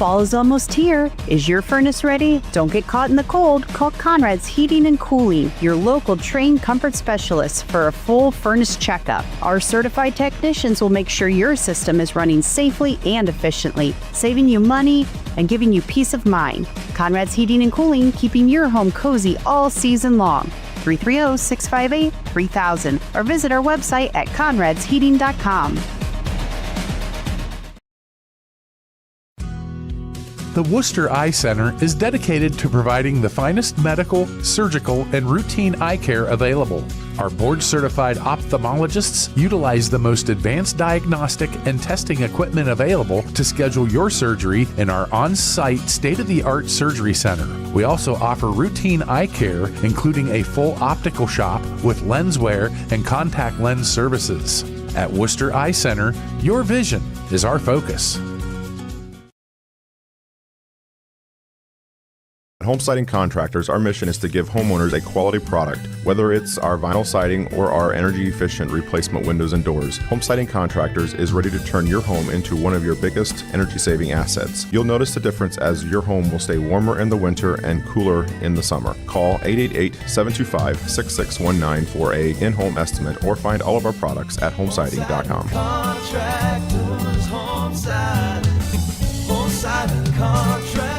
Fall is almost here. Is your furnace ready? Don't get caught in the cold. Call Conrad's Heating and Cooling, your local trained comfort specialists, for a full furnace checkup. Our certified technicians will make sure your system is running safely and efficiently, saving you money and giving you peace of mind. Conrad's Heating and Cooling, keeping your home cozy all season long. 330-658-3000 or visit our website at conradsheating.com. The Worcester Eye Center is dedicated to providing the finest medical, surgical, and routine eye care available. Our board-certified ophthalmologists utilize the most advanced diagnostic and testing equipment available to schedule your surgery in our on-site state-of-the-art surgery center. We also offer routine eye care, including a full optical shop with lens wear and contact lens services. At Worcester Eye Center, your vision is our focus. At Homesighting Contractors, our mission is to give homeowners a quality product, whether it's our vinyl siding or our energy-efficient replacement windows and doors. Homesighting Contractors is ready to turn your home into one of your biggest energy-saving assets. You'll notice the difference as your home will stay warmer in the winter and cooler in the summer. Call 888-725-6619 for a in-home estimate or find all of our products at homesighting.com. Contractors, Homesighting Contractors.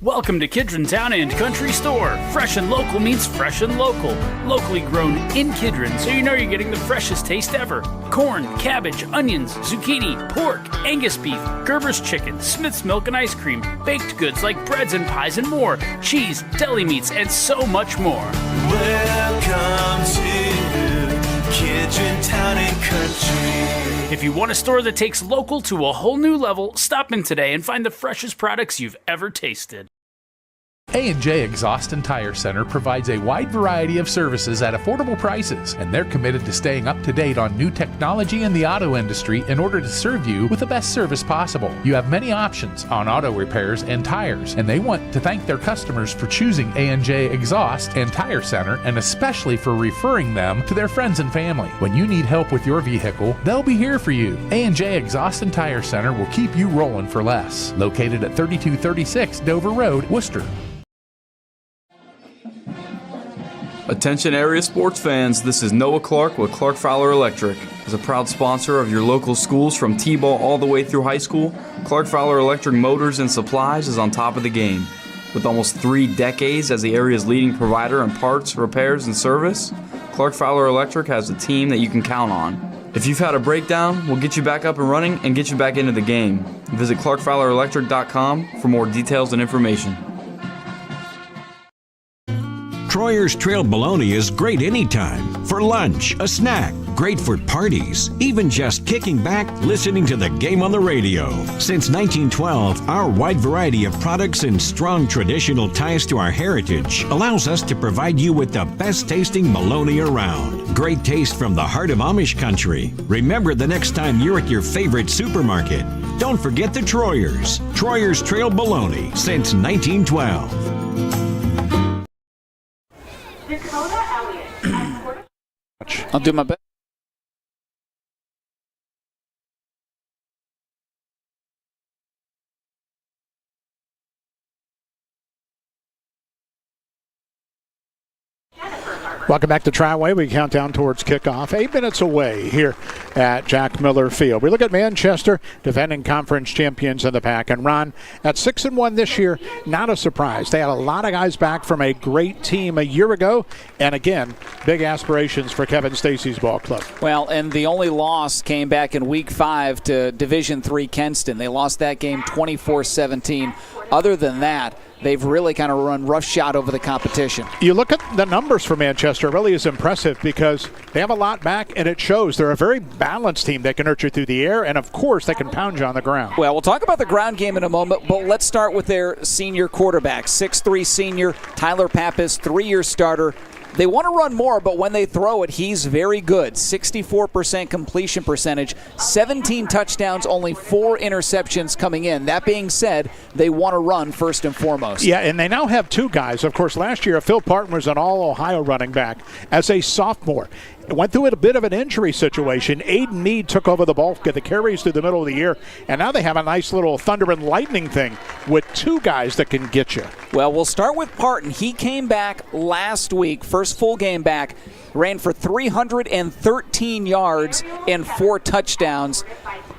Welcome to Kidron Town and Country Store. Fresh and local means fresh and local. Locally grown in Kidron, so you know you're getting the freshest taste ever. Corn, cabbage, onions, zucchini, pork, Angus beef, Gerber's chicken, Smith's milk and ice cream, baked goods like breads and pies and more, cheese, deli meats, and so much more. Welcome to Kidron Town and Country. If you want a store that takes local to a whole new level, stop in today and find the freshest products you've ever tasted. A&J Exhaust and Tire Center provides a wide variety of services at affordable prices, and they're committed to staying up to date on new technology in the auto industry in order to serve you with the best service possible. You have many options on auto repairs and tires, and they want to thank their customers for choosing A&J Exhaust and Tire Center, and especially for referring them to their friends and family. When you need help with your vehicle, they'll be here for you. A&J Exhaust and Tire Center will keep you rolling for less. Located at 3236 Dover Road, Worcester. Attention area sports fans, this is Noah Clark with Clark Fowler Electric. As a proud sponsor of your local schools from T-ball all the way through high school, Clark Fowler Electric Motors and Supplies is on top of the game. With almost 3 decades as the area's leading provider in parts, repairs, and service, Clark Fowler Electric has a team that you can count on. If you've had a breakdown, we'll get you back up and running and get you back into the game. Visit clarkfowlerelectric.com for more details and information. Troyer's Trail Baloney is great anytime. For lunch, a snack, great for parties, even just kicking back, listening to the game on the radio. Since 1912, our wide variety of products and strong traditional ties to our heritage allows us to provide you with the best tasting baloney around. Great taste from the heart of Amish country. Remember the next time you're at your favorite supermarket, don't forget the Troyers. Troyer's Trail Baloney since 1912. I'll do my best. Welcome back to Triway. We count down towards kickoff. 8 minutes away here at Jack Miller Field. We look at Manchester, defending conference champions in the pack. And Ron, at 6-1 this year, not a surprise. They had a lot of guys back from a great team a year ago. And again, big aspirations for Kevin Stacy's ball club. Well, and the only loss came back in Week 5 to Division III Kenston. They lost that game 24-17. Other than that, they've really kind of run roughshod over the competition. You look at the numbers for Manchester, it really is impressive because they have a lot back, and it shows. They're a very balanced team. They can nurture through the air, and of course, they can pound you on the ground. Well, we'll talk about the ground game in a moment, but let's start with their senior quarterback, 6'3" senior, Tyler Pappas, 3-year starter. They want to run more, but when they throw it, he's very good. 64% completion percentage, 17 touchdowns, only 4 interceptions coming in. That being said, they want to run first and foremost. Yeah, and they now have 2 guys. Of course, last year, Phil Parton was an all-Ohio running back as a sophomore. Went through a bit of an injury situation. Aiden Mead took over the bulk of the carries through the middle of the year, and now they have a nice little thunder and lightning thing with 2 guys that can get you. Well, we'll start with Parton. He came back last week, first full game back, ran for 313 yards and 4 touchdowns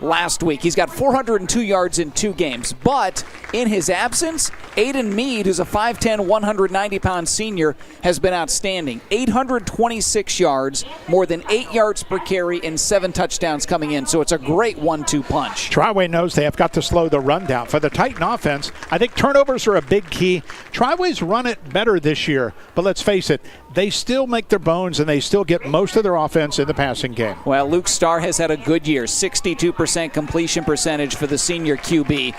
last week. He's got 402 yards in 2 games. But in his absence, Aiden Mead, who's a 5'10", 190-pound senior, has been outstanding. 826 yards, more than 8 yards per carry, and 7 touchdowns coming in. So it's a great 1-2 punch. Triway knows they have got to slow the run down. For the Titan offense, I think turnovers are a big key. Triway's run it better this year, but let's face it, they still make their bones and they still get most of their offense in the passing game. Well, Luke Starr has had a good year, 62% completion percentage for the senior QB.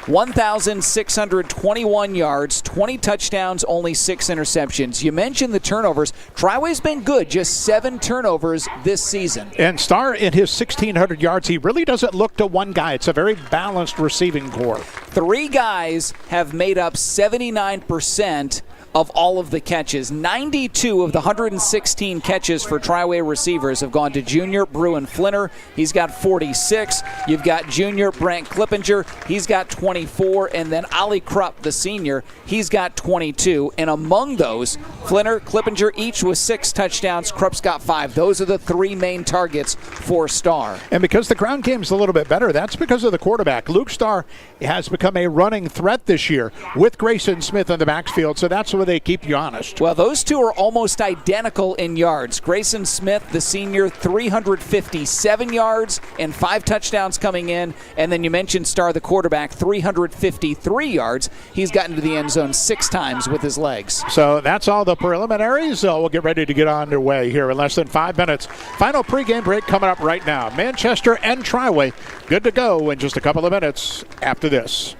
1,621 yards, 20 touchdowns, only 6 interceptions. You mentioned the turnovers. Triway's been good, just 7 turnovers this season. And Starr, in his 1,600 yards, he really doesn't look to one guy. It's a very balanced receiving corps. 3 guys have made up 79% of all of the catches. 92 of the 116 catches for Triway receivers have gone to junior Bruin Flinner. He's got 46. You've got junior Brent Clippinger. He's got 24. And then Ollie Krupp, the senior, he's got 22. And among those, Flinner, Clippinger, each with 6 touchdowns. Krupp's got 5. Those are the 3 main targets for Starr. And because the ground game's a little bit better, that's because of the quarterback. Luke Starr has become a running threat this year with Grayson Smith in the backfield, so that's where they keep you honest. Well, those two are almost identical in yards. Grayson Smith, the senior, 357 yards and 5 touchdowns coming in. And then you mentioned Starr, the quarterback, 353 yards. He's gotten to the end zone 6 times with his legs. So that's all the preliminaries. So we'll get ready to get underway here in less than 5 minutes. Final pregame break coming up right now. Manchester and Triway good to go in just a couple of minutes after this.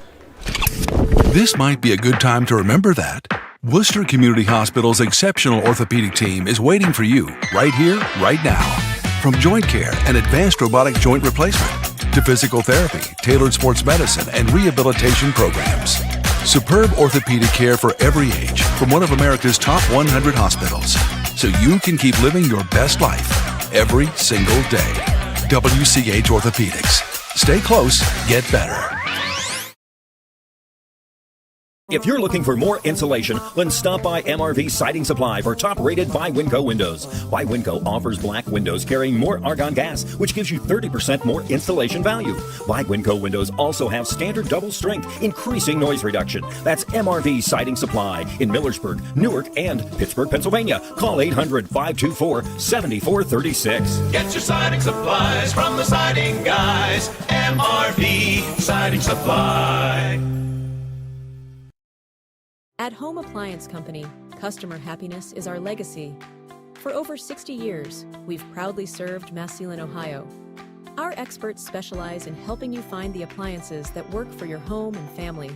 This might be a good time to remember that Worcester Community Hospital's exceptional orthopedic team is waiting for you right here, right now. From joint care and advanced robotic joint replacement to physical therapy, tailored sports medicine, and rehabilitation programs. Superb orthopedic care for every age from one of America's top 100 hospitals, so you can keep living your best life every single day. WCH Orthopedics. Stay close, get better. If you're looking for more insulation, then stop by MRV Siding Supply for top-rated by Winco windows. By Winco offers black windows carrying more argon gas, which gives you 30% more installation value. By Winco windows also have standard double strength, increasing noise reduction. That's MRV Siding Supply in Millersburg, Newark, and Pittsburgh, Pennsylvania. Call 800-524-7436. Get your siding supplies from the siding guys. MRV Siding Supply. At Home Appliance Company, customer happiness is our legacy. For over 60 years, we've proudly served Massillon, Ohio. Our experts specialize in helping you find the appliances that work for your home and family.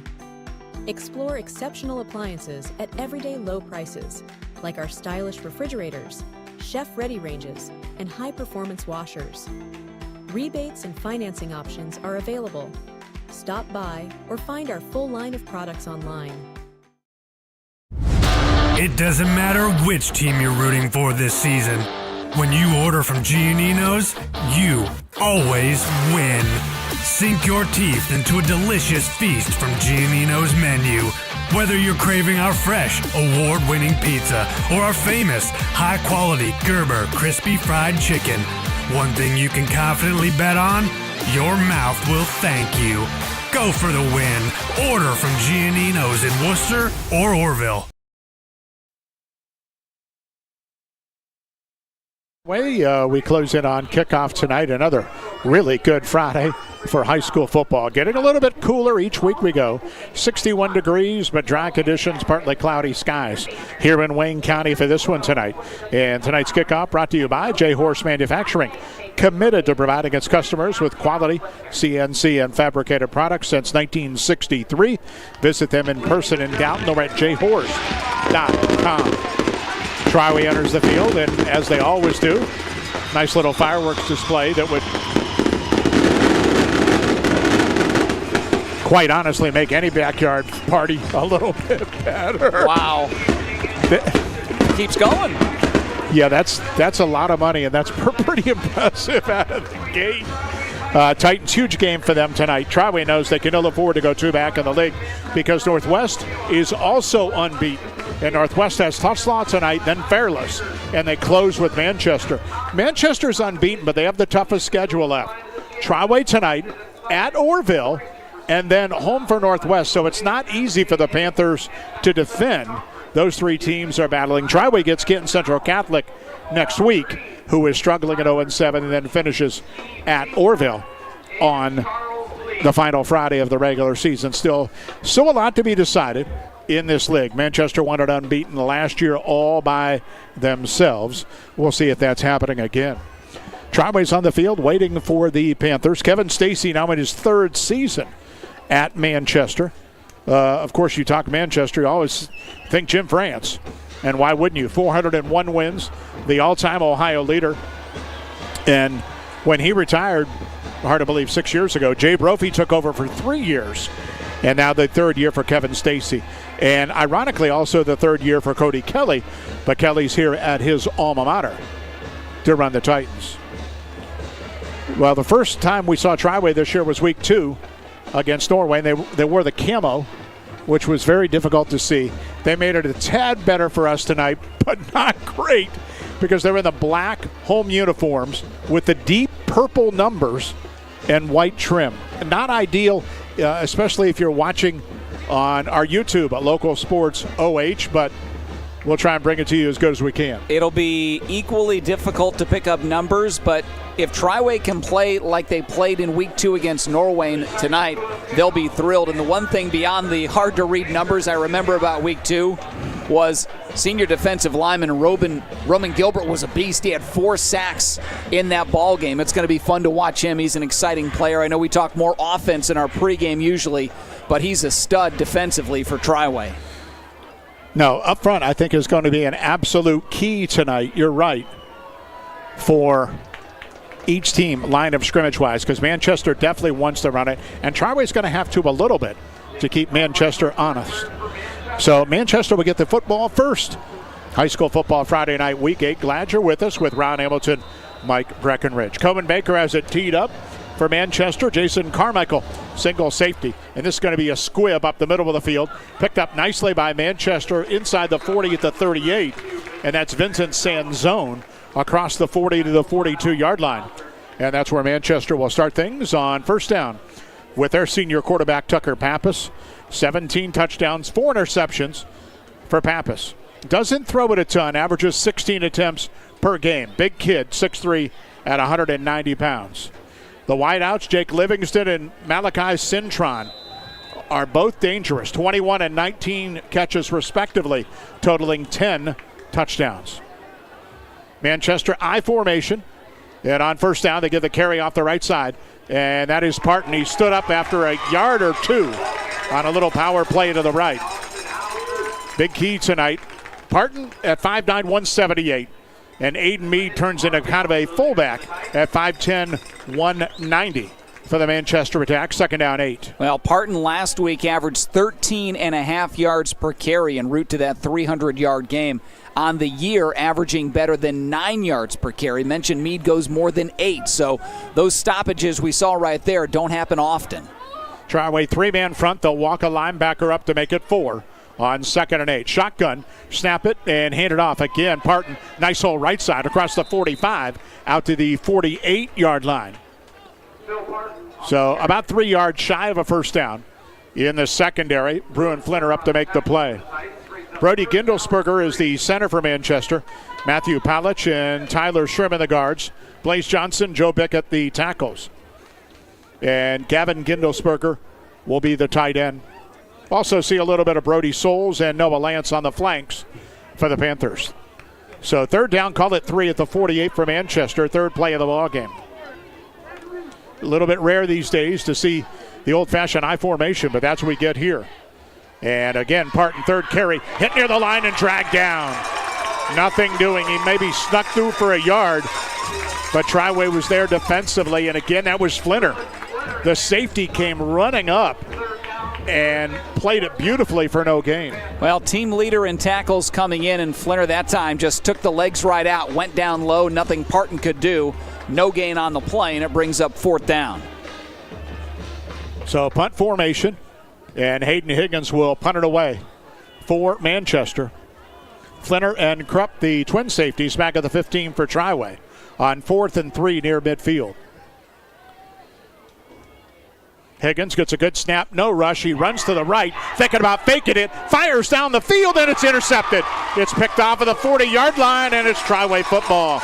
Explore exceptional appliances at everyday low prices, like our stylish refrigerators, chef-ready ranges, and high-performance washers. Rebates and financing options are available. Stop by or find our full line of products online. It doesn't matter which team you're rooting for this season. When you order from Gionino's, you always win. Sink your teeth into a delicious feast from Gionino's menu. Whether you're craving our fresh, award-winning pizza or our famous, high-quality Gerber crispy fried chicken, one thing you can confidently bet on, your mouth will thank you. Go for the win. Order from Gionino's in Worcester or Orville. We close in on kickoff tonight. Another really good Friday for high school football. Getting a little bit cooler each week we go. 61 degrees, but dry conditions, partly cloudy skies here in Wayne County for this one tonight. And tonight's kickoff brought to you by J. Horse Manufacturing. Committed to providing its customers with quality CNC and fabricated products since 1963. Visit them in person in Downton or at jhorse.com. Triway enters the field, and as they always do, nice little fireworks display that would quite honestly make any backyard party a little bit better. Wow. Keeps going. Yeah, that's a lot of money, and that's pretty impressive out of the gate. Titans, huge game for them tonight. Triway knows they can ill afford to go 2 back in the league because Northwest is also unbeaten. And Northwest has Tuslaw tonight, then Fairless, and they close with Manchester. Manchester's unbeaten, but they have the toughest schedule left. Triway tonight, at Orville, and then home for Northwest. So it's not easy for the Panthers to defend. Those 3 teams are battling. Triway gets Kiddan Central Catholic next week, who is struggling at 0-7, and then finishes at Orville on the final Friday of the regular season. Still a lot to be decided in this league. Manchester won it unbeaten last year all by themselves. We'll see if that's happening again. Triway's on the field waiting for the Panthers. Kevin Stacy now in his 3rd season at Manchester. Of course, you talk Manchester, you always think Jim France. And why wouldn't you? 401 wins, the all-time Ohio leader. And when he retired, hard to believe 6 years ago, Jay Brophy took over for 3 years And now the third year for Kevin Stacy. And ironically, also the third year for Cody Kelly. But Kelly's here at his alma mater to run the Titans. Well, the first time we saw Triway this year was week 2 against Norway. And they wore the camo, which was very difficult to see. They made it a tad better for us tonight, but not great, because they're in the black home uniforms with the deep purple numbers and white trim. Not ideal, especially if you're watching on our YouTube at Local Sports OH, but we'll try and bring it to you as good as we can. It'll be equally difficult to pick up numbers, but if Triway can play like they played in week 2 against Norway tonight, they'll be thrilled. And the one thing beyond the hard-to-read numbers I remember about week 2 was senior defensive lineman Roman Gilbert was a beast. He had 4 sacks in that ball game. It's going to be fun to watch him. He's an exciting player. I know we talk more offense in our pregame usually, but he's a stud defensively for Triway. No, up front I think is going to be an absolute key tonight. You're right. For each team, line of scrimmage-wise, because Manchester definitely wants to run it, and Triway's going to have to a little bit to keep Manchester honest. So Manchester will get the football first. High school football Friday night, week 8. Glad you're with us with Ron Hamilton, Mike Breckenridge. Coleman Baker has it teed up for Manchester. Jason Carmichael, single safety. And this is going to be a squib up the middle of the field. Picked up nicely by Manchester inside the 40 at the 38. And that's Vincent Sanzone across the 40 to the 42-yard line. And that's where Manchester will start things on first down with their senior quarterback, Tucker Pappas. 17 touchdowns, 4 interceptions for Pappas. Doesn't throw it a ton, averages 16 attempts per game. Big kid, 6'3", at 190 pounds. The wideouts, Jake Livingston and Malachi Cintron, are both dangerous. 21 and 19 catches respectively, totaling 10 touchdowns. Manchester I formation. And on first down, they give the carry off the right side. And that is Parton. He stood up after a yard or 2 on a little power play to the right. Big key tonight. Parton at 5'9", 178. And Aiden Mead turns into kind of a fullback at 5'10", 190 for the Manchester attack. Second down, 8. Well, Parton last week averaged 13.5 yards per carry en route to that 300-yard game. On the year, averaging better than 9 yards per carry. Mentioned Mead goes more than 8. So those stoppages we saw right there don't happen often. Triway 3-man front. They'll walk a linebacker up to make it 4 on 2nd and 8. Shotgun, snap it, and hand it off. Again, Parton, nice hole right side across the 45 out to the 48-yard line. So about 3 yards shy of a first down in the secondary. Bruin Flinner up to make the play. Brody Gindelsberger is the center for Manchester. Matthew Palich and Tyler Sherman the guards. Blaze Johnson, Joe Bickett the tackles. And Gavin Gindelsberger will be the tight end. Also see a little bit of Brody Souls and Noah Lance on the flanks for the Panthers. So third down, call it 3 at the 48 for Manchester. Third play of the ball game. A little bit rare these days to see the old-fashioned I formation, but that's what we get here. And again, Parton, third carry, hit near the line and dragged down. Nothing doing. He maybe snuck through for a yard, but Triway was there defensively. And again, that was Flinner. The safety came running up and played it beautifully for no gain. Well, team leader in tackles coming in, and Flinner that time just took the legs right out, went down low, nothing Parton could do. No gain on the play, and it brings up 4th down. So punt formation, and Hayden Higgins will punt it away for Manchester. Flinner and Krupp, the twin safeties, back at the 15 for Triway on 4th and 3 near midfield. Higgins gets a good snap, no rush. He runs to the right, thinking about faking it, fires down the field, and it's intercepted. It's picked off of the 40-yard line, and it's Triway football.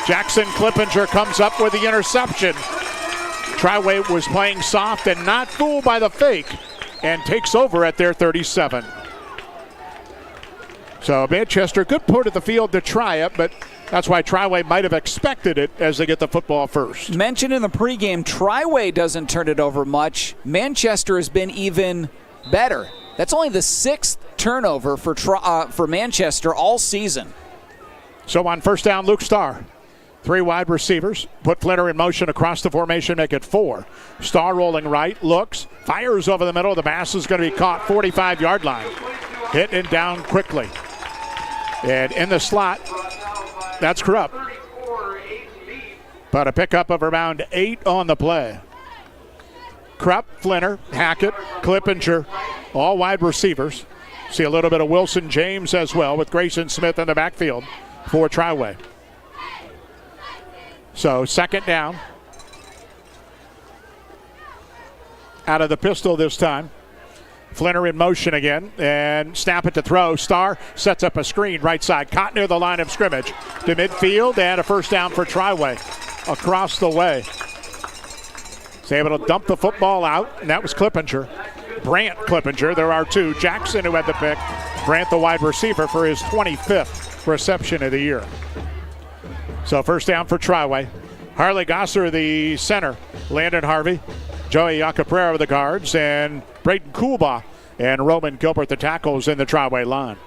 Jackson Clippinger comes up with the interception. Triway was playing soft and not fooled by the fake and takes over at their 37. So Manchester, good put at the field to try it, but that's why Triway might have expected it as they get the football first. Mentioned in the pregame, Triway doesn't turn it over much. Manchester has been even better. That's only the 6th turnover for Manchester all season. So on first down, Luke Starr 3 wide receivers. Put Flinner in motion across the formation, make it 4. Star rolling right, looks, fires over the middle. The pass is going to be caught 45-yard line. Hit and down quickly. And in the slot, that's Krupp. But a pickup of around 8 on the play. Krupp, Flinner, Hackett, Clippinger, all wide receivers. See a little bit of Wilson James as well with Grayson Smith in the backfield for Triway. So second down. Out of the pistol this time. Flinner in motion again and snap it to throw. Starr sets up a screen right side. Caught near the line of scrimmage to midfield and a first down for Triway across the way. He's able to dump the football out, and that was Clippinger. Brant Clippinger. There are 2. Jackson who had the pick. Brant the wide receiver for his 25th reception of the year. So first down for Triway. Harley Gosser the center. Landon Harvey. Joey Yacaprera the guards, and Braden Coolbaugh and Roman Gilbert the tackles in the Triway line.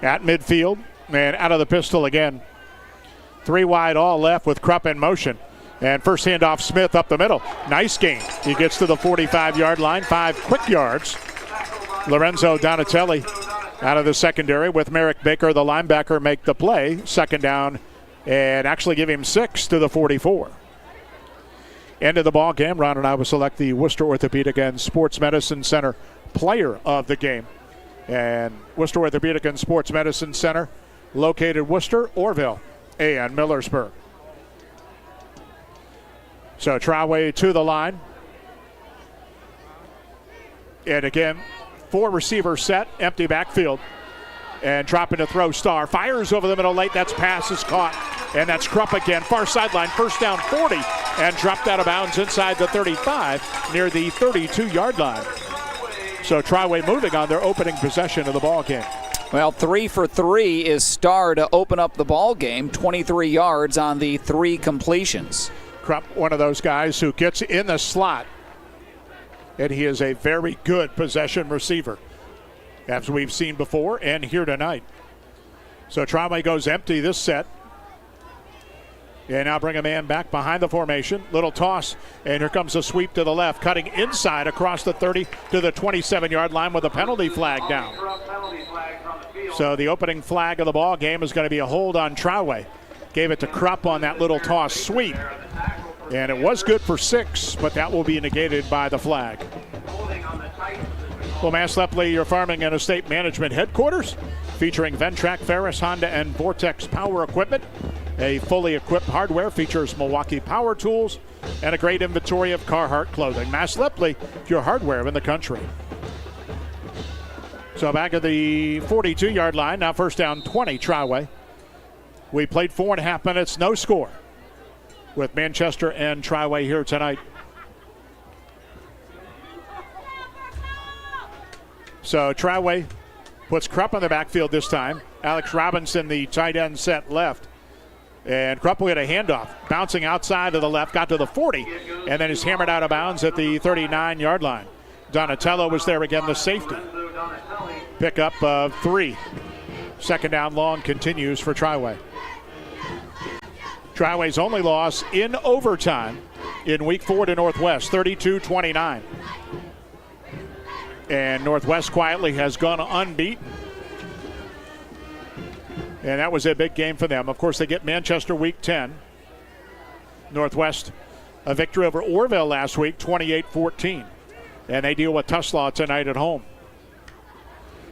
At midfield and out of the pistol again. 3 wide, all left with Krupp in motion. And first handoff Smith up the middle. Nice gain. He gets to the 45-yard line. 5 quick yards. Lorenzo Donatelli out of the secondary with Merrick Baker, the linebacker, make the play. Second down and actually give him 6 to the 44. End of the ball game. Ron and I will select the Worcester Orthopedic and Sports Medicine Center player of the game. And Worcester Orthopedic and Sports Medicine Center located Worcester, Orville, and Millersburg. So Triway to the line. And again, 4 receiver set, empty backfield. And dropping to throw. Starr fires over the middle late. That's pass is caught. And that's Krupp again. Far sideline, first down 40. And dropped out of bounds inside the 35 near the 32-yard line. So Triway moving on their opening possession of the ball game. Well, 3 for 3 is Starr to open up the ball game. 23 yards on the 3 completions. Krupp, one of those guys who gets in the slot. And he is a very good possession receiver, as we've seen before and here tonight. So Triway goes empty this set. And now bring a man back behind the formation. Little toss, and here comes a sweep to the left, cutting inside across the 30 to the 27-yard line with a penalty flag down. So the opening flag of the ball game is going to be a hold on Triway. Gave it to Krupp on that little toss sweep. And it was good for 6, but that will be negated by the flag. Well, Mass Lepley, your farming and estate management headquarters, featuring Ventrac, Ferris, Honda, and Vortex power equipment. A fully equipped hardware, features Milwaukee power tools and a great inventory of Carhartt clothing. Mass Lepley, your hardware in the country. So back at the 42-yard line, now first down 20, Triway. We played 4.5 minutes, no score, with Manchester and Triway here tonight. So Triway puts Krupp on the backfield this time. Alex Robinson, the tight end, set left. And Krupp will get a handoff, bouncing outside to the left, got to the 40, and then is hammered out of bounds at the 39-yard line. Donatello was there again, the safety. Pickup of 3. Second down long continues for Triway. Triway's only loss in overtime in Week 4 to Northwest, 32-29. And Northwest quietly has gone unbeaten. And that was a big game for them. Of course, they get Manchester Week 10. Northwest, a victory over Orville last week, 28-14. And they deal with Tuslaw tonight at home.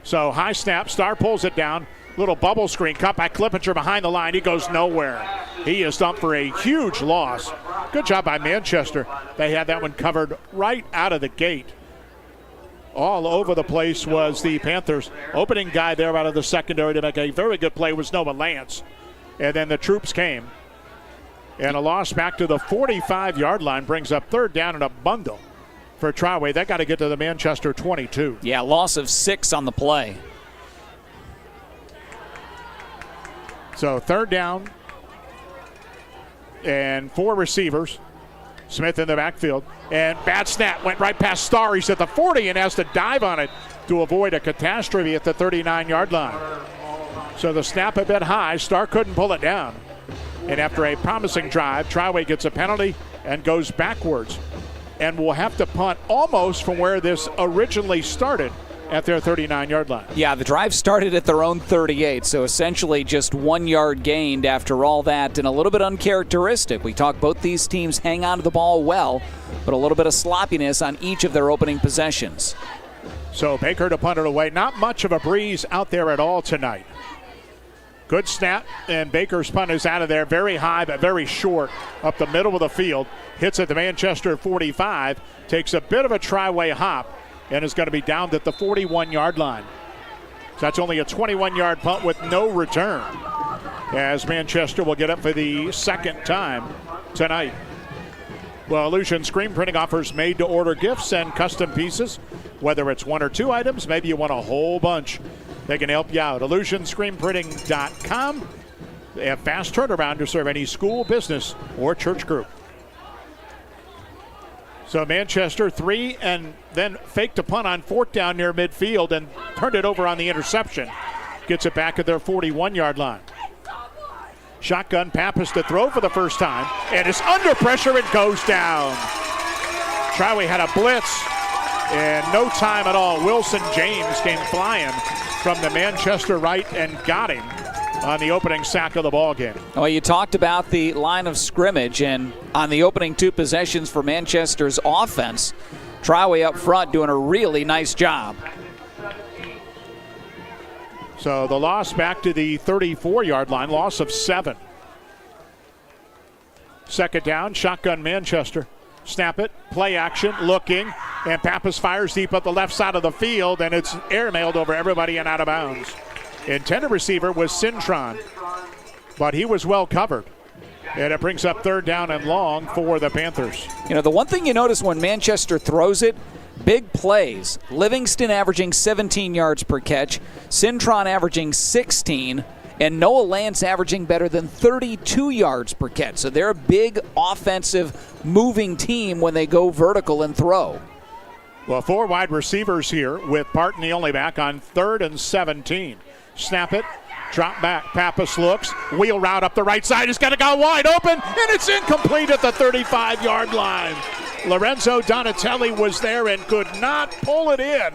So high snap, Starr pulls it down. Little bubble screen, cut by Clippinger behind the line. He goes nowhere. He is dumped for a huge loss. Good job by Manchester. They had that one covered right out of the gate. All over the place was the Panthers. Opening guy there out of the secondary to make a very good play was Noah Lance. And then the troops came. And a loss back to the 45-yard line brings up third down in a bundle for Triway. They got to get to the Manchester 22. Yeah, loss of 6 on the play. So third down and 4 receivers. Smith in the backfield. And bad snap, went right past Starr. He's at the 40 and has to dive on it to avoid a catastrophe at the 39-yard line. So the snap a bit high. Starr couldn't pull it down. And after a promising drive, Triway gets a penalty and goes backwards. And will have to punt almost from where this originally started at their 39-yard line. Yeah, the drive started at their own 38, so essentially just 1 yard gained after all that, and a little bit uncharacteristic. We talked both these teams hang on to the ball well, but a little bit of sloppiness on each of their opening possessions. So Baker to punt it away. Not much of a breeze out there at all tonight. Good snap, and Baker's punt is out of there. Very high, but very short up the middle of the field. Hits at the Manchester 45, takes a bit of a Triway hop, and is going to be down at the 41-yard line. So that's only a 21-yard punt with no return, as Manchester will get up for the second time tonight. Well, Illusion Screen Printing offers made-to-order gifts and custom pieces. Whether it's 1 or 2 items, maybe you want a whole bunch, they can help you out. IllusionScreenPrinting.com. They have fast turnaround to serve any school, business, or church group. So Manchester 3, and then faked a punt on 4th down near midfield and turned it over on the interception. Gets it back at their 41-yard line. Shotgun Pappas to throw for the first time, and is under pressure and goes down. Triway had a blitz, and no time at all. Wilson James came flying from the Manchester right and got him on the opening sack of the ball game. Well, you talked about the line of scrimmage, and on the opening 2 possessions for Manchester's offense, Triway up front doing a really nice job. So the loss back to the 34-yard line, loss of 7. Second down, shotgun Manchester. Snap it, play action, looking, and Pappas fires deep up the left side of the field, and it's airmailed over everybody and out of bounds. Intended receiver was Cintron, but he was well covered. And it brings up 3rd down and long for the Panthers. You know, the one thing you notice when Manchester throws it, big plays. Livingston averaging 17 yards per catch, Cintron averaging 16, and Noah Lance averaging better than 32 yards per catch. So they're a big offensive moving team when they go vertical and throw. Well, 4 wide receivers here with Barton the only back on 3rd and 17. Snap it, drop back, Pappas looks, wheel route up the right side, it's going to go wide open, and it's incomplete at the 35-yard line. Lorenzo Donatelli was there and could not pull it in,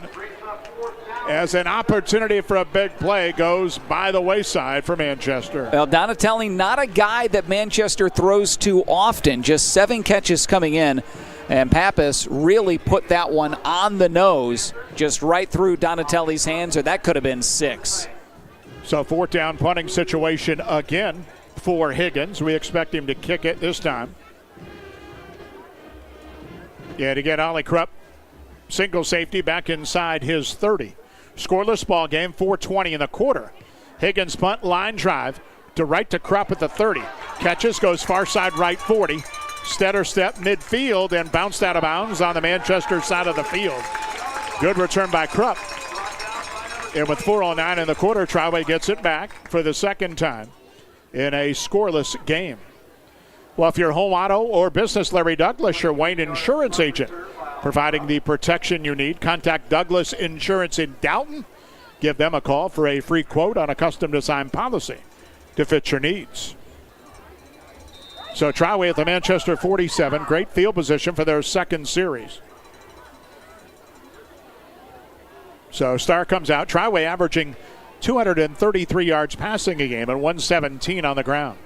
as an opportunity for a big play goes by the wayside for Manchester. Well, Donatelli, not a guy that Manchester throws to often, just 7 catches coming in. And Pappas really put that one on the nose, just right through Donatelli's hands, or that could have been 6. So 4th down punting situation again for Higgins. We expect him to kick it this time. And again, Ollie Krupp, single safety back inside his 30. Scoreless ball game, 4:20 in the quarter. Higgins punt, line drive to right to Krupp at the 30. Catches, goes far side right 40. Stetter step midfield and bounced out of bounds on the Manchester side of the field. Good return by Krupp. And with 4:09 in the quarter, Triway gets it back for the second time in a scoreless game. Well, if you're home auto or business, Larry Douglas, your Wayne insurance agent, providing the protection you need. Contact Douglas Insurance in Dalton. Give them a call for a free quote on a custom-designed policy to fit your needs. So Triway at the Manchester 47. Great field position for their second series. So Starr comes out. Triway averaging 233 yards passing a game and 117 on the ground.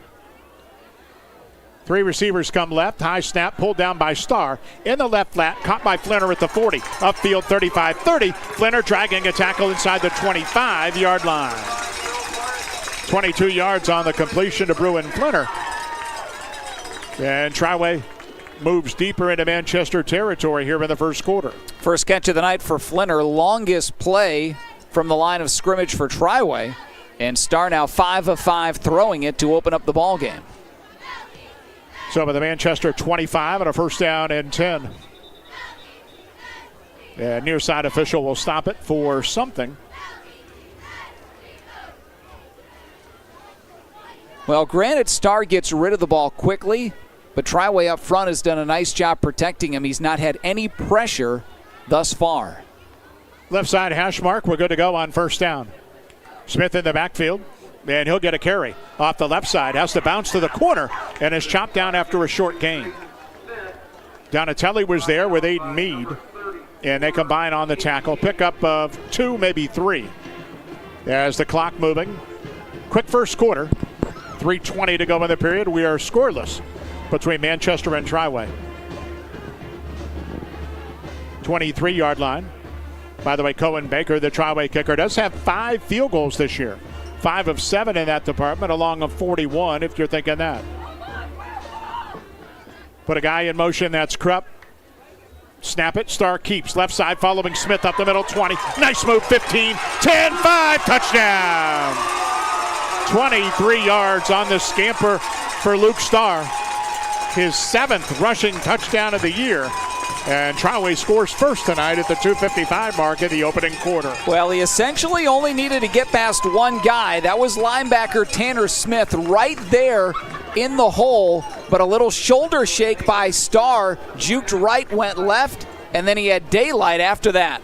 3 receivers come left. High snap pulled down by Starr. In the left flat, caught by Flinner at the 40. Upfield 35-30. Flinner dragging a tackle inside the 25-yard line. 22 yards on the completion to Bruin Flinner. And Triway moves deeper into Manchester territory here in the first quarter. First catch of the night for Flinner. Longest play from the line of scrimmage for Triway. And Starr now 5 of 5 throwing it to open up the ball game. So with the Manchester 25 and a first down and 10. And near side official will stop it for something. Well, granted, Starr gets rid of the ball quickly, but Triway up front has done a nice job protecting him. He's not had any pressure thus far. Left side hash mark. We're good to go on first down. Smith in the backfield. And he'll get a carry off the left side. Has to bounce to the corner and is chopped down after a short gain. Donatelli was there with Aiden Mead. And they combine on the tackle. Pickup of 2, maybe 3. As the clock moving. Quick first quarter. 3:20 to go in the period. We are scoreless between Manchester and Triway. 23-yard line. By the way, Cohen Baker, the Triway kicker, does have 5 field goals this year. 5 of 7 in that department, along of 41, if you're thinking that. Put a guy in motion, that's Krupp. Snap it, Starr keeps. Left side, following Smith up the middle, 20. Nice move, 15, 10, 5, touchdown. 23 yards on the scamper for Luke Starr. His 7th rushing touchdown of the year. And Triway scores first tonight at the 2:55 mark in the opening quarter. Well, he essentially only needed to get past one guy. That was linebacker Tanner Smith right there in the hole, but a little shoulder shake by Starr. Juked right, went left, and then he had daylight after that.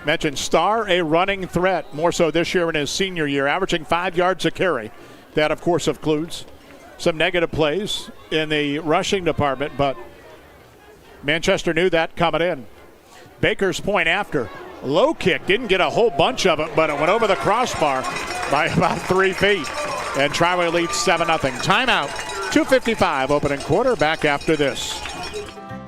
Mentioned Starr, a running threat, more so this year in his senior year, averaging 5 yards a carry. That, of course, includes some negative plays in the rushing department, but Manchester knew that coming in. Baker's point after. Low kick, didn't get a whole bunch of it, but it went over the crossbar by about 3 feet. And Triway leads 7-0. Timeout, 2:55 opening quarter, back after this.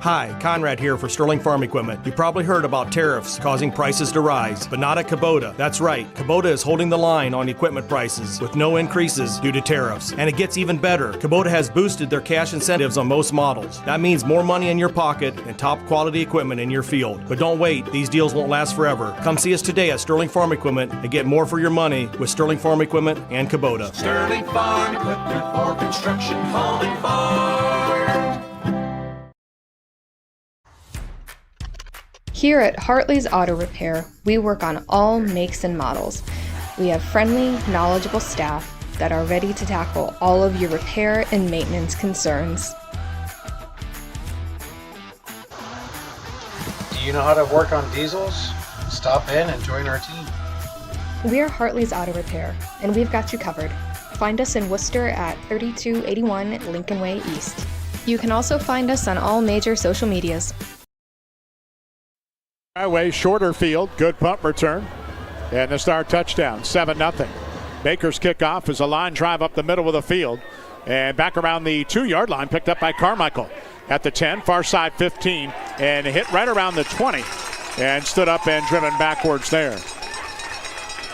Hi, Conrad here for Sterling Farm Equipment. You probably heard about tariffs causing prices to rise, but not at Kubota. That's right, Kubota is holding the line on equipment prices with no increases due to tariffs. And it gets even better. Kubota has boosted their cash incentives on most models. That means more money in your pocket and top quality equipment in your field. But don't wait, these deals won't last forever. Come see us today at Sterling Farm Equipment and get more for your money with Sterling Farm Equipment and Kubota. Sterling Farm Equipment for construction, home, and farm. Here at Hartley's Auto Repair, we work on all makes and models. We have friendly, knowledgeable staff that are ready to tackle all of your repair and maintenance concerns. Do you know how to work on diesels? Stop in and join our team. We are Hartley's Auto Repair, and we've got you covered. Find us in Worcester at 3281 Lincoln Way East. You can also find us on all major social medias. Highway, shorter field, good punt return, and the Star touchdown, 7-0. Baker's kickoff is a line drive up the middle of the field, and back around the 2-yard line, picked up by Carmichael at the 10, far side 15, and hit right around the 20, and stood up and driven backwards there.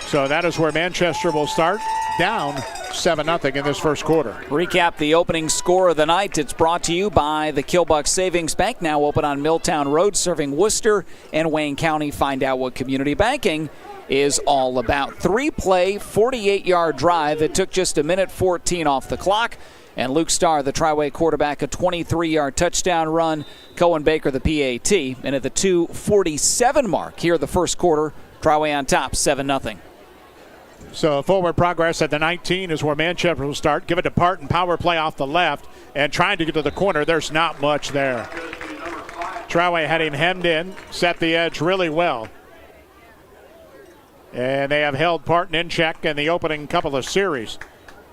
So that is where Manchester will start, down 7-0 in this first quarter. Recap the opening score of the night. It's brought to you by the Kilbuck Savings Bank, now open on Milltown Road, serving Worcester and Wayne County. Find out what community banking is all about. 3-play, 48-yard drive. It took just 1:14 off the clock. And Luke Starr, the Triway quarterback, a 23-yard touchdown run. Cohen Baker, the PAT. And at the 2:47 mark here, the first quarter, Triway on top, 7-0. So forward progress at the 19 is where Manchester will start. Give it to Parton, power play off the left, and trying to get to the corner. There's not much there. Triway had him hemmed in, set the edge really well. And they have held Parton in check in the opening couple of series.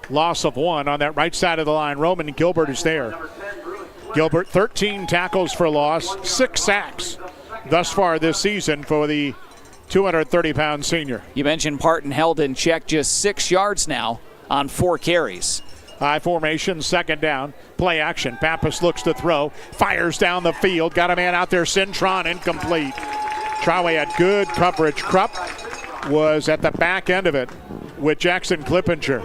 Loss of 1 on that right side of the line. Roman Gilbert is there. Gilbert, 13 tackles for loss, 6 sacks thus far this season for the 230-pound senior. You mentioned Parton held in check, just 6 yards now on 4 carries. High formation, second down, play action. Pappas looks to throw, fires down the field, got a man out there, Cintron, incomplete. Triway had good coverage. Krupp was at the back end of it with Jackson Clippinger.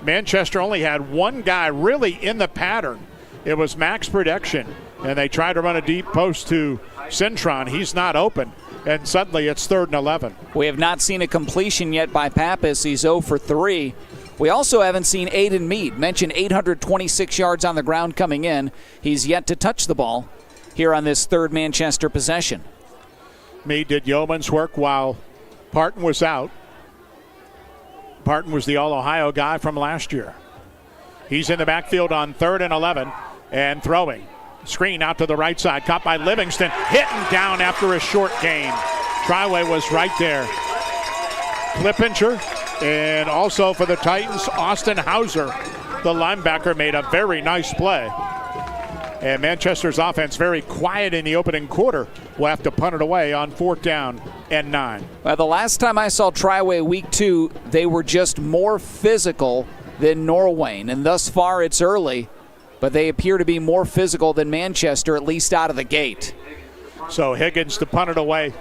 Manchester only had one guy really in the pattern. It was Max Protection, and they tried to run a deep post to Cintron. He's not open. And suddenly it's 3rd and 11. We have not seen a completion yet by Pappas. He's 0 for 3. We also haven't seen Aiden Mead. Mentioned 826 yards on the ground coming in. He's yet to touch the ball here on this third Manchester possession. Mead did yeoman's work while Parton was out. Parton was the All-Ohio guy from last year. He's in the backfield on 3rd and 11 and throwing. Screen out to the right side, caught by Livingston, hitting down after a short gain. Triway was right there. Clippinger And also for the Titans, Austin Hauser, the linebacker, made a very nice play. And Manchester's offense very quiet in the opening quarter. We'll have to punt it away on 4th down and 9. Well, the last time I saw Triway week 2, they were just more physical than Norwayne. And thus far, it's early, but they appear to be more physical than Manchester, at least out of the gate. So Higgins to punt it away.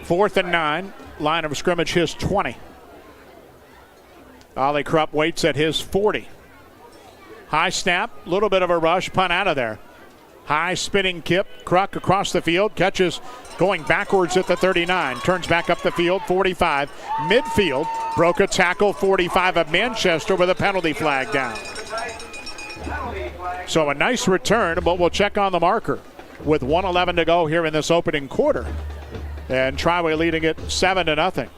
4th and 9. Line of scrimmage, his 20. Ollie Krupp waits at his 40. High snap, a little bit of a rush, punt out of there. High spinning kip, Krupp across the field, catches going backwards at the 39, turns back up the field, 45. Midfield, broke a tackle, 45 of Manchester with a penalty flag down. So a nice return, but we'll check on the marker with 1:11 to go here in this opening quarter. And Triway leading it 7-0.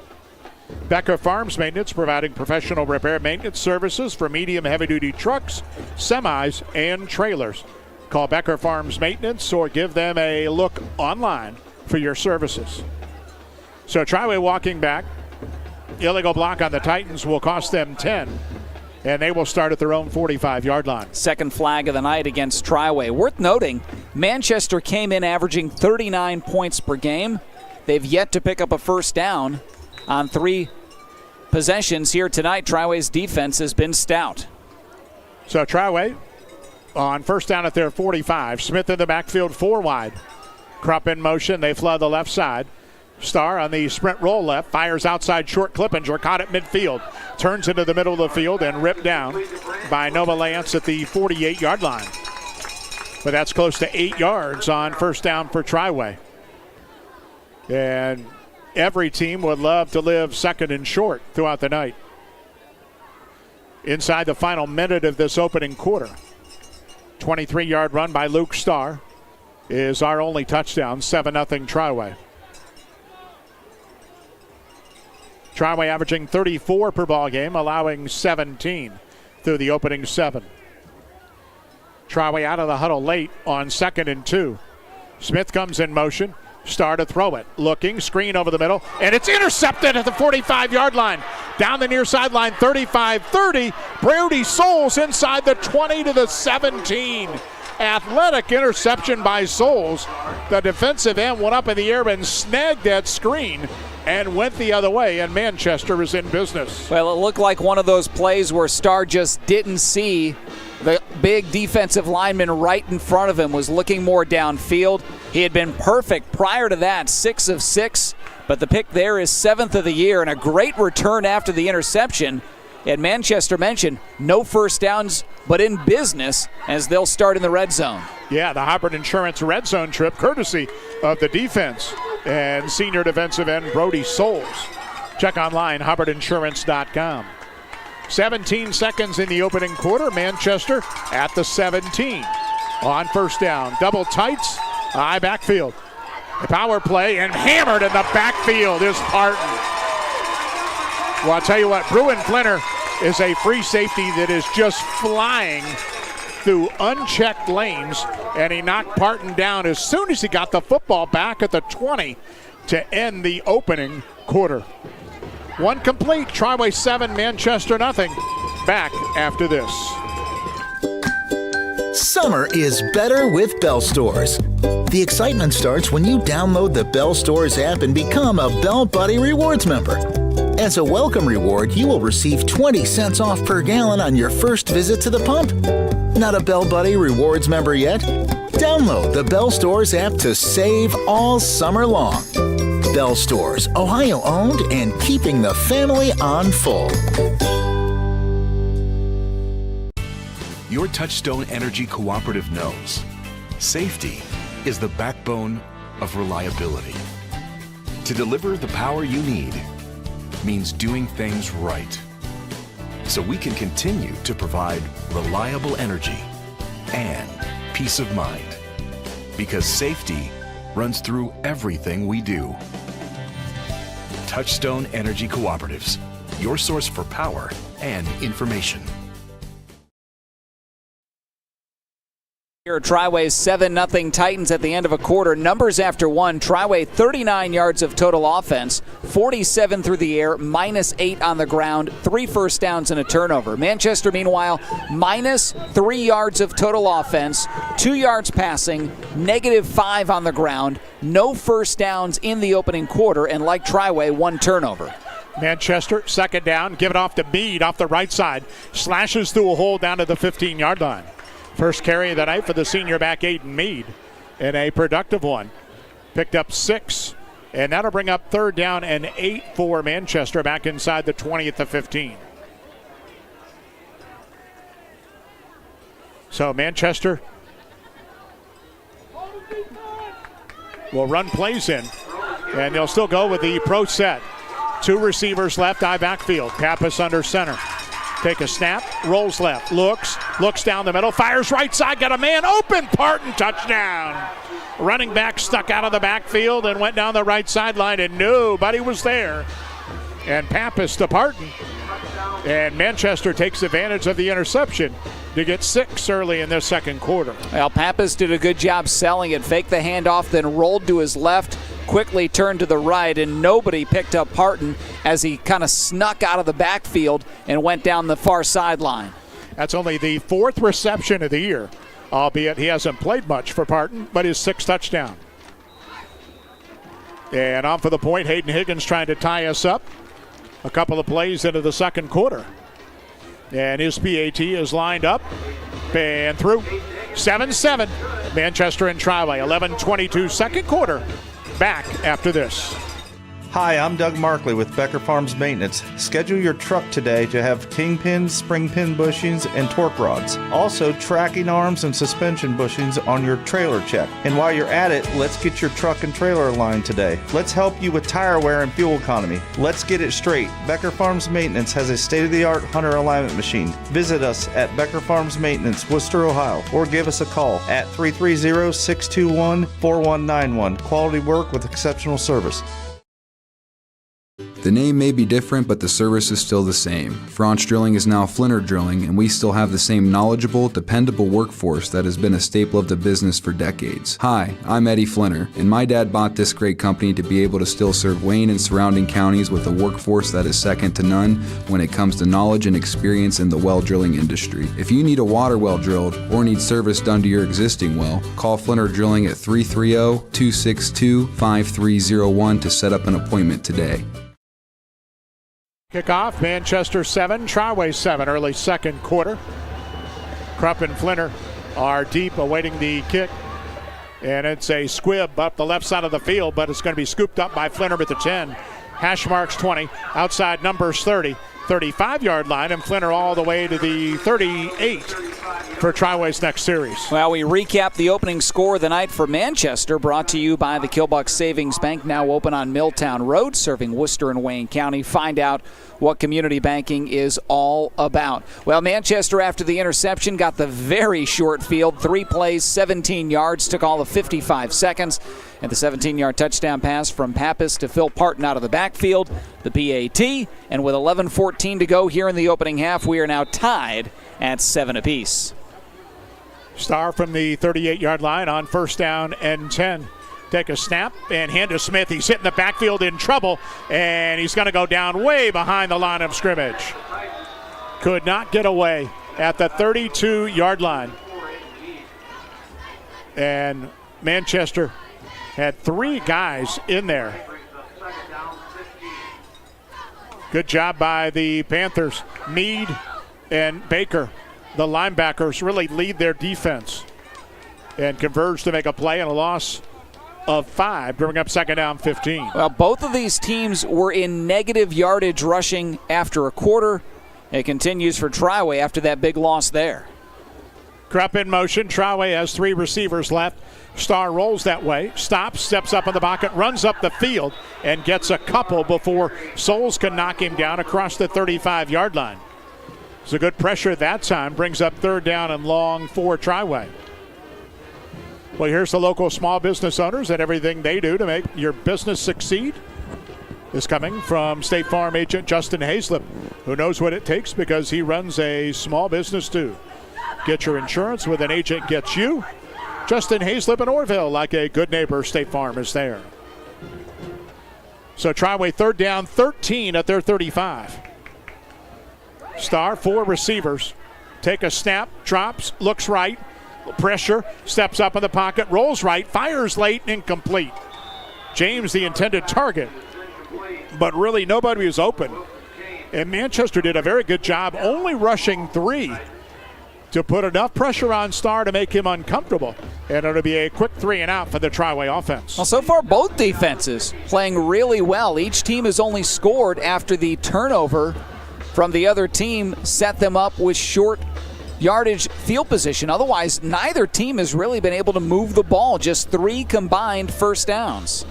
Becker Farms Maintenance, providing professional repair maintenance services for medium heavy-duty trucks, semis, and trailers. Call Becker Farms Maintenance or give them a look online for your services. So Triway walking back. Illegal block on the Titans will cost them 10. And they will start at their own 45-yard line. Second flag of the night against Triway. Worth noting, Manchester came in averaging 39 points per game. They've yet to pick up a first down on 3 possessions here tonight. Triway's defense has been stout. So Triway on first down at their 45. Smith in the backfield, 4 wide. Krupp in motion. They flood the left side. Starr on the sprint roll left. Fires outside short. Clippinger caught at midfield. Turns into the middle of the field and ripped down by Nova Lance at the 48-yard line. But that's close to 8 yards on first down for Triway. And every team would love to live second and short throughout the night. Inside the final minute of this opening quarter. 23-yard run by Luke Starr is our only touchdown, 7-0 Triway. Triway averaging 34 per ball game, allowing 17 through the opening 7. Triway out of the huddle late on 2nd and 2. Smith comes in motion. Starr to throw it. Looking, screen over the middle, and it's intercepted at the 45-yard line. Down the near sideline, 35-30. Brody Souls inside the 20 to the 17. Athletic interception by Souls. The defensive end went up in the air and snagged that screen and went the other way, and Manchester is in business. Well, it looked like one of those plays where Starr just didn't see the big defensive lineman right in front of him, was looking more downfield. He had been perfect prior to that, 6 of 6, but the pick there is 7th of the year and a great return after the interception. And Manchester mentioned no first downs, but in business as they'll start in the red zone. Yeah, the Hubbard Insurance red zone trip, courtesy of the defense and senior defensive end Brody Souls. Check online, hubbardinsurance.com. 17 seconds in the opening quarter. Manchester at the 17. On first down, double tights, high backfield. The power play, and hammered in the backfield is Parton. Well, I'll tell you what, Bruin Flinner is a free safety that is just flying through unchecked lanes, and he knocked Parton down as soon as he got the football back at the 20 to end the opening quarter. One complete, Triway 7, Manchester nothing. Back after this. Summer is better with Bell Stores. The excitement starts when you download the Bell Stores app and become a Bell Buddy Rewards member. As a welcome reward, you will receive 20 cents off per gallon on your first visit to the pump. Not a Bell Buddy Rewards member yet? Download the Bell Stores app to save all summer long. Bell Stores, Ohio owned and keeping the family on full. Your Touchstone Energy Cooperative knows safety is the backbone of reliability. To deliver the power you need means doing things right, so we can continue to provide reliable energy and peace of mind, because safety runs through everything we do. Touchstone Energy Cooperatives, your source for power and information. Here, Triway's 7-0 Titans at the end of a quarter. Numbers after one. Triway 39 yards of total offense, 47 through the air, -8 on the ground, 3 first downs and a turnover. Manchester, meanwhile, -3 yards of total offense, 2 yards passing, -5 on the ground, no first downs in the opening quarter, and like Triway, 1 turnover. Manchester, second down, give it off to Meade off the right side, slashes through a hole down to the 15-yard line. First carry of the night for the senior back, Aiden Meade, and a productive one. Picked up 6, and that'll bring up 3rd down and 8 for Manchester back inside the 20 at the 15. So Manchester will run plays in, and they'll still go with the pro set. 2 receivers left, eye backfield. Pappas under center. Take a snap, rolls left, looks down the middle, fires right side, got a man open, Parton, touchdown. Running back stuck out of the backfield and went down the right sideline, and nobody was there. And Pappas to Parton. And Manchester takes advantage of the interception to get 6 early in this second quarter. Well, Pappas did a good job selling it, faked the handoff, then rolled to his left, quickly turned to the right, and nobody picked up Parton as he kind of snuck out of the backfield and went down the far sideline. That's only the 4th reception of the year, albeit he hasn't played much for Parton, but his 6th touchdown. And on for the point, Hayden Higgins trying to tie us up. A couple of plays into the second quarter. And his PAT is lined up and through. 7-7, Manchester and Triway. 11:22 second quarter. Back after this. Hi, I'm Doug Markley with Becker Farms Maintenance. Schedule your truck today to have kingpins, spring pin bushings, and torque rods. Also, tracking arms and suspension bushings on your trailer check. And while you're at it, let's get your truck and trailer aligned today. Let's help you with tire wear and fuel economy. Let's get it straight. Becker Farms Maintenance has a state-of-the-art Hunter alignment machine. Visit us at Becker Farms Maintenance, Worcester, Ohio, or give us a call at 330-621-4191. Quality work with exceptional service. The name may be different, but the service is still the same. Fler Drilling is now Fler Drilling, and we still have the same knowledgeable, dependable workforce that has been a staple of the business for decades. Hi, I'm Eddie Flinner, and my dad bought this great company to be able to still serve Wayne and surrounding counties with a workforce that is second to none when it comes to knowledge and experience in the well drilling industry. If you need a water well drilled or need service done to your existing well, call Fler Drilling at 330-262-5301 to set up an appointment today. Kickoff, Manchester 7, Triway 7, early second quarter. Krupp and Flinner are deep awaiting the kick. And it's a squib up the left side of the field, but it's going to be scooped up by Flinner at the 10. Hash marks 20, outside numbers 30, 35-yard line, and Flinner all the way to the 38 for Triway's next series. Well, we recap the opening score of the night for Manchester, brought to you by the Kilbuck Savings Bank, now open on Milltown Road, serving Worcester and Wayne County. Find out what community banking is all about. Well, Manchester, after the interception, got the very short field, 3 plays, 17 yards, took all of 55 seconds, and the 17-yard touchdown pass from Pappas to Phil Parton out of the backfield, the PAT, and with 11:14 to go here in the opening half, we are now tied at 7 apiece. Star from the 38-yard line on first down and 10. Take a snap and hand to Smith. He's hitting the backfield in trouble, and he's going to go down way behind the line of scrimmage. Could not get away at the 32-yard line. And Manchester had 3 guys in there. Good job by the Panthers. Meade and Baker, the linebackers, really lead their defense and converge to make a play, and a loss of 5, bringing up second down 15. Well, both of these teams were in negative yardage rushing after a quarter. It continues for Triway after that big loss there. Krupp in motion. Triway has 3 receivers left. Star rolls that way, stops, steps up in the pocket, runs up the field, and gets a couple before Souls can knock him down across the 35-yard line. It's a good pressure that time, brings up third down and long for Triway. Well, here's the local small business owners and everything they do to make your business succeed. Is coming from State Farm agent Justin Haislip, who knows what it takes because he runs a small business too. Get your insurance with an agent gets you. Just in Hayslip and Orville, like a good neighbor, State Farm is there. So Triway third down, 13 at their 35. Star, 4 receivers. Take a snap, drops, looks right. Pressure, steps up in the pocket, rolls right, fires late, incomplete. James the intended target, but really nobody was open. And Manchester did a very good job only rushing 3 to put enough pressure on Star to make him uncomfortable. And it'll be a quick 3 and out for the Triway offense. Well, so far both defenses playing really well. Each team has only scored after the turnover from the other team set them up with short yardage field position. Otherwise, neither team has really been able to move the ball. Just 3 combined first downs.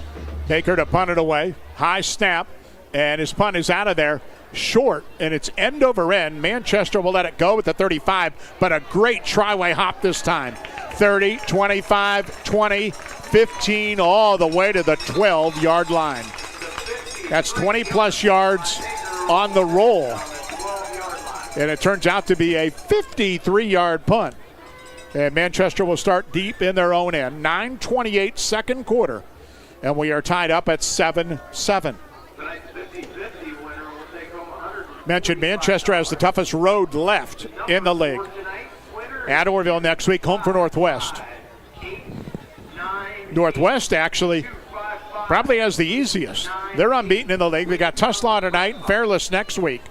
Baker to punt it away. High snap, and his punt is out of there. Short, and it's end over end. Manchester will let it go at the 35, but a great Triway hop this time. 30, 25, 20, 15, all the way to the 12-yard line. That's 20-plus yards on the roll. And it turns out to be a 53-yard punt. And Manchester will start deep in their own end. 9:28 second quarter. And we are tied up at 7-7. Mentioned Manchester has the toughest road left in the league. At Orville next week, home for Northwest. Northwest actually probably has the easiest. They're unbeaten in the league. They got Tuslaw tonight and Fairless next week.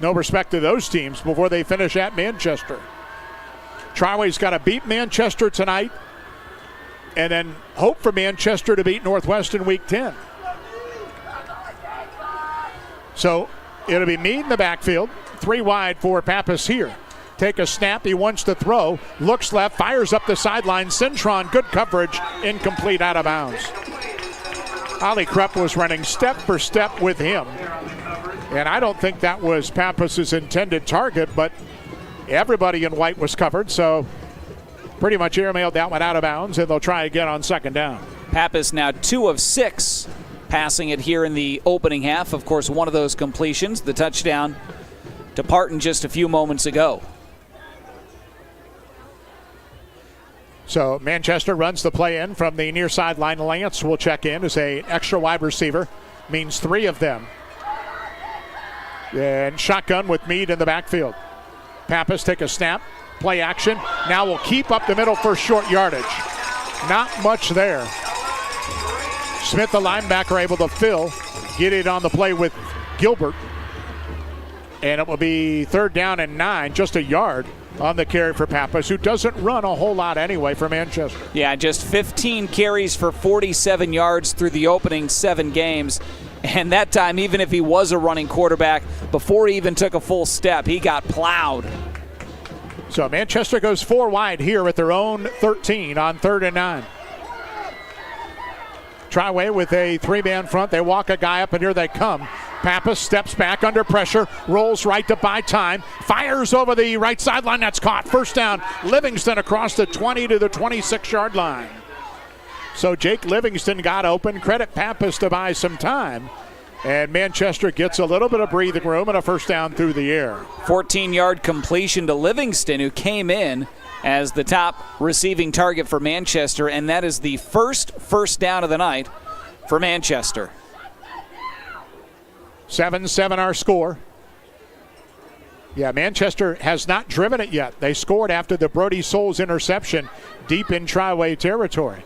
No respect to those teams before they finish at Manchester. Triway's got to beat Manchester tonight and then hope for Manchester to beat Northwest in week 10. So it'll be Meade in the backfield. 3 wide for Pappas here. Take a snap. He wants to throw. Looks left. Fires up the sideline. Cintron, good coverage. Incomplete, out of bounds. Ollie Krupp was running step for step with him. And I don't think that was Pappas's intended target, but everybody in white was covered, so pretty much airmailed that one out of bounds, and they'll try again on second down. Pappas now 2 of 6 passing it here in the opening half. Of course, one of those completions, the touchdown to Parton just a few moments ago. So Manchester runs the play in from the near sideline. Lance will check in as an extra wide receiver. Means 3 of them. And shotgun with Meade in the backfield. Pappas take a snap. Play action. Now will keep up the middle for short yardage. Not much there. Smith, the linebacker, able to fill. Get it on the play with Gilbert. And it will be 3rd down and 9, just a yard on the carry for Pappas, who doesn't run a whole lot anyway for Manchester. Yeah, just 15 carries for 47 yards through the opening 7 games. And that time, even if he was a running quarterback, before he even took a full step, he got plowed. So Manchester goes 4 wide here at their own 13 on 3rd and 9. Triway with a 3-man front. They walk a guy up, and here they come. Pappas steps back under pressure, rolls right to buy time, fires over the right sideline. That's caught. First down. Livingston across the 20 to the 26-yard line. So Jake Livingston got open. Credit Pappas to buy some time. And Manchester gets a little bit of breathing room and a first down through the air. 14-yard completion to Livingston, who came in as the top receiving target for Manchester, and that is the first down of the night for Manchester. 7-7 our score. Yeah, Manchester has not driven it yet. They scored after the Brody Souls interception deep in Triway territory.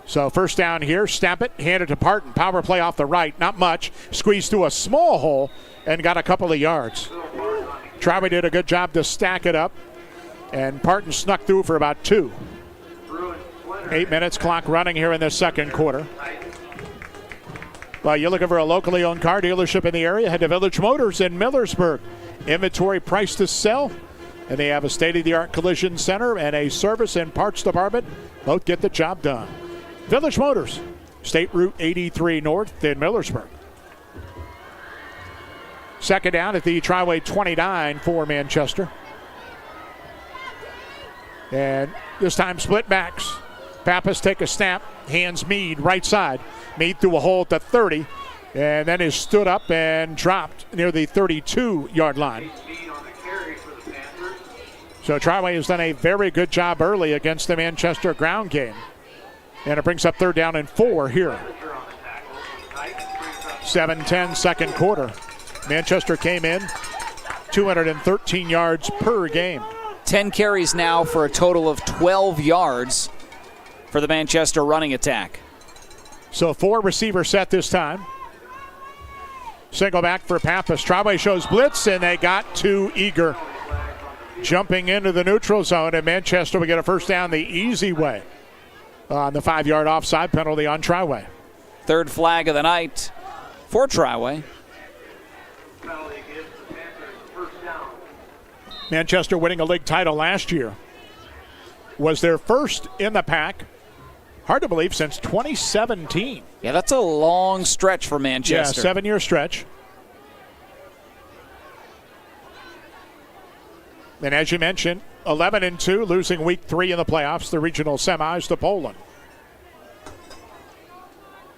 So first down here, snap it, hand it to Parton. Power play off the right, not much. Squeezed through a small hole and got a couple of yards. Triway did a good job to stack it up, and Parton snuck through for about 2. 8 minutes, clock running here in the second quarter. Well, you're looking for a locally owned car dealership in the area, head to Village Motors in Millersburg. Inventory price to sell, and they have a state-of-the-art collision center and a service and parts department. Both get the job done. Village Motors, State Route 83 North in Millersburg. Second down at the Triway 29 for Manchester. And this time split backs. Pappas take a snap, hands Meade right side. Meade through a hole at the 30, and then is stood up and dropped near the 32-yard line. So Triway has done a very good job early against the Manchester ground game. And it brings up 3rd down and 4 here. 7-10 second quarter. Manchester came in 213 yards per game. 10 carries now for a total of 12 yards for the Manchester running attack. So 4 receiver set this time. Single back for Pappas. Triway shows blitz, and they got too eager. Jumping into the neutral zone, and Manchester will get a first down the easy way on the 5-yard offside penalty on Triway. 3rd flag of the night for Triway. Manchester winning a league title last year. Was their first in the pack, hard to believe, since 2017. Yeah, that's a long stretch for Manchester. Yeah, 7-year stretch. And as you mentioned, 11-2, losing week 3 in the playoffs, the regional semis to Poland.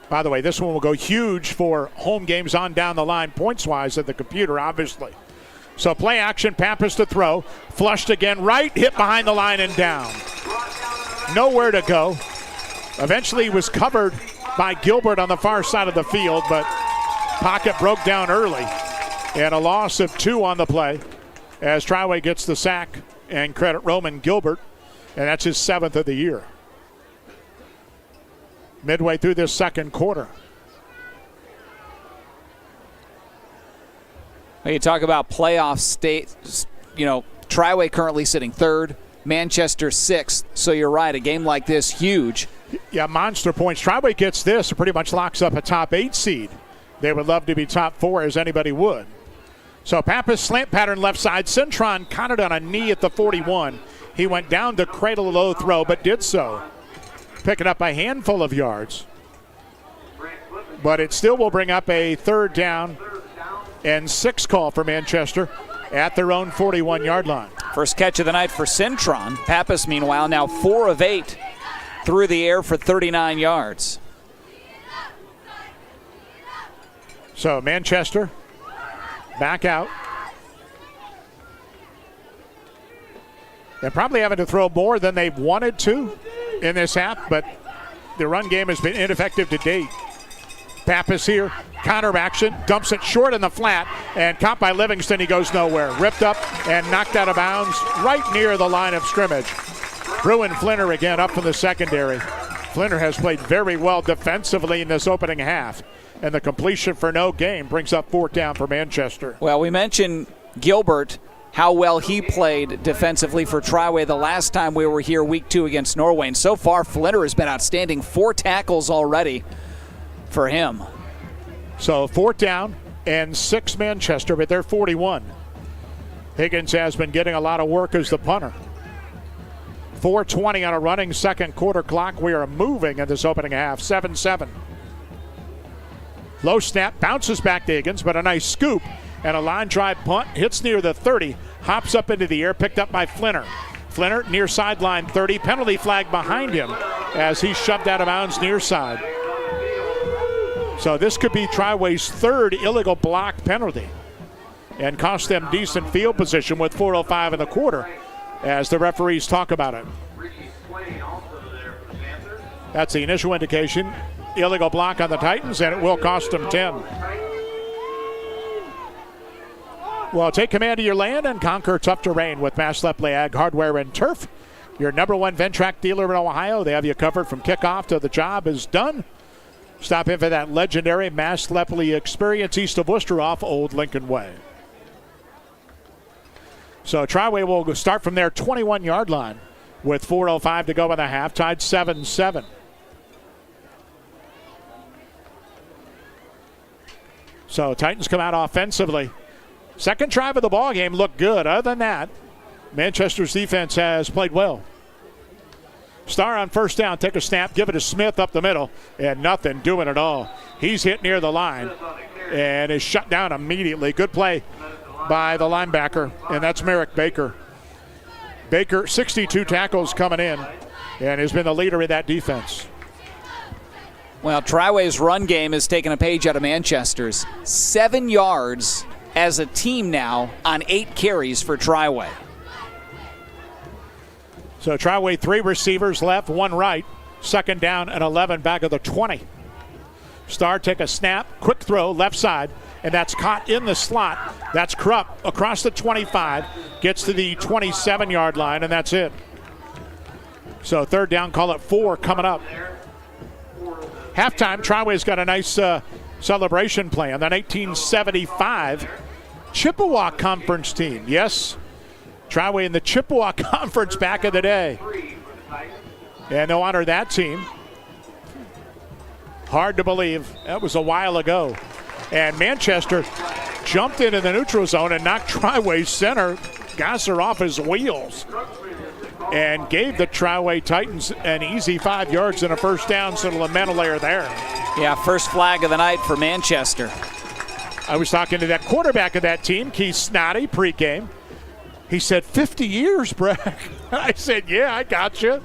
By the way, this one will go huge for home games on down the line, points-wise at the computer, obviously. So play action, Pappas to throw. Flushed again, right, hit behind the line and down. Nowhere to go. Eventually was covered by Gilbert on the far side of the field, but pocket broke down early. And a loss of 2 on the play as Triway gets the sack and credit Roman Gilbert, and that's his 7th of the year. Midway through this second quarter. When you talk about playoff state, Triway currently sitting 3rd, Manchester 6th. So you're right, a game like this, huge. Yeah, monster points. Triway gets this, it pretty much locks up a top 8 seed. They would love to be top 4, as anybody would. So Pappas slant pattern left side. Cintron caught it on a knee at the 41. He went down to cradle a low throw, but did so, picking up a handful of yards. But it still will bring up a 3rd down and 6 call for Manchester at their own 41-yard line. First catch of the night for Cintron. Pappas, meanwhile, now 4 of 8 through the air for 39 yards. So Manchester back out. They're probably having to throw more than they've wanted to in this half, but the run game has been ineffective to date. Pappas here, counter action, dumps it short in the flat, and caught by Livingston. He goes nowhere. Ripped up and knocked out of bounds right near the line of scrimmage. Bruin Flinner again up from the secondary. Flinner has played very well defensively in this opening half, and the completion for no gain brings up 4th down for Manchester. Well, we mentioned Gilbert, how well he played defensively for Triway the last time we were here week 2 against Norway. And so far, Flinner has been outstanding. 4 tackles already for him. So 4th down and 6 Manchester, but they're 41. Higgins has been getting a lot of work as the punter. 4:20 on a running second quarter clock. We are moving in this opening half, 7-7. Low snap, bounces back to Higgins, but a nice scoop and a line drive punt. Hits near the 30, hops up into the air, picked up by Flinner. Flinner near sideline 30, penalty flag behind him as he's shoved out of bounds near side. So this could be Triway's 3rd illegal block penalty and cost them decent field position with 4:05 in the quarter as the referees talk about it. That's the initial indication. Illegal block on the Titans, and it will cost them 10. Well, take command of your land and conquer tough terrain with Mass Lepley Ag Hardware and Turf. Your #1 Ventrac dealer in Ohio. They have you covered from kickoff till the job is done. Stop in for that legendary Mass Lepley experience east of Worcester off Old Lincoln Way. So Triway will start from their 21-yard line with 4:05 to go in the half, tied 7-7. So Titans come out offensively. Second drive of the ball game looked good. Other than that, Manchester's defense has played well. Star on first down, take a snap, give it to Smith up the middle, and nothing doing at all. He's hit near the line and is shut down immediately. Good play by the linebacker, and that's Merrick Baker. Baker, 62 tackles coming in, and has been the leader in that defense. Well, Triway's run game has taken a page out of Manchester's. 7 yards as a team now on 8 carries for Triway. So Triway 3 receivers left, 1 right. Second down and 11 back of the 20. Star take a snap, quick throw, left side, and that's caught in the slot. That's Krupp across the 25, gets to the 27-yard line, and that's it. So third down, call it 4 coming up. Halftime, Triway's got a nice celebration plan. The 1975 Chippewa Conference team. Yes, Triway in the Chippewa Conference back in the day. And they'll honor that team. Hard to believe. That was a while ago. And Manchester jumped into the neutral zone and knocked Triway center Gasser off his wheels and gave the Triway Titans an easy 5 yards and a first down, so the mental layer there. Yeah, first flag of the night for Manchester. I was talking to that quarterback of that team, Keith Snoddy, pregame. He said, 50 years, Brad. I said, yeah, I got you.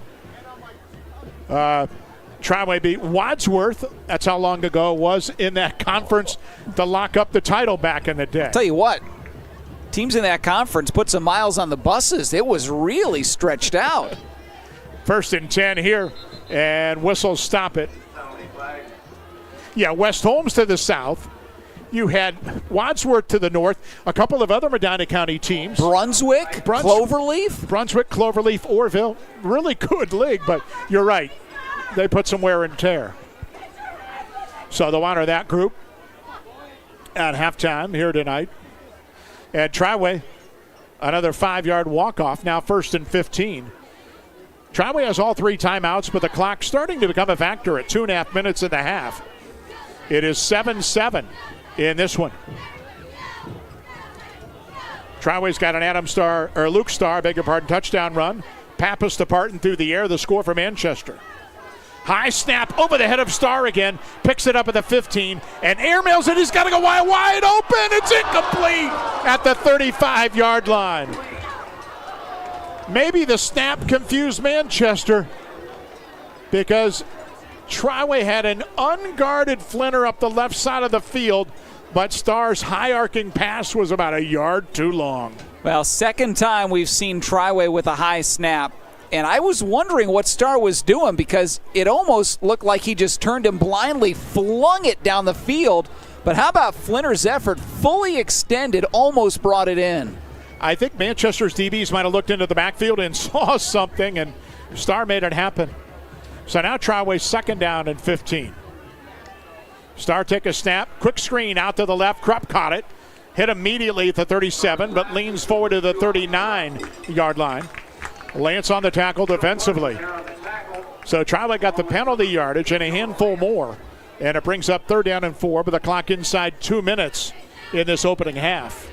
Triway beat Wadsworth. That's how long ago it was in that conference to lock up the title back in the day. I'll tell you what, teams in that conference put some miles on the buses. It was really stretched out. First and 10 here, and whistles stop it. Yeah, West Holmes to the south. You had Wadsworth to the north, a couple of other Medina County teams. Brunswick, Cloverleaf, Orville. Really good league, but you're right. They put some wear and tear. So they'll honor that group at halftime here tonight. And Triway, another 5-yard walk-off, now first and 15. Triway has all 3 timeouts, but the clock's starting to become a factor at 2.5 minutes in the half. It is 7-7 in this one. Triway's got an Luke Starr, touchdown run. Pappas to Parton through the air, the score for Manchester. High snap over the head of Starr again, picks it up at the 15, and airmails it. He's got to go wide open. It's incomplete at the 35-yard line. Maybe the snap confused Manchester because Triway had an unguarded Flinner up the left side of the field, but Starr's high-arcing pass was about a yard too long. Well, second time we've seen Triway with a high snap. And I was wondering what Starr was doing because it almost looked like he just turned and blindly flung it down the field. But how about Flinner's effort? Fully extended, almost brought it in. I think Manchester's DBs might have looked into the backfield and saw something, and Starr made it happen. So now Triway's second down and 15. Starr take a snap, quick screen out to the left. Krupp caught it, hit immediately at the 37, but leans forward to the 39-yard line. Lance on the tackle defensively. So Triway got the penalty yardage and a handful more. And it brings up third down and 4, but the clock inside 2 minutes in this opening half.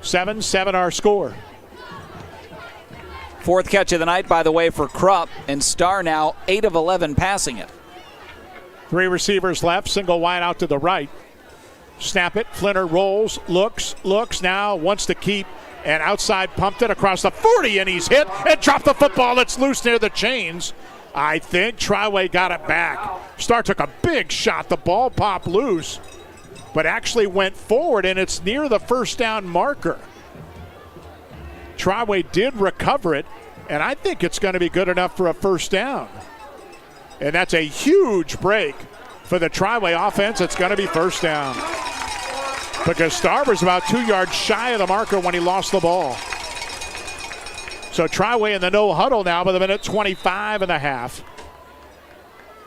7-7 our score. Fourth catch of the night, by the way, for Krupp. And Starr now 8 of 11 passing it. 3 receivers left, single wide out to the right. Snap it, Flinner rolls, looks now, wants to keep. And outside pumped it across the 40, and he's hit and dropped the football. It's loose near the chains. I think Triway got it back. Starr took a big shot. The ball popped loose, but actually went forward, and it's near the first down marker. Triway did recover it, and I think it's going to be good enough for a first down. And that's a huge break for the Triway offense. It's going to be first down, because Starr was about 2 yards shy of the marker when he lost the ball. So Triway in the no huddle now with a minute 25 and a half.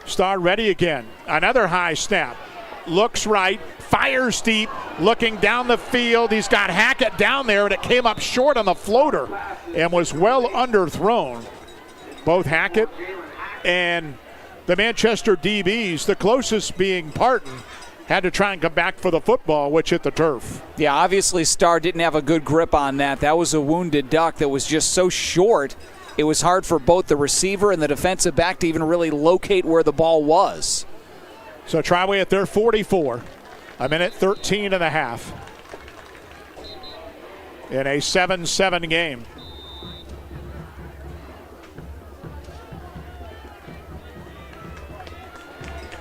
Starr ready again. Another high snap. Looks right, fires deep, looking down the field. He's got Hackett down there, and it came up short on the floater and was well underthrown. Both Hackett and the Manchester DBs, the closest being Parton, had to try and come back for the football, which hit the turf. Yeah, obviously Starr didn't have a good grip on that. That was a wounded duck that was just so short, it was hard for both the receiver and the defensive back to even really locate where the ball was. So Triway at their 44, a minute 13 and a half in a 7-7 game.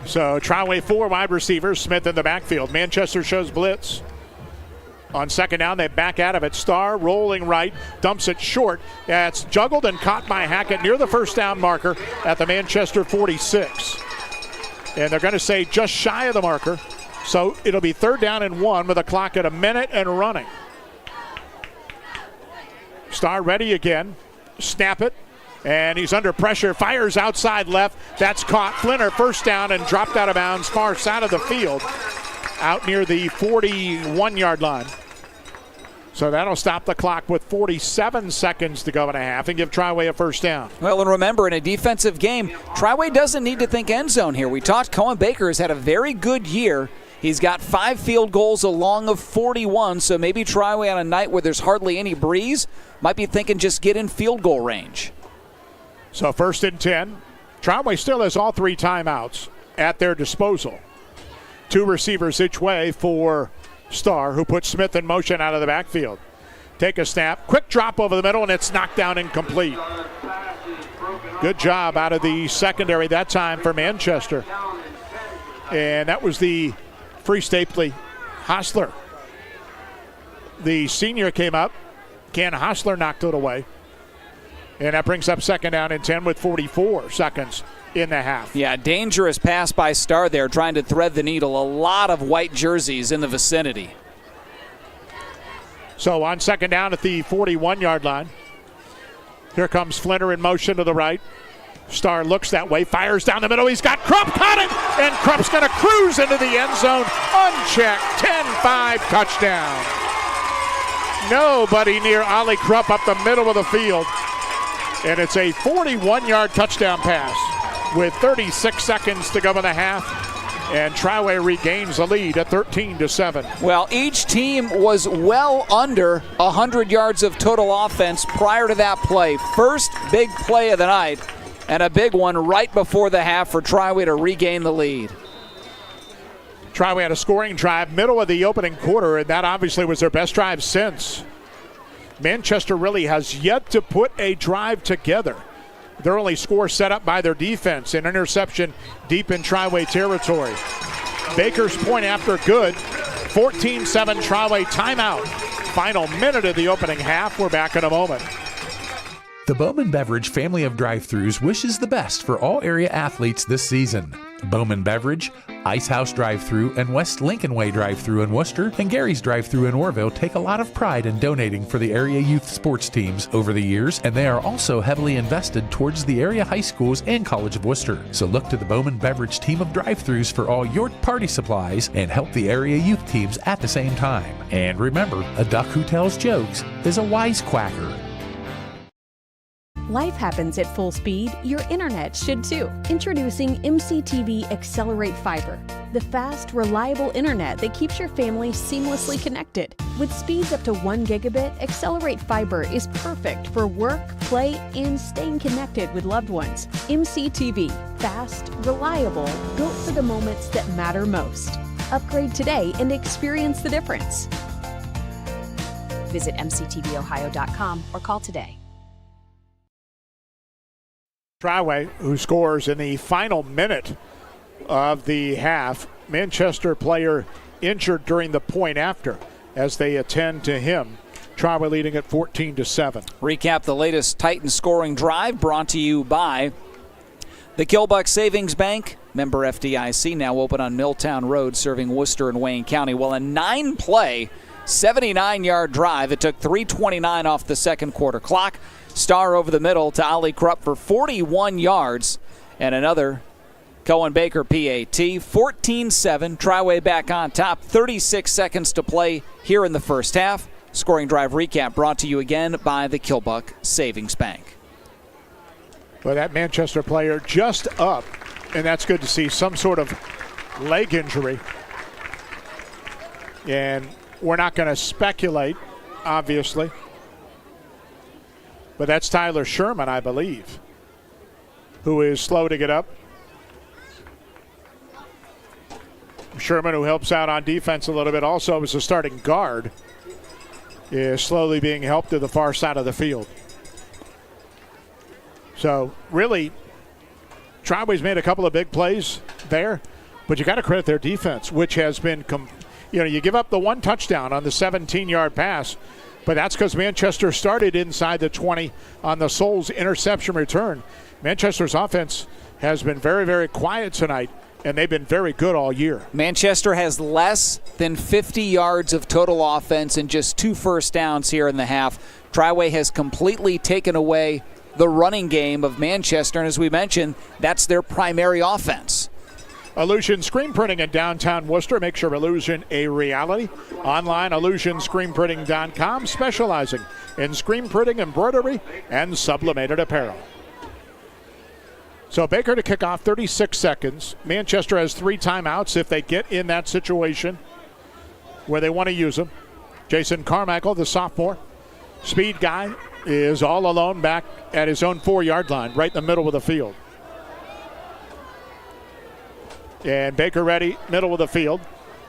So Triway 4 wide receivers, Smith in the backfield. Manchester shows blitz. On second down, they back out of it. Starr rolling right, dumps it short. It's juggled and caught by Hackett near the first down marker at the Manchester 46. And they're going to say just shy of the marker. So it'll be 3rd down and 1 with a clock at a minute and running. Starr ready again. Snap it. And he's under pressure. Fires outside left. That's caught. Flinner first down and dropped out of bounds far side of the field. Out near the 41-yard line. So that'll stop the clock with 47 seconds to go in a half and give Triway a first down. Well, and remember, in a defensive game, Triway doesn't need to think end zone here. We talked Cohen Baker has had a very good year. He's got 5 field goals along of 41, so maybe Triway on a night where there's hardly any breeze might be thinking just get in field goal range. So 1st and 10. Triway still has all 3 timeouts at their disposal. 2 receivers each way for Starr, who puts Smith in motion out of the backfield. Take a snap, quick drop over the middle, and it's knocked down incomplete. Good job out of the secondary that time for Manchester. And that was the Free Stapley Hostler. The senior came up. Ken Hostler knocked it away. And that brings up 2nd down and 10 with 44 seconds in the half. Yeah, dangerous pass by Starr there, trying to thread the needle. A lot of white jerseys in the vicinity. So on 2nd down at the 41-yard line. Here comes Flinner in motion to the right. Starr looks that way, fires down the middle. He's got Crump, caught it, and Crump's going to cruise into the end zone. Unchecked, 10-5 touchdown. Nobody near Ollie Crump up the middle of the field. And it's a 41-yard touchdown pass with 36 seconds to go in the half. And Triway regains the lead at 13-7. Well, each team was well under 100 yards of total offense prior to that play. First big play of the night, and a big one right before the half for Triway to regain the lead. Triway had a scoring drive middle of the opening quarter, and that obviously was their best drive since. Manchester really has yet to put a drive together. Their only score set up by their defense, an interception deep in Triway territory. Baker's point after good, 14-7 Triway timeout. Final minute of the opening half. We're back in a moment. The Bowman Beverage family of drive-thrus wishes the best for all area athletes this season. Bowman Beverage, Ice House Drive-Thru, and West Lincoln Way Drive-Thru in Worcester, and Gary's Drive-Thru in Orville take a lot of pride in donating for the area youth sports teams over the years, and they are also heavily invested towards the area high schools and College of Worcester. So look to the Bowman Beverage team of drive-thrus for all your party supplies and help the area youth teams at the same time. And remember, a duck who tells jokes is a wisecracker. Life happens at full speed. Your internet should too. Introducing MCTV Accelerate Fiber, the fast, reliable internet that keeps your family seamlessly connected. With speeds up to 1 gigabit, Accelerate Fiber is perfect for work, play, and staying connected with loved ones. MCTV, fast, reliable, built for the moments that matter most. Upgrade today and experience the difference. Visit mctvohio.com or call today. Triway, who scores in the final minute of the half. Manchester player injured during the point after as they attend to him. Triway leading at 14-7. Recap the latest Titans scoring drive brought to you by the Kilbuck Savings Bank. Member FDIC, now open on Milltown Road, serving Worcester and Wayne County. Well, a 9-play, 79-yard drive. It took 3:29 off the second quarter clock. Starr over the middle to Ollie Krupp for 41 yards. And another Cohen Baker PAT. 14-7. Triway back on top. 36 seconds to play here in the first half. Scoring drive recap brought to you again by the Kilbuck Savings Bank. Well, that Manchester player just up, and that's good to see. Some sort of leg injury. And we're not going to speculate, obviously. But that's Tyler Sherman, I believe, who is slow to get up. Sherman, who helps out on defense a little bit, also as a starting guard, is slowly being helped to the far side of the field. So, really, Triway's made a couple of big plays there, but you got to credit their defense, which has been you give up the one touchdown on the 17-yard pass, but that's because Manchester started inside the 20 on the Souls interception return. Manchester's offense has been very, very quiet tonight, and they've been very good all year. Manchester has less than 50 yards of total offense and just 2 first downs here in the half. Triway has completely taken away the running game of Manchester, and as we mentioned, that's their primary offense. Illusion Screen Printing in downtown Worcester makes your illusion a reality. Online, illusionscreenprinting.com, specializing in screen printing, embroidery, and sublimated apparel. So Baker to kick off, 36 seconds. Manchester has 3 timeouts if they get in that situation where they want to use them. Jason Carmichael, the sophomore, speed guy, is all alone back at his own 4-yard line, right in the middle of the field. And Baker ready, middle of the field,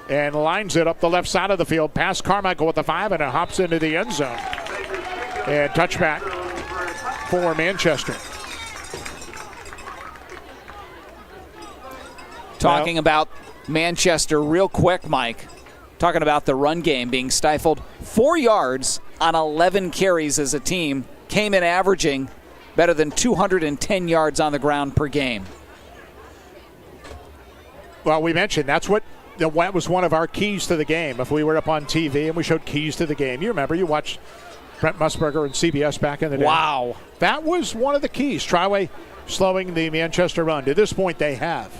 and lines it up the left side of the field, past Carmichael with the 5, and it hops into the end zone. And touchback for Manchester. Talking about Manchester real quick, Mike. Talking about the run game being stifled. 4 yards on 11 carries as a team. Came in averaging better than 210 yards on the ground per game. Well, we mentioned that was one of our keys to the game. If we were up on TV and we showed keys to the game, you remember, you watched Brent Musburger and CBS back in the day. Wow. That was one of the keys. Triway slowing the Manchester run. To this point, they have.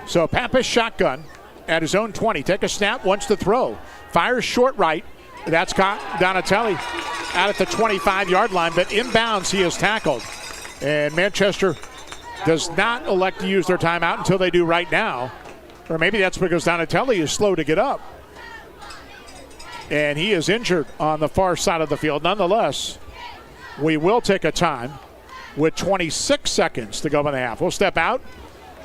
So Pappas shotgun at his own 20. Take a snap, wants to throw. Fires short right. That's got Donatelli out at the 25-yard line, but inbounds he is tackled. And Manchester does not elect to use their timeout until they do right now. Or maybe that's because Donatelli is slow to get up. And he is injured on the far side of the field. Nonetheless, we will take a time with 26 seconds to go in the half. We'll step out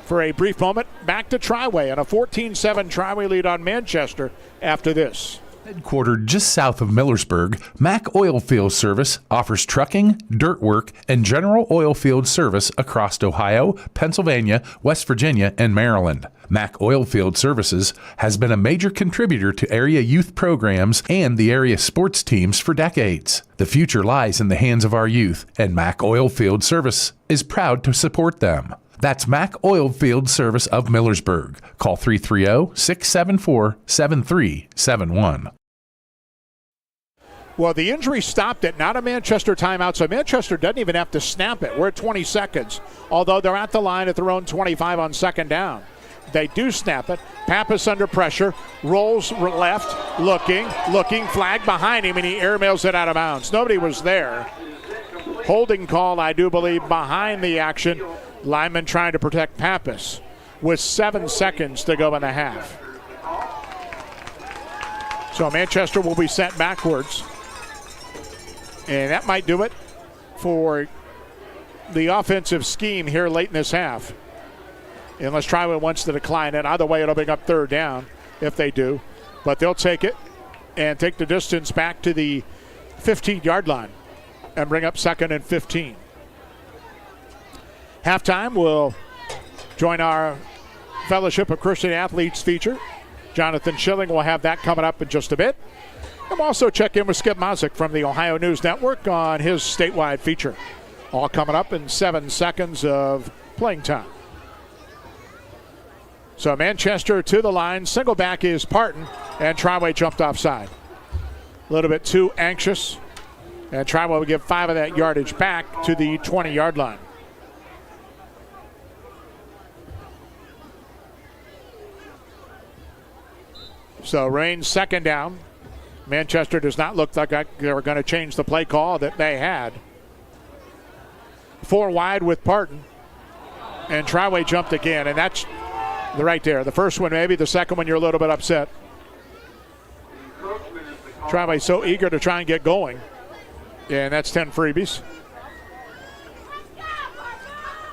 for a brief moment. Back to Triway and a 14-7 Triway lead on Manchester after this. Headquartered just south of Millersburg, Mac Oilfield Service offers trucking, dirt work, and general oilfield service across Ohio, Pennsylvania, West Virginia, and Maryland. Mac Oilfield Services has been a major contributor to area youth programs and the area sports teams for decades. The future lies in the hands of our youth, and Mac Oilfield Service is proud to support them. That's Mac Oilfield Service of Millersburg. Call 330-674-7371. Well, the injury stopped it, not a Manchester timeout, so Manchester doesn't even have to snap it. We're at 20 seconds, although they're at the line at their own 25 on second down. They do snap it. Pappas under pressure, rolls left, looking, flag behind him, and he airmails it out of bounds. Nobody was there. Holding call, I do believe, behind the action. Lineman trying to protect Pappas with 7 seconds to go in the half. So Manchester will be sent backwards. And that might do it for the offensive scheme here late in this half. Unless Triway wants to decline it. Either way, it'll bring up third down if they do. But they'll take it and take the distance back to the 15-yard line and bring up 2nd and 15. Halftime, we'll join our Fellowship of Christian Athletes feature. Jonathan Schilling will have that coming up in just a bit. And we'll also check in with Skip Mozik from the Ohio News Network on his statewide feature. All coming up in 7 seconds of playing time. So Manchester to the line. Single back is Parton, and Triway jumped offside. A little bit too anxious. And Triway will give 5 of that yardage back to the 20-yard line. So Rain's second down. Manchester does not look like they were going to change the play call that they had. 4 wide with Parton. And Triway jumped again, and that's right there. The first one maybe, the second one you're a little bit upset. Triway so eager to try and get going. And that's 10 freebies.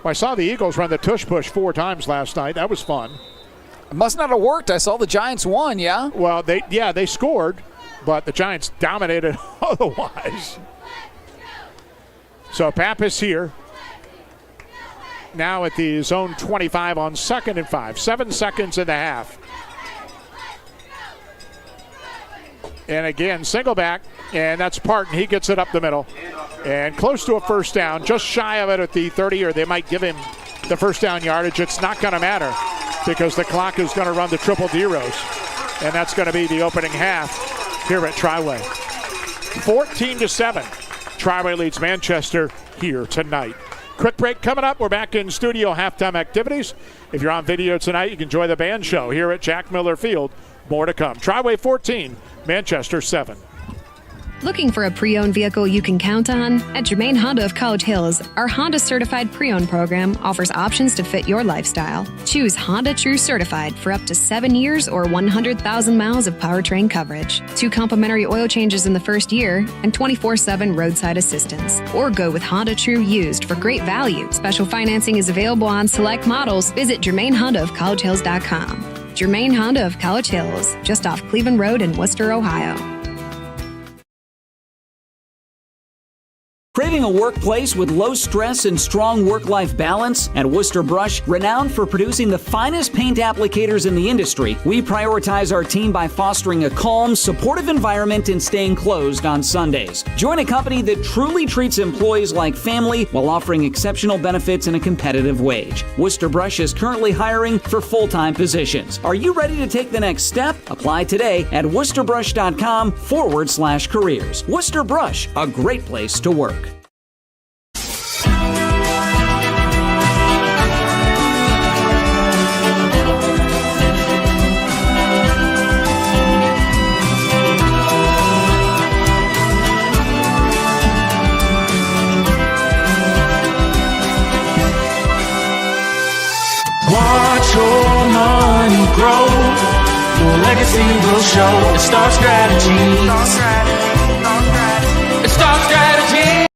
Well, I saw the Eagles run the tush push 4 times last night. That was fun. It must not have worked. I saw the Giants won, yeah? Well, they scored, but the Giants dominated otherwise. So Pappas here. Now at the zone 25 on 2nd and 5. 7 seconds in the half. And again, single back, and that's Parton. He gets it up the middle. And close to a first down, just shy of it at the 30, or they might give him the first down yardage. It's not going to matter because the clock is going to run the triple zeros. And that's going to be the opening half here at Triway. 14-7. Triway leads Manchester here tonight. Quick break coming up. We're back in studio halftime activities. If you're on video tonight, you can enjoy the band show here at Jack Miller Field. More to come. Triway 14, Manchester 7. Looking for a pre-owned vehicle you can count on? At Germaine Honda of College Hills, our Honda Certified Pre-Owned program offers options to fit your lifestyle. Choose Honda True Certified for up to 7 years or 100,000 miles of powertrain coverage, 2 complimentary oil changes in the first year, and 24/7 roadside assistance. Or go with Honda True Used for great value. Special financing is available on select models. Visit GermaineHondaofCollegeHills.com. Germaine Honda of College Hills, just off Cleveland Road in Worcester, Ohio. Craving a workplace with low stress and strong work-life balance? At Worcester Brush, renowned for producing the finest paint applicators in the industry, we prioritize our team by fostering a calm, supportive environment and staying closed on Sundays. Join a company that truly treats employees like family while offering exceptional benefits and a competitive wage. Worcester Brush is currently hiring for full-time positions. Are you ready to take the next step? Apply today at worcesterbrush.com/careers. Worcester Brush, a great place to work. Watch your money grow. Your legacy will show. It's Star Strategies. It's Star Strategies.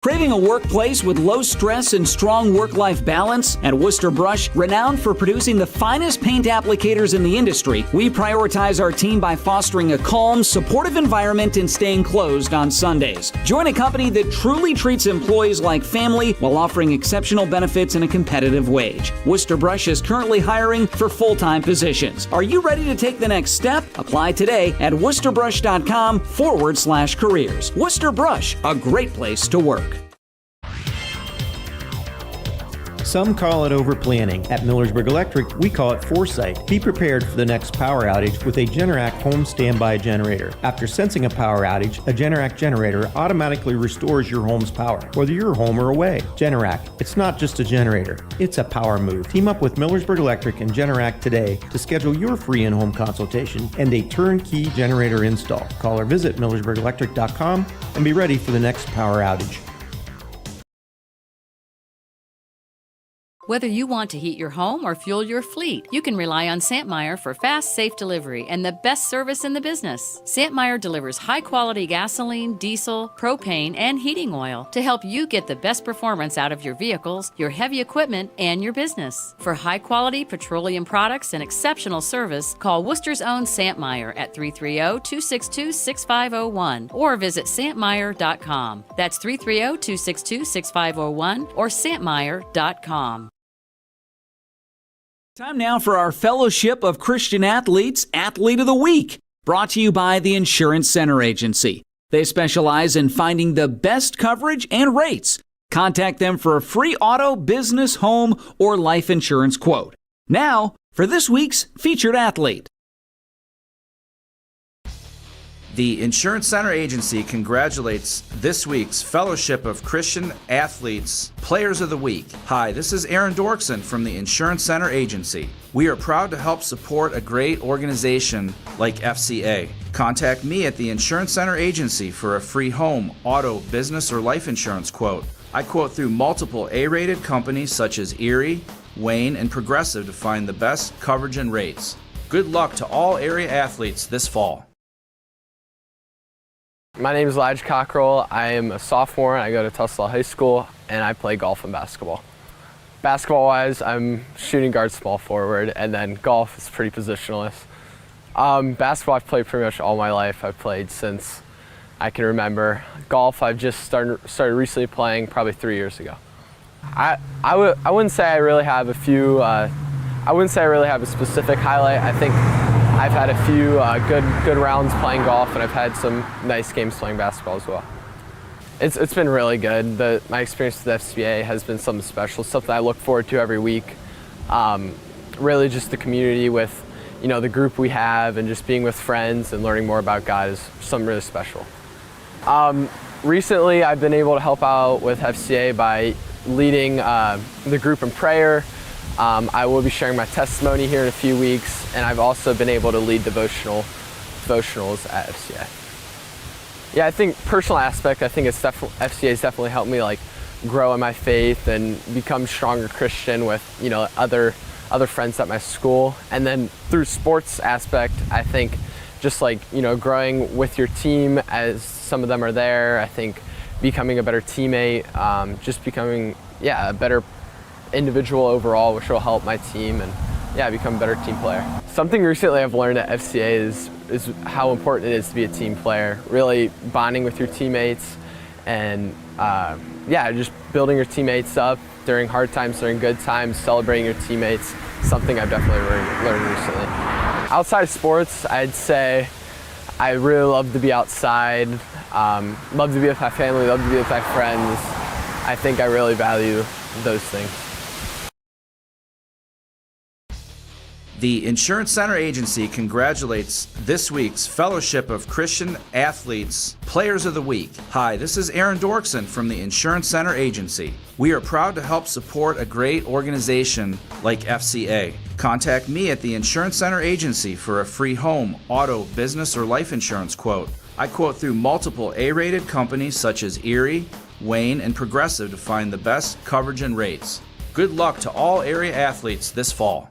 Craving a workplace with low stress and strong work-life balance? At Worcester Brush, renowned for producing the finest paint applicators in the industry, we prioritize our team by fostering a calm, supportive environment and staying closed on Sundays. Join a company that truly treats employees like family while offering exceptional benefits and a competitive wage. Worcester Brush is currently hiring for full-time positions. Are you ready to take the next step? Apply today at worcesterbrush.com/careers. Worcester Brush, a great place to work. Some call it overplanning. At Millersburg Electric, we call it foresight. Be prepared for the next power outage with a Generac home standby generator. After sensing a power outage, a Generac generator automatically restores your home's power, whether you're home or away. Generac, it's not just a generator, it's a power move. Team up with Millersburg Electric and Generac today to schedule your free in-home consultation and a turnkey generator install. Call or visit millersburgelectric.com and be ready for the next power outage. Whether you want to heat your home or fuel your fleet, you can rely on Santmeyer for fast, safe delivery and the best service in the business. Santmeyer delivers high-quality gasoline, diesel, propane, and heating oil to help you get the best performance out of your vehicles, your heavy equipment, and your business. For high-quality petroleum products and exceptional service, call Worcester's own Santmeyer at 330-262-6501 or visit santmeyer.com. That's 330-262-6501 or santmeyer.com. Time now for our Fellowship of Christian Athletes Athlete of the Week, brought to you by the Insurance Center Agency. They specialize in finding the best coverage and rates. Contact them for a free auto, business, home, or life insurance quote. Now, for this week's featured athlete. The Insurance Center Agency congratulates this week's Fellowship of Christian Athletes Players of the Week. Hi, this is Aaron Dorkson from the Insurance Center Agency. We are proud to help support a great organization like FCA. Contact me at the Insurance Center Agency for a free home, auto, business, or life insurance quote. I quote through multiple A-rated companies such as Erie, Wayne, and Progressive to find the best coverage and rates. Good luck to all area athletes this fall. My name is Elijah Cockrell. I am a sophomore. I go to Touchstone High School, and I play golf and basketball. Basketball-wise, I'm shooting guard, small forward, and then golf is pretty positionless. Basketball, I've played pretty much all my life. I've played since I can remember. Golf, I've just started recently playing, probably 3 years ago. I wouldn't say I really have a few. I wouldn't say I really have a specific highlight. I think I've had a few good rounds playing golf, and I've had some nice games playing basketball as well. It's been really good. My experience with FCA has been something special, something I look forward to every week. Really just the community with, the group we have, and just being with friends and learning more about God is something really special. Recently, I've been able to help out with FCA by leading the group in prayer. I will be sharing my testimony here in a few weeks, and I've also been able to lead devotionals at FCA. Yeah, I think personal aspect, I think FCA has definitely helped me grow in my faith and become a stronger Christian with other friends at my school. And then through sports aspect, I think just growing with your team as some of them are there. I think becoming a better teammate, just becoming a better individual overall, which will help my team and become a better team player. Something recently I've learned at FCA is how important it is to be a team player. Really bonding with your teammates and just building your teammates up during hard times, during good times, celebrating your teammates. Something I've definitely learned recently. Outside of sports, I'd say I really love to be outside, love to be with my family, love to be with my friends. I think I really value those things. The Insurance Center Agency congratulates this week's Fellowship of Christian Athletes Players of the Week. Hi, this is Aaron Dorkson from the Insurance Center Agency. We are proud to help support a great organization like FCA. Contact me at the Insurance Center Agency for a free home, auto, business, or life insurance quote. I quote through multiple A-rated companies such as Erie, Wayne, and Progressive to find the best coverage and rates. Good luck to all area athletes this fall.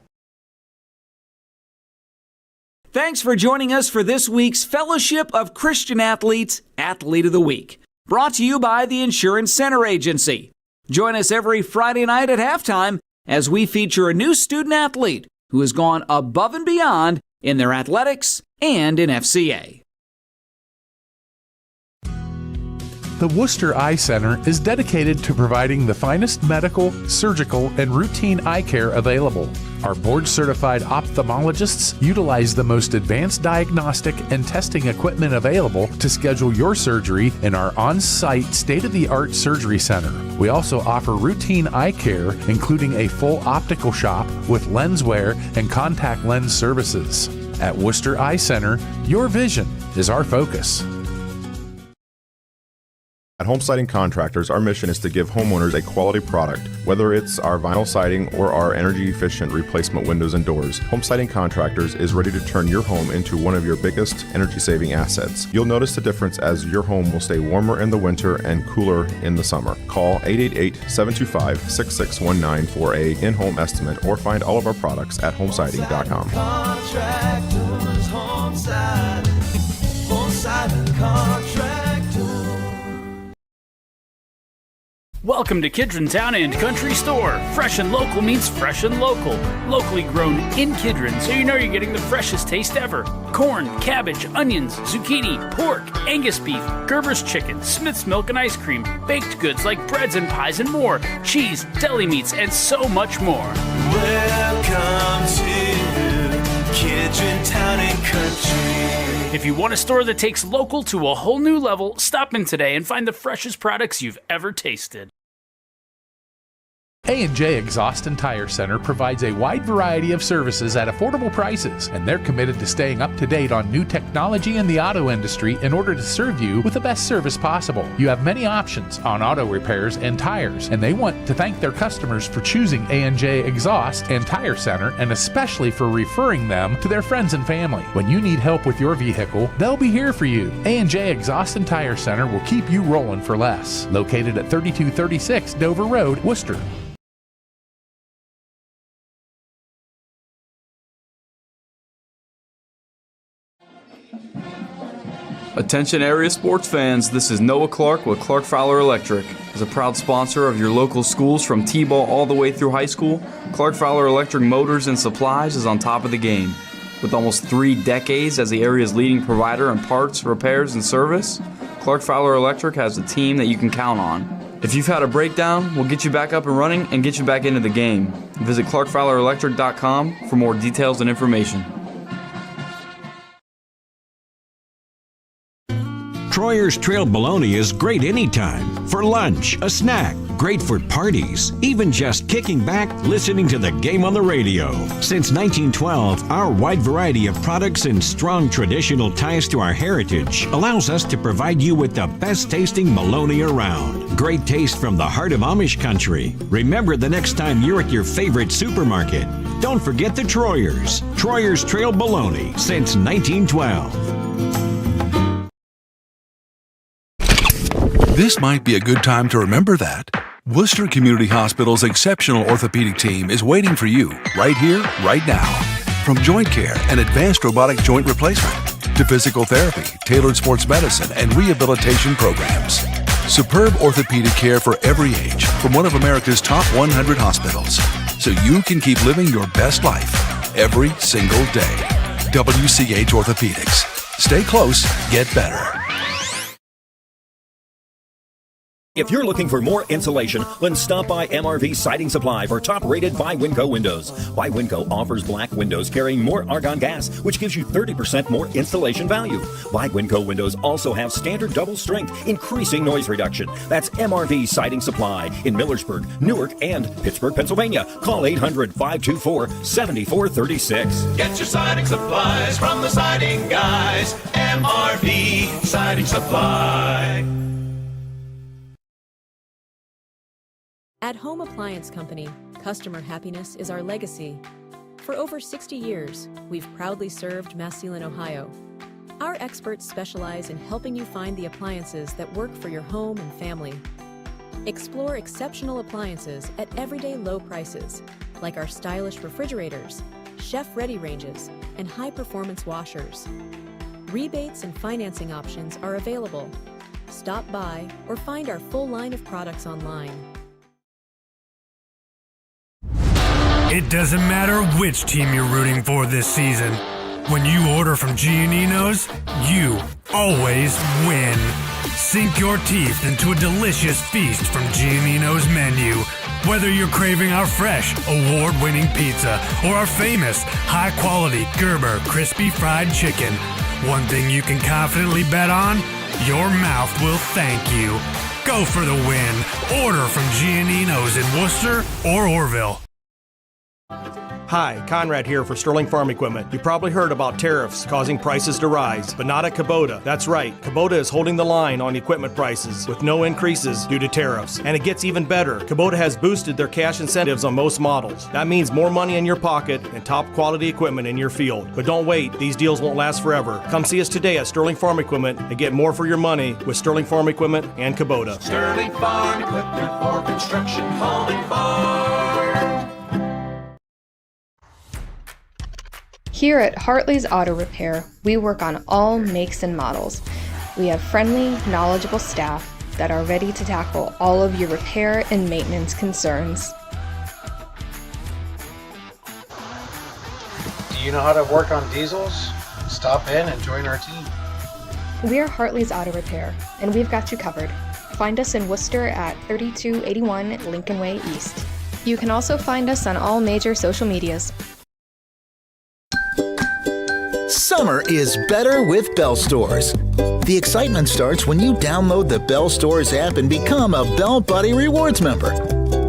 Thanks for joining us for this week's Fellowship of Christian Athletes Athlete of the Week, brought to you by the Insurance Center Agency. Join us every Friday night at halftime as we feature a new student athlete who has gone above and beyond in their athletics and in FCA. The Worcester Eye Center is dedicated to providing the finest medical, surgical, and routine eye care available. Our board-certified ophthalmologists utilize the most advanced diagnostic and testing equipment available to schedule your surgery in our on-site state-of-the-art surgery center. We also offer routine eye care, including a full optical shop with lens wear and contact lens services. At Worcester Eye Center, your vision is our focus. At Homesighting Contractors, our mission is to give homeowners a quality product, whether it's our vinyl siding or our energy-efficient replacement windows and doors. Homesighting Contractors is ready to turn your home into one of your biggest energy-saving assets. You'll notice the difference as your home will stay warmer in the winter and cooler in the summer. Call 888-725-6619 for a in-home estimate or find all of our products at homesighting.com. Contractors, Homesighting Contractors. Welcome to Kidron Town and Country Store. Fresh and local means fresh and local. Locally grown in Kidron, so you know you're getting the freshest taste ever. Corn, cabbage, onions, zucchini, pork, Angus beef, Gerber's chicken, Smith's milk and ice cream, baked goods like breads and pies and more, cheese, deli meats, and so much more. Welcome to Kidron Town and Country. If you want a store that takes local to a whole new level, stop in today and find the freshest products you've ever tasted. A&J Exhaust and Tire Center provides a wide variety of services at affordable prices, and they're committed to staying up to date on new technology in the auto industry in order to serve you with the best service possible. You have many options on auto repairs and tires, and they want to thank their customers for choosing A&J Exhaust and Tire Center, and especially for referring them to their friends and family. When you need help with your vehicle, they'll be here for you. A&J Exhaust and Tire Center will keep you rolling for less. Located at 3236 Dover Road, Worcester. Attention area sports fans, this is Noah Clark with Clark Fowler Electric. As a proud sponsor of your local schools from T-ball all the way through high school, Clark Fowler Electric Motors and Supplies is on top of the game. With almost 3 decades as the area's leading provider in parts, repairs, and service, Clark Fowler Electric has a team that you can count on. If you've had a breakdown, we'll get you back up and running and get you back into the game. Visit ClarkFowlerElectric.com for more details and information. Troyer's Trail Baloney is great anytime. For lunch, a snack, great for parties, even just kicking back, listening to the game on the radio. Since 1912, our wide variety of products and strong traditional ties to our heritage allows us to provide you with the best tasting baloney around. Great taste from the heart of Amish country. Remember the next time you're at your favorite supermarket, don't forget the Troyers. Troyer's Trail Baloney since 1912. This might be a good time to remember that. Worcester Community Hospital's exceptional orthopedic team is waiting for you right here, right now. From joint care and advanced robotic joint replacement to physical therapy, tailored sports medicine, and rehabilitation programs. Superb orthopedic care for every age from one of America's top 100 hospitals. So you can keep living your best life every single day. WCH Orthopedics. Stay close, get better. If you're looking for more insulation, then stop by MRV Siding Supply for top-rated by Winco windows. By Winco offers black windows carrying more argon gas, which gives you 30% more installation value. By Winco windows also have standard double strength, increasing noise reduction. That's MRV Siding Supply in Millersburg, Newark, and Pittsburgh, Pennsylvania. Call 800-524-7436. Get your siding supplies from the siding guys. MRV Siding Supply. At Home Appliance Company, customer happiness is our legacy. For over 60 years, we've proudly served Massillon, Ohio. Our experts specialize in helping you find the appliances that work for your home and family. Explore exceptional appliances at everyday low prices, like our stylish refrigerators, chef-ready ranges, and high-performance washers. Rebates and financing options are available. Stop by or find our full line of products online. It doesn't matter which team you're rooting for this season. When you order from Gionino's, you always win. Sink your teeth into a delicious feast from Gionino's menu. Whether you're craving our fresh, award-winning pizza or our famous, high-quality Gerber crispy fried chicken, one thing you can confidently bet on, your mouth will thank you. Go for the win. Order from Gionino's in Worcester or Orville. Hi, Conrad here for Sterling Farm Equipment. You probably heard about tariffs causing prices to rise, but not at Kubota. That's right, Kubota is holding the line on equipment prices with no increases due to tariffs. And it gets even better. Kubota has boosted their cash incentives on most models. That means more money in your pocket and top quality equipment in your field. But don't wait, these deals won't last forever. Come see us today at Sterling Farm Equipment and get more for your money with Sterling Farm Equipment and Kubota. Sterling Farm Equipment for construction, home, and farm. Here at Hartley's Auto Repair, we work on all makes and models. We have friendly, knowledgeable staff that are ready to tackle all of your repair and maintenance concerns. Do you know how to work on diesels? Stop in and join our team. We are Hartley's Auto Repair, and we've got you covered. Find us in Worcester at 3281 Lincoln Way East. You can also find us on all major social medias. Summer is better with Bell Stores. The excitement starts when you download the Bell Stores app and become a Bell Buddy Rewards member.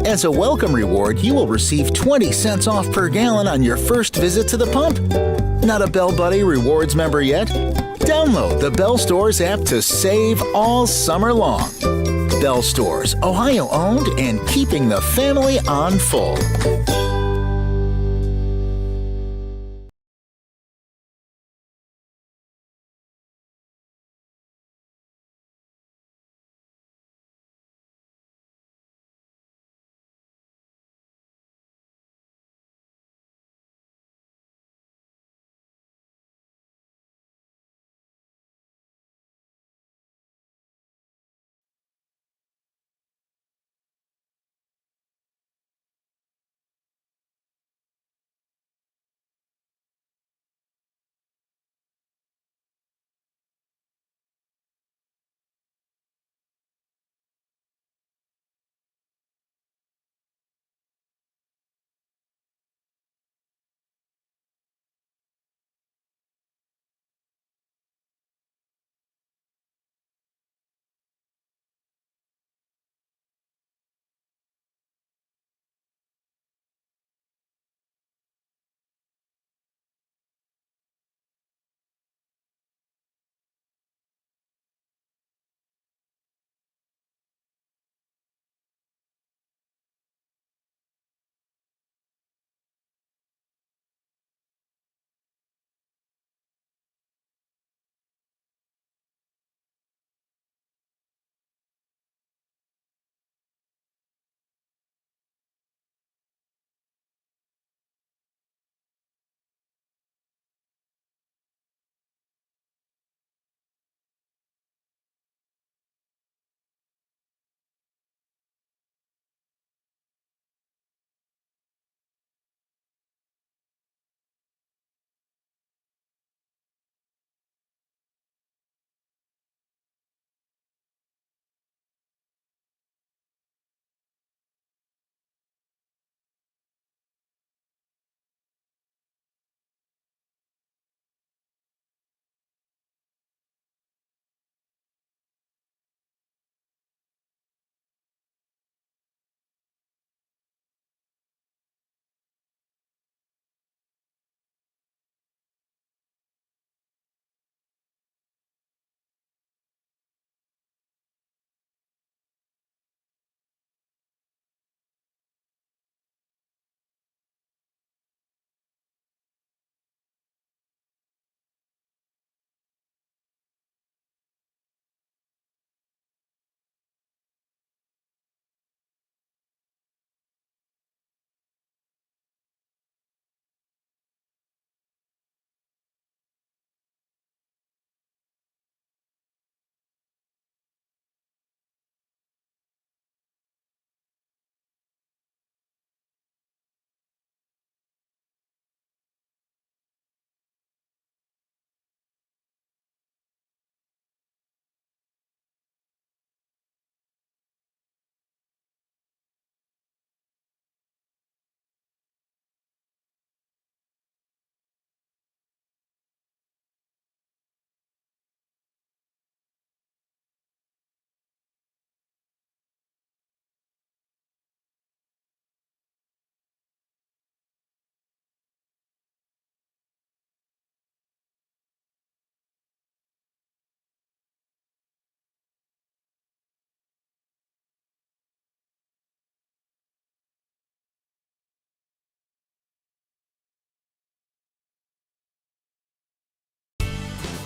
As a welcome reward, you will receive 20 cents off per gallon on your first visit to the pump. Not a Bell Buddy Rewards member yet? Download the Bell Stores app to save all summer long. Bell Stores, Ohio owned and keeping the family on full.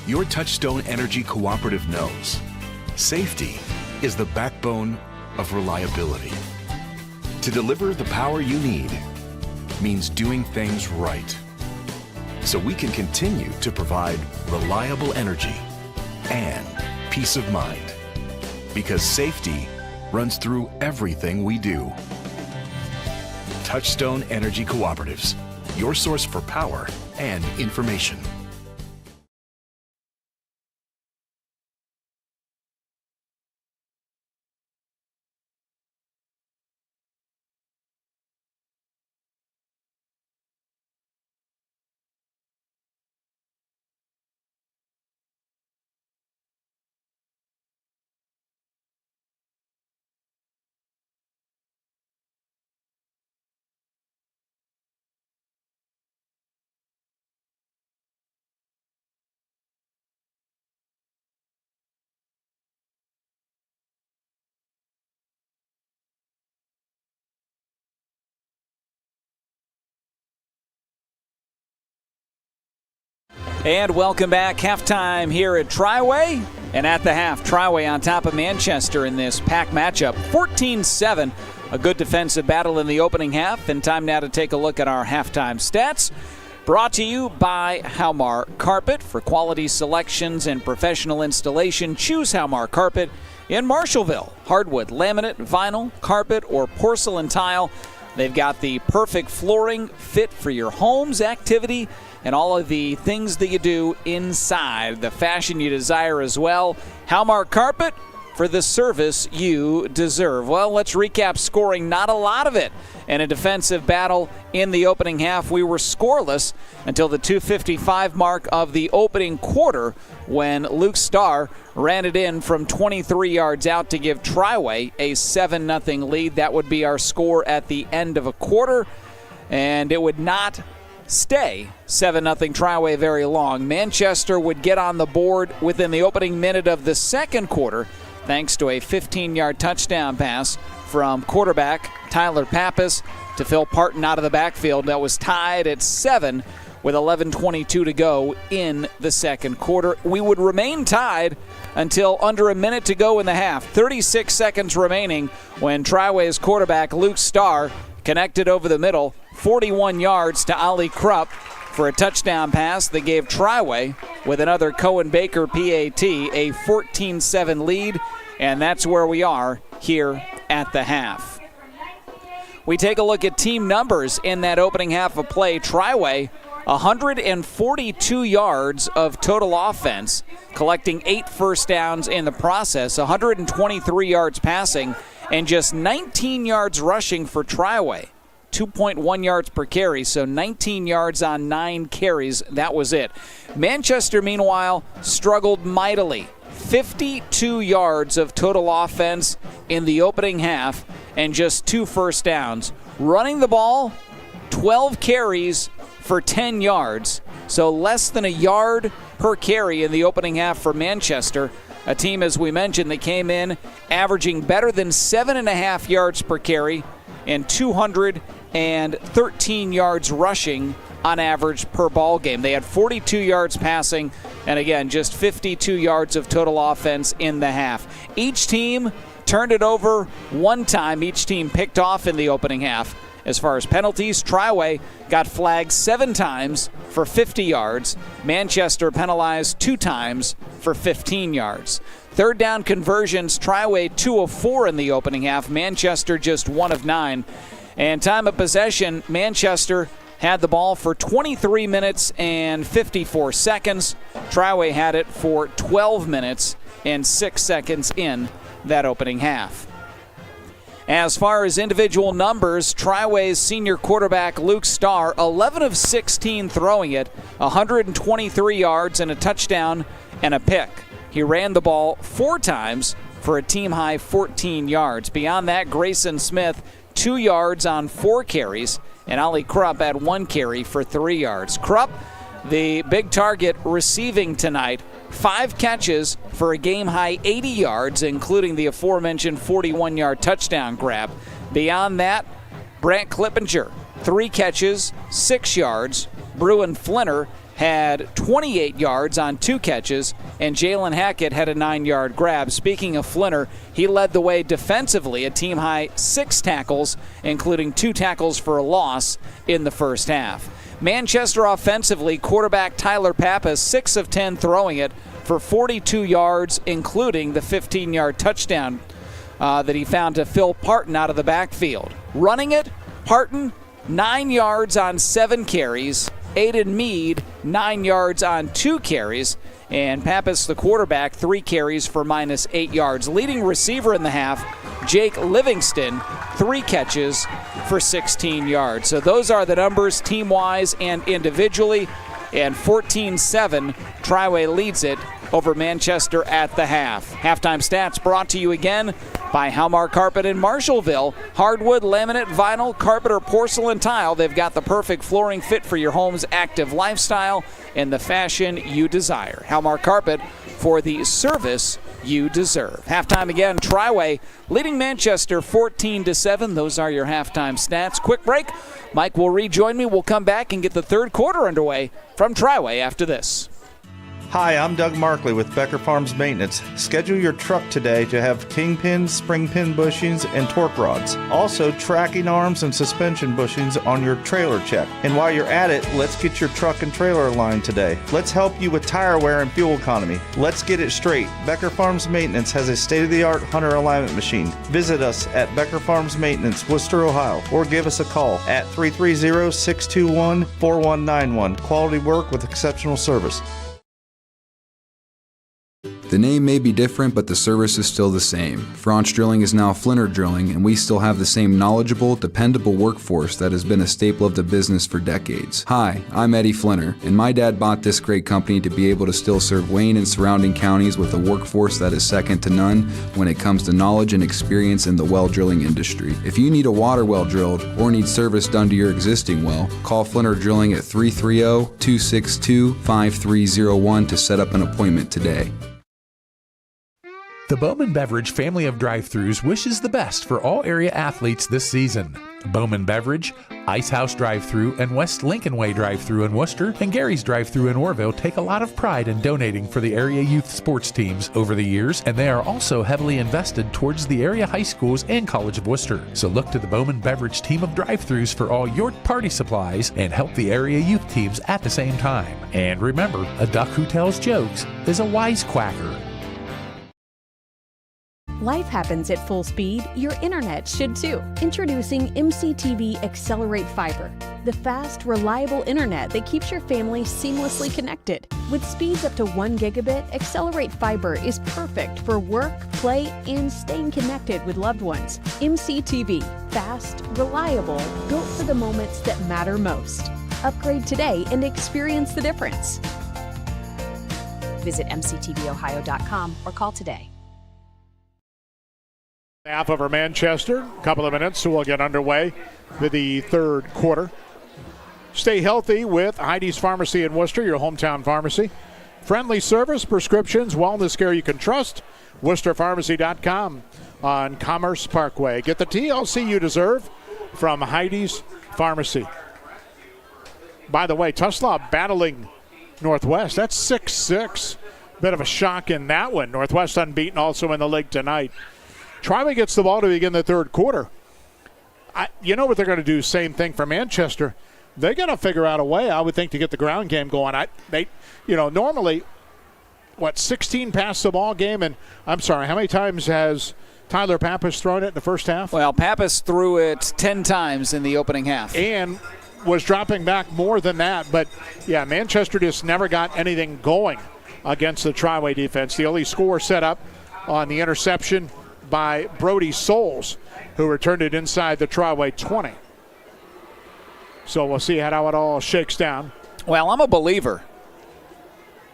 your Touchstone Energy Cooperative knows safety is the backbone of reliability. To deliver the power you need means doing things right, so we can continue to provide reliable energy and peace of mind, because safety runs through everything we do. Touchstone Energy Cooperatives, your source for power and information. And welcome back. Halftime here at Triway. And at the half, Triway on top of Manchester in this pack matchup. 14-7. A good defensive battle in the opening half. And time now to take a look at our halftime stats. Brought to you by Hamar Carpet. For quality selections and professional installation, choose Hamar Carpet in Marshallville. Hardwood, laminate, vinyl, carpet, or porcelain tile. They've got the perfect flooring fit for your home's activity and all of the things that you do inside, the fashion you desire as well. Hamar Carpet, for the service you deserve. Well, let's recap scoring. Not a lot of it. In a defensive battle in the opening half, we were scoreless until the 2:55 mark of the opening quarter when Luke Starr ran it in from 23 yards out to give Triway a 7-0 lead. That would be our score at the end of a quarter, and it would not stay 7-0 Triway very long. Manchester would get on the board within the opening minute of the second quarter thanks to a 15-yard touchdown pass from quarterback Tyler Pappas to Phil Parton out of the backfield. That was tied at 7 with 11:22 to go in the second quarter. We would remain tied until under a minute to go in the half. 36 seconds remaining when Triway's quarterback Luke Starr connected over the middle, 41 yards to Ali Krupp for a touchdown pass that gave Triway, with another Cohen Baker PAT, a 14-7 lead, and that's where we are here at the half. We take a look at team numbers in that opening half of play. Triway, 142 yards of total offense, collecting 8 first downs in the process, 123 yards passing, and just 19 yards rushing for Triway. 2.1 yards per carry, so 19 yards on 9 carries. That was it. Manchester, meanwhile, struggled mightily. 52 yards of total offense in the opening half and just 2 first downs. Running the ball, 12 carries for 10 yards, so less than a yard per carry in the opening half for Manchester. A team, as we mentioned, that came in averaging better than 7.5 yards per carry and 213 yards rushing on average per ball game. They had 42 yards passing, and again, just 52 yards of total offense in the half. Each team turned it over one time. Each team picked off in the opening half. As far as penalties, Triway got flagged 7 times for 50 yards. Manchester penalized 2 times for 15 yards. Third down conversions, Triway 2 of 4 in the opening half. Manchester just 1 of 9. And time of possession, Manchester had the ball for 23 minutes and 54 seconds. Triway had it for 12 minutes and 6 seconds in that opening half. As far as individual numbers, Triway's senior quarterback Luke Starr, 11 of 16 throwing it, 123 yards and a touchdown and a pick. He ran the ball 4 times for a team-high 14 yards. Beyond that, Grayson Smith, 2 yards on 4 carries, and Ali Krupp had 1 carry for 3 yards. Krupp, the big target receiving tonight, 5 catches for a game-high 80 yards, including the aforementioned 41-yard touchdown grab. Beyond that, Brant Clippinger, 3 catches, 6 yards, Bruin Flinner had 28 yards on 2 catches, and Jalen Hackett had a 9-yard grab. Speaking of Flinner, he led the way defensively, a team-high 6 tackles, including 2 tackles for a loss in the first half. Manchester offensively, quarterback Tyler Pappas, 6 of 10 throwing it for 42 yards, including the 15-yard touchdown that he found to Phil Parton out of the backfield. Running it, Parton, 9 yards on 7 carries. Aiden Mead, 9 yards on 2 carries. And Pappas, the quarterback, 3 carries for -8 yards. Leading receiver in the half, Jake Livingston, 3 catches for 16 yards. So those are the numbers team-wise and individually. And 14-7, Triway leads it over Manchester at the half. Halftime stats brought to you again by Hamar Carpet in Marshallville. Hardwood, laminate, vinyl, carpet, or porcelain tile. They've got the perfect flooring fit for your home's active lifestyle and the fashion you desire. Hamar Carpet, for the service you deserve. Halftime again, Triway leading Manchester 14-7. Those are your halftime stats. Quick break. Mike will rejoin me. We'll come back and get the third quarter underway from Triway after this. Hi, I'm Doug Markley with Becker Farms Maintenance. Schedule your truck today to have kingpins, spring pin bushings, and torque rods. Also, tracking arms and suspension bushings on your trailer check. And while you're at it, let's get your truck and trailer aligned today. Let's help you with tire wear and fuel economy. Let's get it straight. Becker Farms Maintenance has a state-of-the-art Hunter alignment machine. Visit us at Becker Farms Maintenance, Worcester, Ohio, or give us a call at 330-621-4191. Quality work with exceptional service. The name may be different, but the service is still the same. French Drilling is now Fler Drilling, and we still have the same knowledgeable, dependable workforce that has been a staple of the business for decades. Hi, I'm Eddie Flinner, and my dad bought this great company to be able to still serve Wayne and surrounding counties with a workforce that is second to none when it comes to knowledge and experience in the well drilling industry. If you need a water well drilled or need service done to your existing well, call Flinner Drilling at 330-262-5301 to set up an appointment today. The Bowman Beverage family of drive-thrus wishes the best for all area athletes this season. Bowman Beverage, Ice House Drive-Thru, and West Lincoln Way Drive-Thru in Worcester, and Gary's Drive-Thru in Orville take a lot of pride in donating for the area youth sports teams over the years, and they are also heavily invested towards the area high schools and College of Worcester. So look to the Bowman Beverage team of drive-thrus for all your party supplies and help the area youth teams at the same time. And remember, a duck who tells jokes is a wisecracker. Life happens at full speed. Your internet should too. Introducing MCTV Accelerate Fiber, the fast, reliable internet that keeps your family seamlessly connected. With speeds up to 1 gigabit, Accelerate Fiber is perfect for work, play, and staying connected with loved ones. MCTV, fast, reliable, built for the moments that matter most. Upgrade today and experience the difference. Visit mctvohio.com or call today. Half over Manchester. A couple of minutes, so we'll get underway with the third quarter. Stay healthy with Heidi's Pharmacy in Worcester, your hometown pharmacy. Friendly service, prescriptions, wellness care you can trust. WorcesterPharmacy.com on Commerce Parkway. Get the TLC you deserve from Heidi's Pharmacy. By the way, Tuslaw battling Northwest. That's 6-6. Bit of a shock in that one. Northwest unbeaten also in the league tonight. Triway gets the ball to begin the third quarter. You know what they're going to do? Same thing for Manchester. They're going to figure out a way, I would think, to get the ground game going. Normally, 16 pass the ball game, and I'm sorry, how many times has Tyler Pappas thrown it in the first half? Well, Pappas threw it 10 times in the opening half. And was dropping back more than that. But, yeah, Manchester just never got anything going against the Triway defense. The only score set up on the interception by Brody Souls, who returned it inside the Triway 20. So we'll see how it all shakes down. Well, I'm a believer.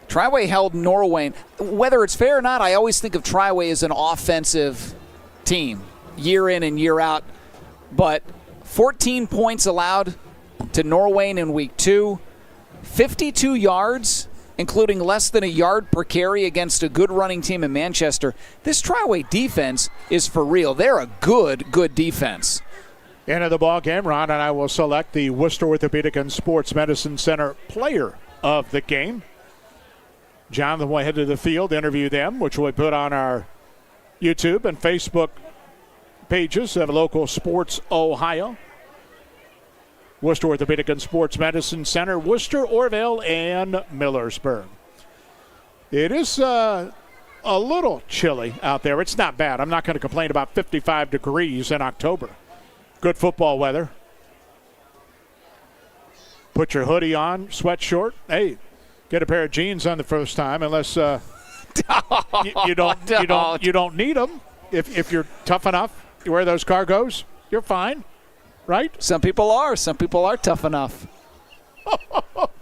Triway held Norwayne. Whether it's fair or not, I always think of Triway as an offensive team, year in and year out. But 14 points allowed to Norwayne in week 2, 52 yards, including less than a yard per carry against a good running team in Manchester. This Triway defense is for real. They're a good defense. End of the ball game, Ron and I will select the Worcester Orthopedic and Sports Medicine Center player of the game. Jonathan will head to the field, interview them, which we'll put on our YouTube and Facebook pages of Local Sports Ohio. Worcester Orthopedic and Sports Medicine Center, Worcester, Orville, and Millersburg. It is a little chilly out there. It's not bad. I'm not going to complain about 55 degrees in October. Good football weather. Put your hoodie on, sweatshirt. Hey, get a pair of jeans on the first time, unless you don't need them. If you're tough enough, you wear those cargos, you're fine, right? Some people are. Some people are tough enough.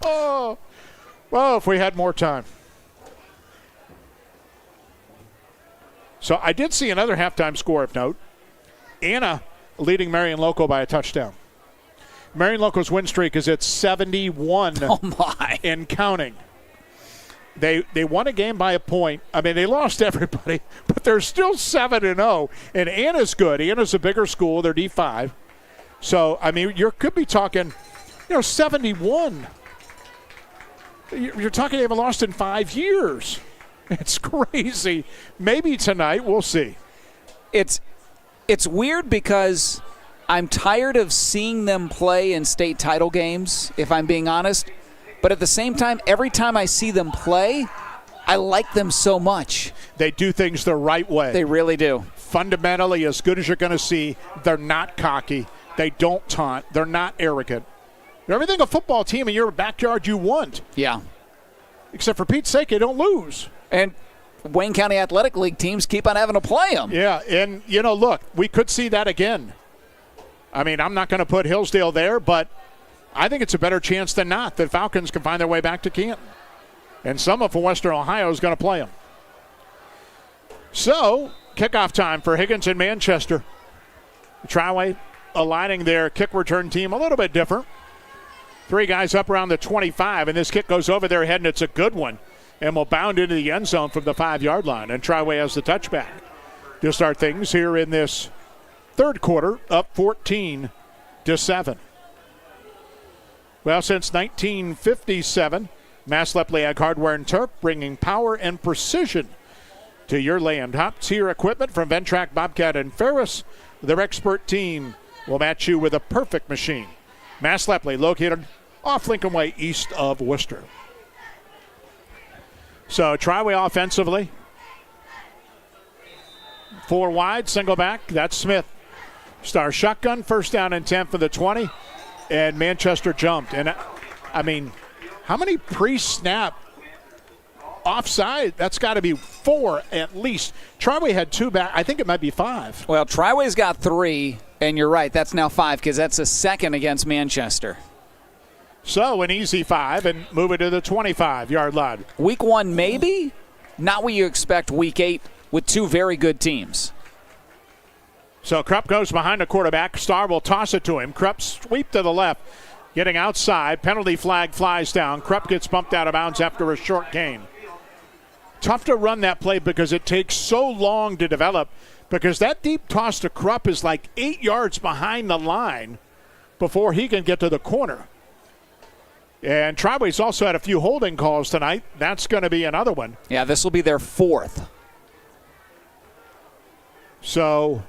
Well, if we had more time. So I did see another halftime score of note. Anna leading Marion Local by a touchdown. Marion Local's win streak is at 71 and counting. They won a game by a point. I mean, they lost everybody, but they're still 7-0. And Anna's good. Anna's a bigger school. They're D5. So, I mean, you could be talking, 71. You're talking they haven't lost in 5 years. It's crazy. Maybe tonight. We'll see. It's weird because I'm tired of seeing them play in state title games, if I'm being honest. But at the same time, every time I see them play, I like them so much. They do things the right way. They really do. Fundamentally, as good as you're going to see, they're not cocky. They don't taunt. They're not arrogant. They're everything a football team in your backyard you want. Yeah. Except for Pete's sake, they don't lose. And Wayne County Athletic League teams keep on having to play them. Yeah, and, look, we could see that again. I mean, I'm not going to put Hillsdale there, but I think it's a better chance than not that Falcons can find their way back to Canton. And someone from Western Ohio is going to play them. So, kickoff time for Higgins and Manchester. Triway aligning their kick return team a little bit different. 3 guys up around the 25, and this kick goes over their head, and it's a good one. And will bound into the end zone from the 5-yard line. And Triway has the touchback to start things here in this third quarter, up 14-7. Well, since 1957, Mass-Lepliag Hardware and Turf bringing power and precision to your land. Top-tier equipment from Ventrac, Bobcat, and Ferris. Their expert team will match you with a perfect machine. Mass-Lepliag, located off Lincoln Way, east of Worcester. So Triway offensively. 4 wide, single back. That's Smith. Star shotgun, first down and 10 for the 20. And Manchester jumped. And, I mean, how many pre-snap offside? That's got to be 4 at least. Triway had 2 back. I think it might be 5. Well, Triway's got 3, and you're right. That's now 5 because that's a second against Manchester. So an easy 5 and move it to the 25-yard line. Week 1 maybe, not what you expect week 8 with 2 very good teams. So Krupp goes behind the quarterback. Starr will toss it to him. Krupp sweep to the left, getting outside. Penalty flag flies down. Krupp gets bumped out of bounds after a short gain. Tough to run that play because it takes so long to develop, because that deep toss to Krupp is like 8 yards behind the line before he can get to the corner. And Triway's also had a few holding calls tonight. That's going to be another one. Yeah, this will be their 4th. So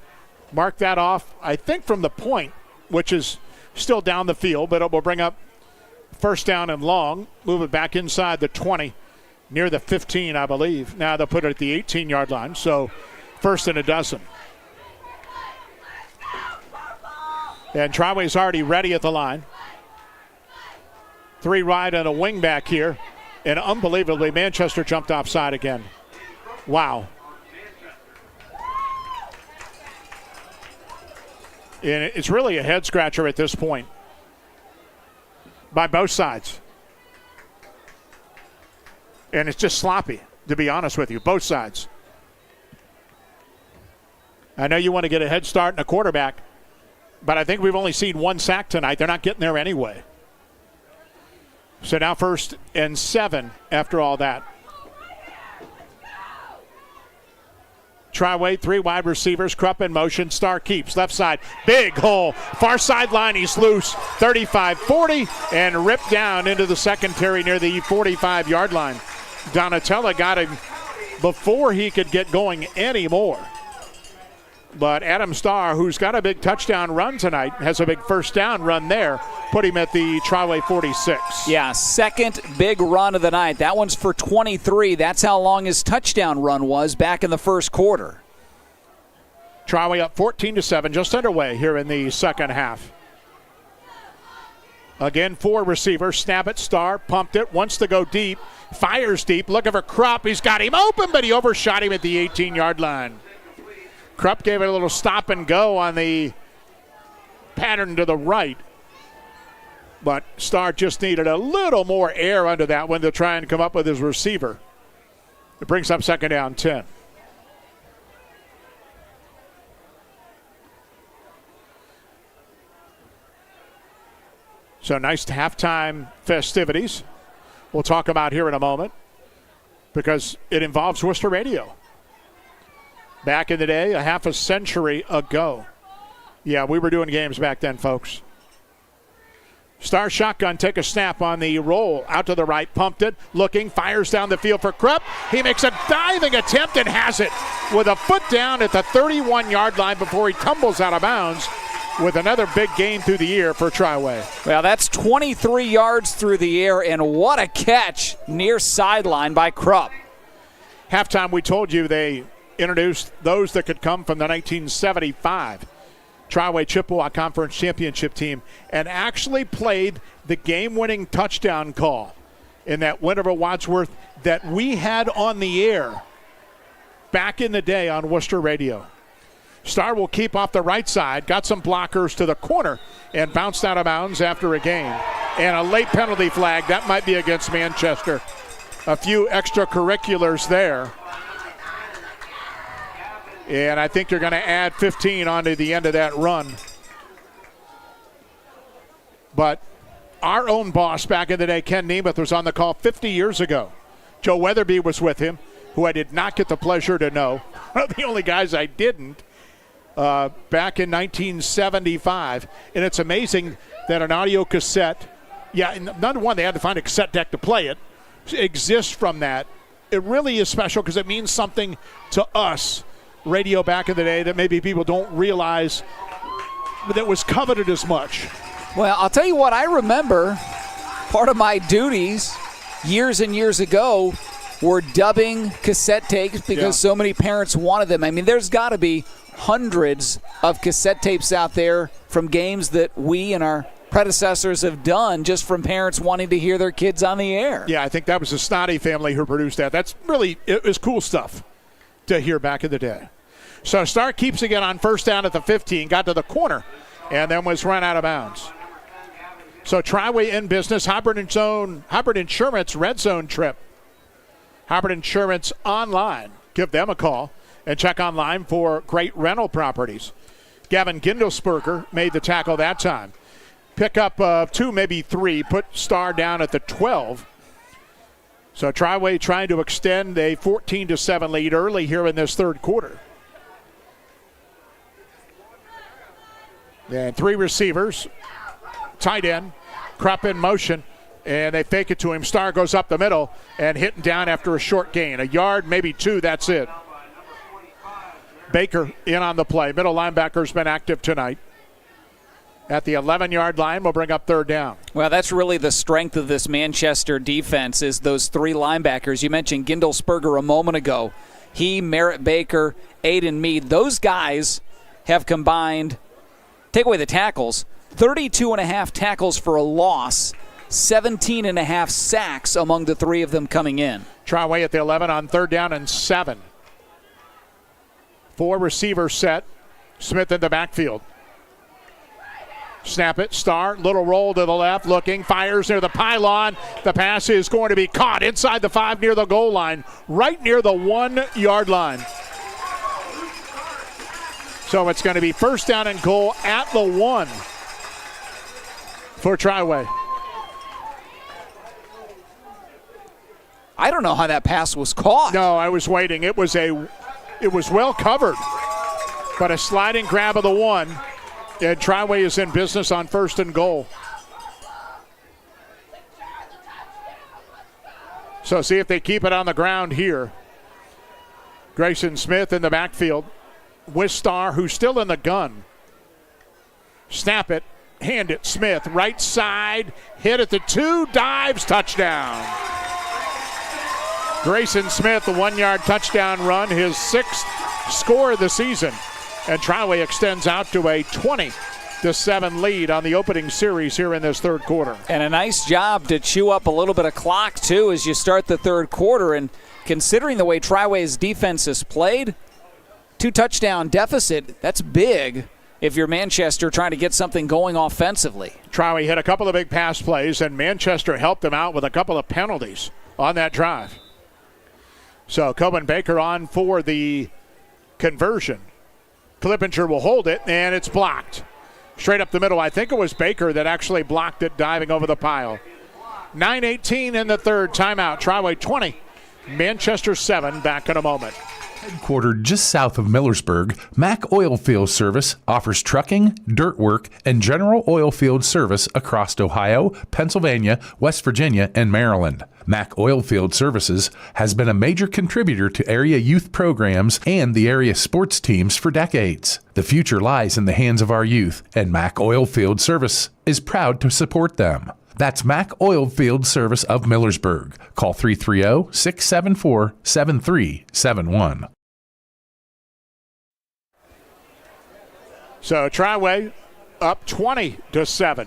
mark that off, I think, from the point, which is still down the field, but it will bring up first down and long. Move it back inside the 20, near the 15, I believe. Now they'll put it at the 18-yard line, so first and 12. And Triway's already ready at the line. 3 wide and a wing back here. And unbelievably, Manchester jumped offside again. Wow. And it's really a head scratcher at this point by both sides. And it's just sloppy, to be honest with you, both sides. I know you want to get a head start in a quarterback, but I think we've only seen 1 sack tonight. They're not getting there anyway. So now first and 7 after all that. Triway, 3 wide receivers. Krupp in motion. Star keeps. Left side. Big hole. Far sideline. He's loose. 35-40 and ripped down into the secondary near the 45-yard line. Donatella got him before he could get going anymore. But Adam Starr, who's got a big touchdown run tonight, has a big first down run there. Put him at the Triway 46. Yeah, second big run of the night. That one's for 23. That's how long his touchdown run was back in the first quarter. Triway up 14-7, just underway here in the second half. Again, 4 receivers. Snap it, Starr, pumped it, wants to go deep, fires deep, looking for Krupp. He's got him open, but he overshot him at the 18-yard line. Krupp gave it a little stop and go on the pattern to the right. But Starr just needed a little more air under that one to try and come up with his receiver. It brings up second down 10. So nice halftime festivities we'll talk about here in a moment because it involves Worcester Radio. Back in the day, a half a century ago. Yeah, we were doing games back then, folks. Star shotgun, take a snap on the roll. Out to the right, pumped it, looking, fires down the field for Krupp. He makes a diving attempt and has it with a foot down at the 31-yard line before he tumbles out of bounds with another big gain through the air for Triway. Well, that's 23 yards through the air, and what a catch near sideline by Krupp. Halftime, we told you they introduced those that could come from the 1975 Triway Chippewa Conference Championship team and actually played the game-winning touchdown call in that win over Wadsworth that we had on the air back in the day on Worcester Radio. Starr will keep off the right side, got some blockers to the corner, and bounced out of bounds after a gain. And a late penalty flag, that might be against Manchester. A few extracurriculars there. And I think you're going to add 15 onto the end of that run. But our own boss back in the day, Ken Nemeth, was on the call 50 years ago. Joe Weatherby was with him, who I did not get the pleasure to know. One of the only guys I didn't back in 1975. And it's amazing that an audio cassette, number one, they had to find a cassette deck to play it, exists from that. It really is special because it means something to us. Radio back in the day that maybe people don't realize that was coveted as much. Well, I'll tell you what, I remember part of my duties years and years ago were dubbing cassette tapes because so many parents wanted them. I mean, there's got to be hundreds of cassette tapes out there from games that we and our predecessors have done just from parents wanting to hear their kids on the air. Yeah, I think that was the Snotty family who produced that. That's really, it was cool stuff to hear back in the day. So Starr keeps again on first down at the 15, got to the corner, and then was run out of bounds. So Triway in business, Hubbard Insurance Red Zone trip. Hubbard Insurance online. Give them a call and check online for great rental properties. Gavin Gindelsberger made the tackle that time. Pick up 2, maybe 3, put Starr down at the 12. So Triway trying to extend a 14-7 lead early here in this third quarter. And 3 receivers, tight end, Krupp in motion, and they fake it to him. Starr goes up the middle and hitting down after a short gain. A yard, maybe 2, that's it. Baker in on the play. Middle linebacker's been active tonight. At the 11-yard line, we'll bring up third down. Well, that's really the strength of this Manchester defense is those 3 linebackers. You mentioned Gindelsberger a moment ago. He, Merritt Baker, Aiden Mead, those guys have combined, take away the tackles, 32.5 tackles for a loss, 17.5 sacks among the 3 of them coming in. Triway at the 11 on third down and 7. 4 receivers set. Smith in the backfield. Snap it, Starr, little roll to the left, looking, fires near the pylon. The pass is going to be caught inside the 5 near the goal line, right near the 1-yard line. So it's going to be first down and goal at the 1 for Triway. I don't know how that pass was caught. No, I was waiting. It was a It was well covered, but a sliding grab of the one, and Triway is in business on 1st and goal. So see if they keep it on the ground here. Grayson Smith in the backfield. Wistar, who's still in the gun. Snap it, hand it, Smith, right side, hit at the 2, dives, touchdown. Grayson Smith, a 1-yard touchdown run, his 6th score of the season. And Triway extends out to a 20-7 lead on the opening series here in this third quarter. And a nice job to chew up a little bit of clock, too, as you start the third quarter. And considering the way Triway's defense has played, 2-touchdown deficit, that's big if you're Manchester trying to get something going offensively. Triway hit a couple of big pass plays, and Manchester helped them out with a couple of penalties on that drive. So Coben Baker on for the conversion. Clippinger will hold it, and it's blocked. Straight up the middle. I think it was Baker that actually blocked it, diving over the pile. 9:18 in the third. Timeout. Triway 20. Manchester 7. Back in a moment. Headquartered just south of Millersburg, Mac Oilfield Service offers trucking, dirt work, and general oilfield service across Ohio, Pennsylvania, West Virginia, and Maryland. Mac Oilfield Services has been a major contributor to area youth programs and the area sports teams for decades. The future lies in the hands of our youth, and Mac Oilfield Service is proud to support them. That's Mac Oilfield Service of Millersburg. Call 330-674-7371. So Triway up 20-7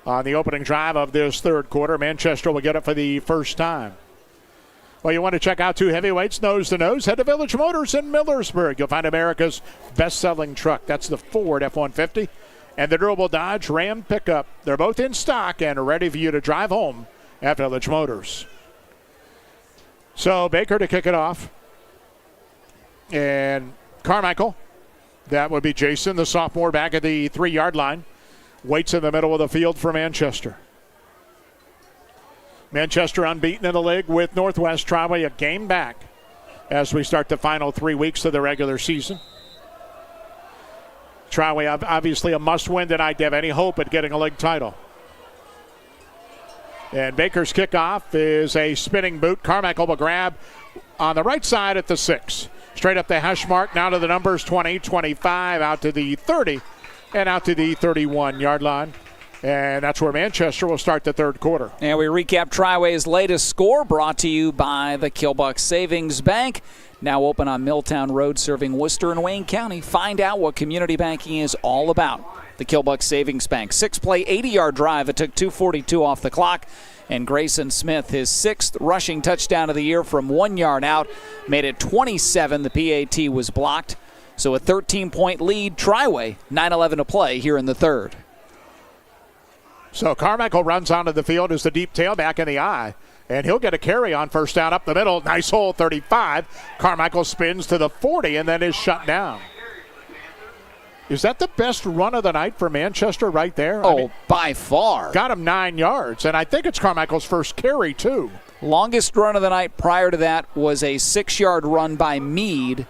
on the opening drive of this third quarter. Manchester will get it for the first time. Well, you want to check out two heavyweights nose to nose? Head to Village Motors in Millersburg. You'll find America's best-selling truck. That's the Ford F-150. And the durable Dodge Ram pickup. They're both in stock and ready for you to drive home at Village Motors. So Baker to kick it off. And Carmichael, that would be Jason, the sophomore, back at the 3-yard line. Waits in the middle of the field for Manchester. Manchester unbeaten in the league with Northwest. Triway a game back as we start the final 3 weeks of the regular season. Triway obviously a must-win tonight to have any hope at getting a league title. And Baker's kickoff is a spinning boot. Carmichael will grab on the right side at the 6. Straight up the hash mark, now to the numbers 20, 25, out to the 30, and out to the 31-yard line. And that's where Manchester will start the third quarter. And we recap Triway's latest score, brought to you by the Kilbuck Savings Bank. Now open on Milltown Road, serving Worcester and Wayne County. Find out what community banking is all about. The Kilbuck Savings Bank. 6-play, 80-yard drive. It took 2:42 off the clock. And Grayson Smith, his 6th rushing touchdown of the year from 1 yard out, made it 27. The PAT was blocked. So a 13-point lead. Triway, 9:11 to play here in the third. So Carmichael runs onto the field as the deep tailback in the eye. And he'll get a carry on first down up the middle. Nice hole, 35. Carmichael spins to the 40 and then is shut down. Is that the best run of the night for Manchester right there? By far. Got him 9 yards, and I think it's Carmichael's first carry, too. Longest run of the night prior to that was a 6-yard run by Meade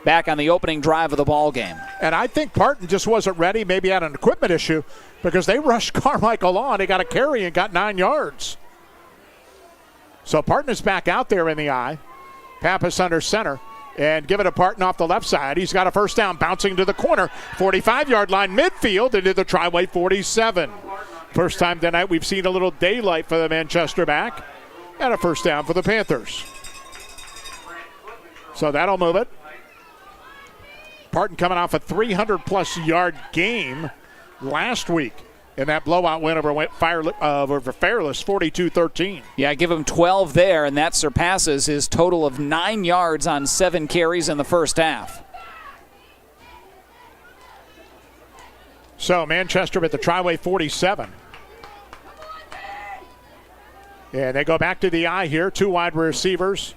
back on the opening drive of the ball game. And I think Parton just wasn't ready, maybe had an equipment issue, because they rushed Carmichael on. He got a carry and got 9 yards. So Parton is back out there in the eye. Pappas under center. And give it to Parton off the left side. He's got a first down, bouncing to the corner. 45-yard line, midfield, into the Triway 47. First time tonight we've seen a little daylight for the Manchester back. And a first down for the Panthers. So that'll move it. Parton coming off a 300-plus yard game last week in that blowout win over Fairless, 42-13. Yeah, give him 12 there, and that surpasses his total of 9 yards on 7 carries in the first half. So Manchester at the Triway 47. And they go back to the eye here, 2 wide receivers.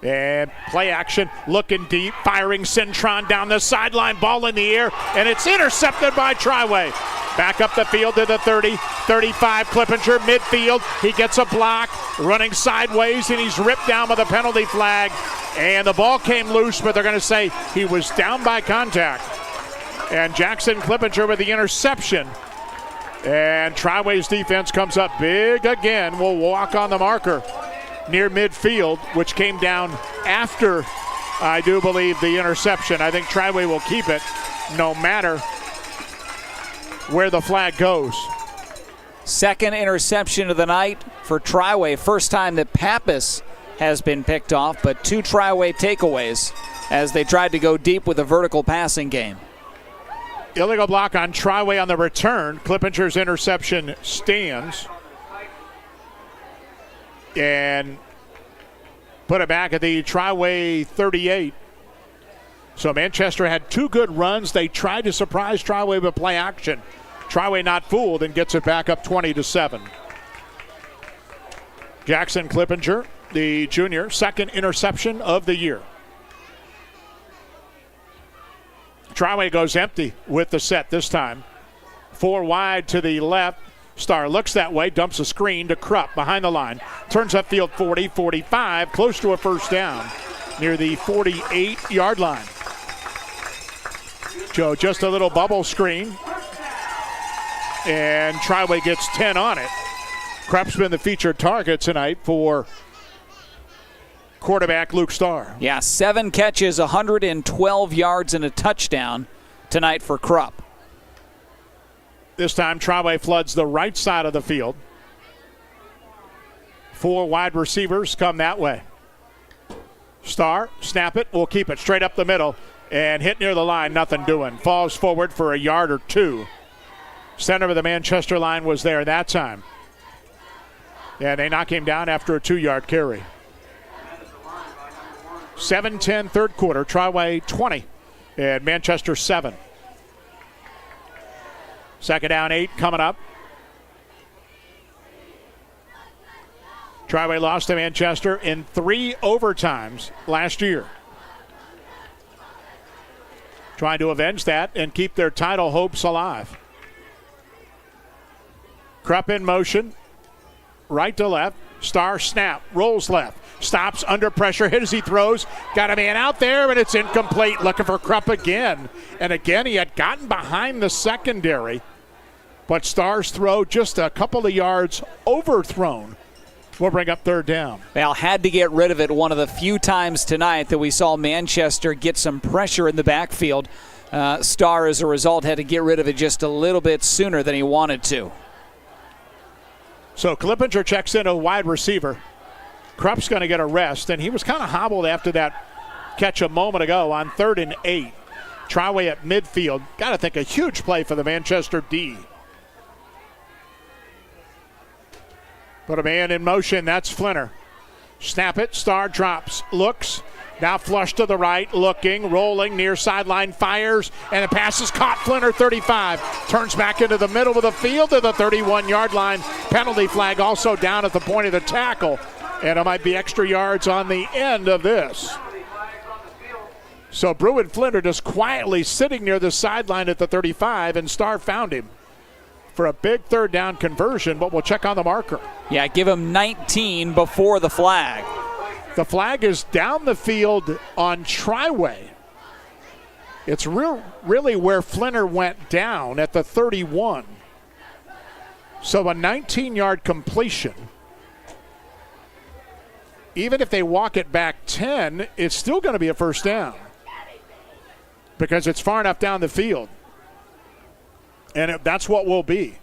And play action, looking deep, firing Cintron down the sideline, ball in the air, and it's intercepted by Triway. Back up the field to the 30, 35, Clippinger, midfield. He gets a block, running sideways, and he's ripped down by the penalty flag. And the ball came loose, but they're going to say he was down by contact. And Jackson Clippinger with the interception. And Triway's defense comes up big again. Will walk on the marker near midfield, which came down after, I do believe, the interception. I think Triway will keep it no matter where the flag goes. Second interception of the night for Triway. First time that Pappas has been picked off, but 2 Triway takeaways as they tried to go deep with a vertical passing game. Illegal block on Triway on the return. Clippinger's interception stands. And put it back at the Triway 38. So Manchester had 2 good runs. They tried to surprise Triway with play action. Triway not fooled and gets it back up 20-7. Jackson Clippinger, the junior, second interception of the year. Triway goes empty with the set this time. 4 wide to the left. Starr looks that way, dumps a screen to Krupp behind the line. Turns upfield 40, 45, close to a first down near the 48-yard line. Joe, just a little bubble screen. And Triway gets 10 on it. Krupp's been the featured target tonight for quarterback Luke Starr. Yeah, 7 catches, 112 yards, and a touchdown tonight for Krupp. This time, Triway floods the right side of the field. 4 wide receivers come that way. Starr, snap it, will keep it straight up the middle, and hit near the line, nothing doing. Falls forward for a yard or 2. Center of the Manchester line was there that time. And they knock him down after a 2-yard carry. 7-10 third quarter, Triway 20 and Manchester 7. Second down 8 coming up. Triway lost to Manchester in 3 overtimes last year. Trying to avenge that and keep their title hopes alive. Krupp in motion, right to left. Starr snap, rolls left, stops under pressure, hit as he throws. Got a man out there, and it's incomplete. Looking for Krupp again. And again, he had gotten behind the secondary, but Starr's throw just a couple of yards overthrown will bring up third down. Well, had to get rid of it one of the few times tonight that we saw Manchester get some pressure in the backfield. Starr, as a result, had to get rid of it just a little bit sooner than he wanted to. So Clippinger checks in a wide receiver. Krupp's going to get a rest, and he was kind of hobbled after that catch a moment ago on 3rd and 8. Triway at midfield. Got to think a huge play for the Manchester D. Put a man in motion. That's Flinner. Snap it. Starr drops. Looks. Now flush to the right. Looking. Rolling. Near sideline. Fires. And the pass is caught. Flinner 35. Turns back into the middle of the field to the 31-yard line. Penalty flag also down at the point of the tackle. And it might be extra yards on the end of this. So Bruin Flinner just quietly sitting near the sideline at the 35, and Starr found him for a big third down conversion, but we'll check on the marker. Yeah, give him 19 before the flag. The flag is down the field on Triway. It's really where Flinner went down at the 31. So a 19-yard completion. Even if they walk it back 10, it's still going to be a first down because it's far enough down the field. And that's what will be.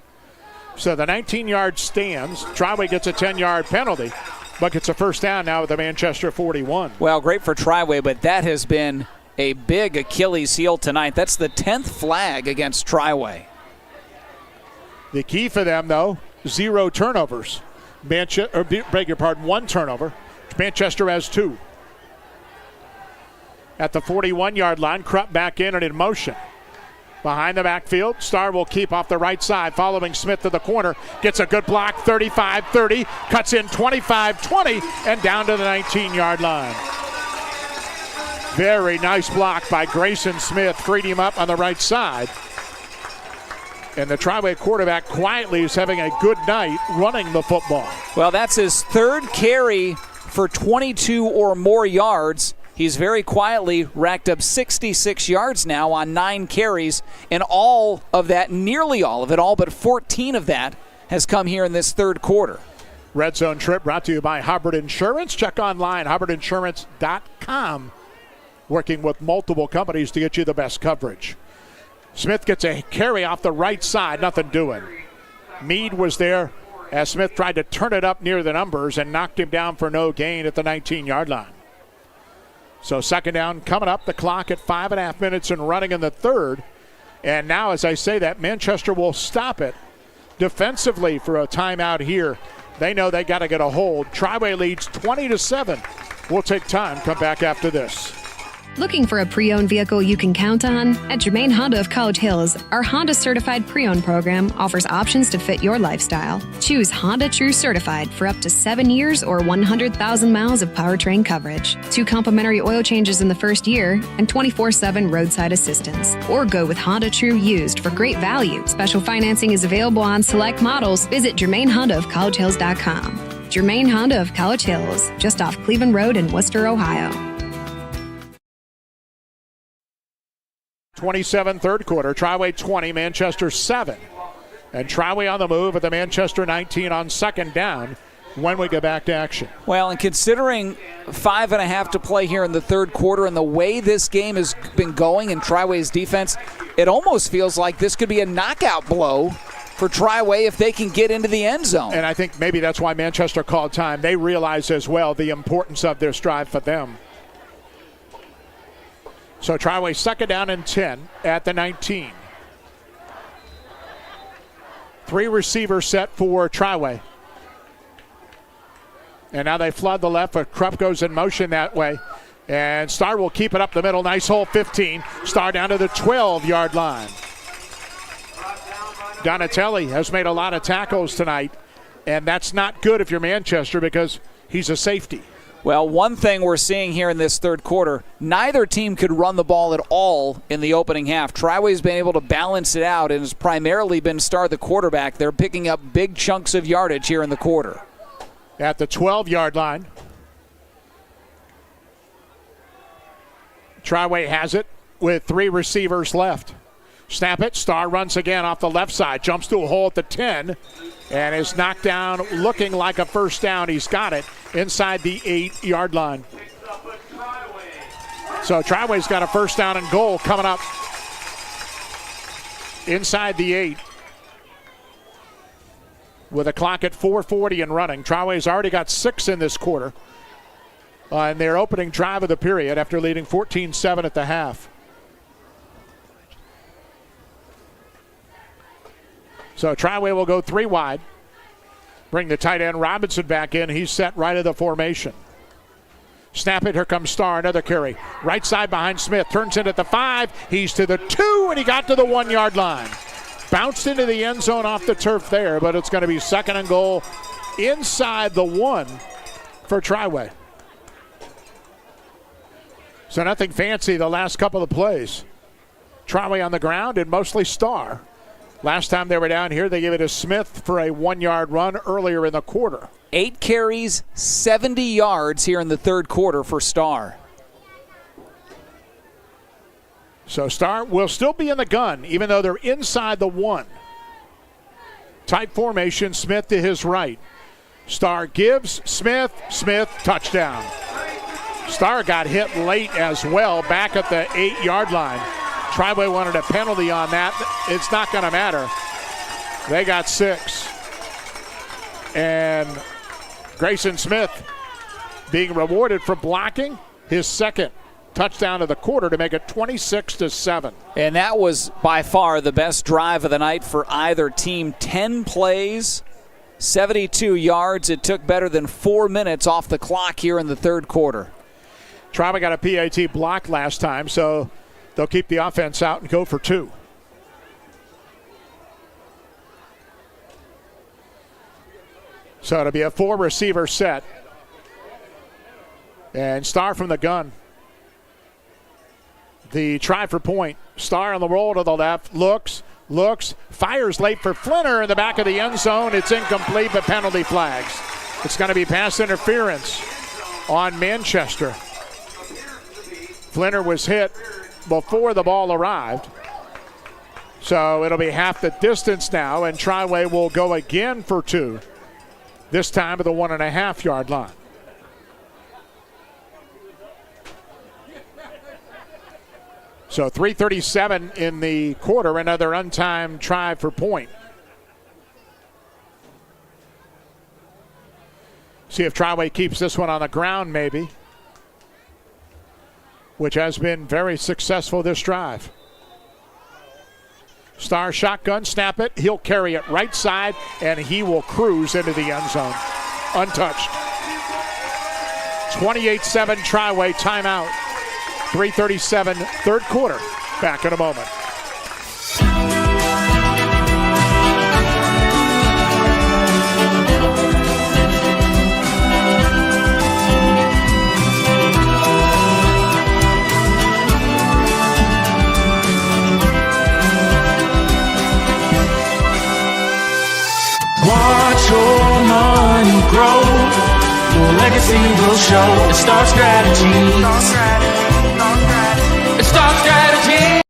So the 19-yard stands. Triway gets a 10-yard penalty, but gets a first down now with the Manchester 41. Well, great for Triway, but that has been a big Achilles heel tonight. That's the 10th flag against Triway. The key for them, though, 0 turnovers. One turnover. Manchester has 2. At the 41-yard line, Krupp back in and in motion. Behind the backfield, Starr will keep off the right side, following Smith to the corner. Gets a good block, 35-30, cuts in 25-20, and down to the 19-yard line. Very nice block by Grayson Smith, freed him up on the right side. And the Triway quarterback quietly is having a good night running the football. Well, that's his third carry for 22 or more yards. He's very quietly racked up 66 yards now on 9 carries, and all of that, nearly all of it, all but 14 of that, has come here in this third quarter. Red Zone Trip brought to you by Hubbard Insurance. Check online, hubbardinsurance.com, working with multiple companies to get you the best coverage. Smith gets a carry off the right side, nothing doing. Meade was there as Smith tried to turn it up near the numbers and knocked him down for no gain at the 19-yard line. So second down coming up, the clock at 5.5 minutes and running in the third. And now, as I say that, Manchester will stop it defensively for a timeout here. They know they got to get a hold. Triway leads 20-7. We'll take time, come back after this. Looking for a pre-owned vehicle you can count on? At Germaine Honda of College Hills, our Honda Certified Pre-Owned program offers options to fit your lifestyle. Choose Honda True Certified for up to 7 years or 100,000 miles of powertrain coverage, 2 complimentary oil changes in the first year, and 24/7 roadside assistance. Or go with Honda True Used for great value. Special financing is available on select models. Visit GermaineHondaofCollegeHills.com. Germaine Honda of College Hills, just off Cleveland Road in Worcester, Ohio. 27 third quarter. Triway 20, Manchester 7. And Triway on the move at the Manchester 19 on second down when we get back to action. Well, and considering 5.5 to play here in the third quarter and the way this game has been going in Triway's defense, it almost feels like this could be a knockout blow for Triway if they can get into the end zone. And I think maybe that's why Manchester called time. They realize as well the importance of this drive for them. So Triway second down and 10 at the 19. 3 receivers set for Triway. And now they flood the left, but Krupp goes in motion that way. And Starr will keep it up the middle. Nice hole, 15. Starr down to the 12-yard line. Donatelli has made a lot of tackles tonight, and that's not good if you're Manchester because he's a safety. Well, one thing we're seeing here in this third quarter, neither team could run the ball at all in the opening half. Triway's been able to balance it out and has primarily been Starr the quarterback. They're picking up big chunks of yardage here in the quarter. At the 12-yard line, Triway has it with 3 receivers left. Snap it, Starr runs again off the left side, jumps to a hole at the 10, and is knocked down looking like a first down. He's got it inside the 8-yard line. So Triway's got a first down and goal coming up inside the 8. With a clock at 4:40 and running. Triway's already got 6 in this quarter in their opening drive of the period after leading 14-7 at the half. So Triway will go 3 wide. Bring the tight end Robinson back in. He's set right of the formation. Snap it. Here comes Starr. Another carry. Right side behind Smith. Turns in at the 5. He's to the 2, and he got to the 1-yard line. Bounced into the end zone off the turf there, but it's going to be second and goal inside the 1 for Triway. So nothing fancy the last couple of plays. Triway on the ground and mostly Starr. Last time they were down here, they gave it to Smith for a 1-yard run earlier in the quarter. 8 carries, 70 yards here in the third quarter for Starr. So Starr will still be in the gun, even though they're inside the 1. Tight formation, Smith to his right. Starr gives, Smith, touchdown. Starr got hit late as well, back at the 8-yard line. Triway wanted a penalty on that. It's not going to matter. They got 6. And Grayson Smith being rewarded for blocking his second touchdown of the quarter to make it 26-7. And that was by far the best drive of the night for either team. 10 plays, 72 yards. It took better than 4 minutes off the clock here in the third quarter. Triway got a PAT block last time, so they'll keep the offense out and go for 2. So it'll be a 4-receiver set. And Starr from the gun. The try for point. Starr on the roll to the left, looks, Looks, fires late for Flinner in the back of the end zone. It's incomplete, but penalty flags. It's going to be pass interference on Manchester. Flinner was hit before the ball arrived. So it'll be half the distance now, and Triway will go again for 2, this time at the 1.5-yard line. So 3:37 in the quarter, another untimed try for point. See if Triway keeps this one on the ground maybe, which has been very successful this drive. Star shotgun, snap it. He'll carry it right side, and he will cruise into the end zone. Untouched. 28-7 Triway, timeout. 3:37, third quarter. Back in a moment. Watch your money grow. Your legacy will show. It's Star Strategy. It's Star Strategy.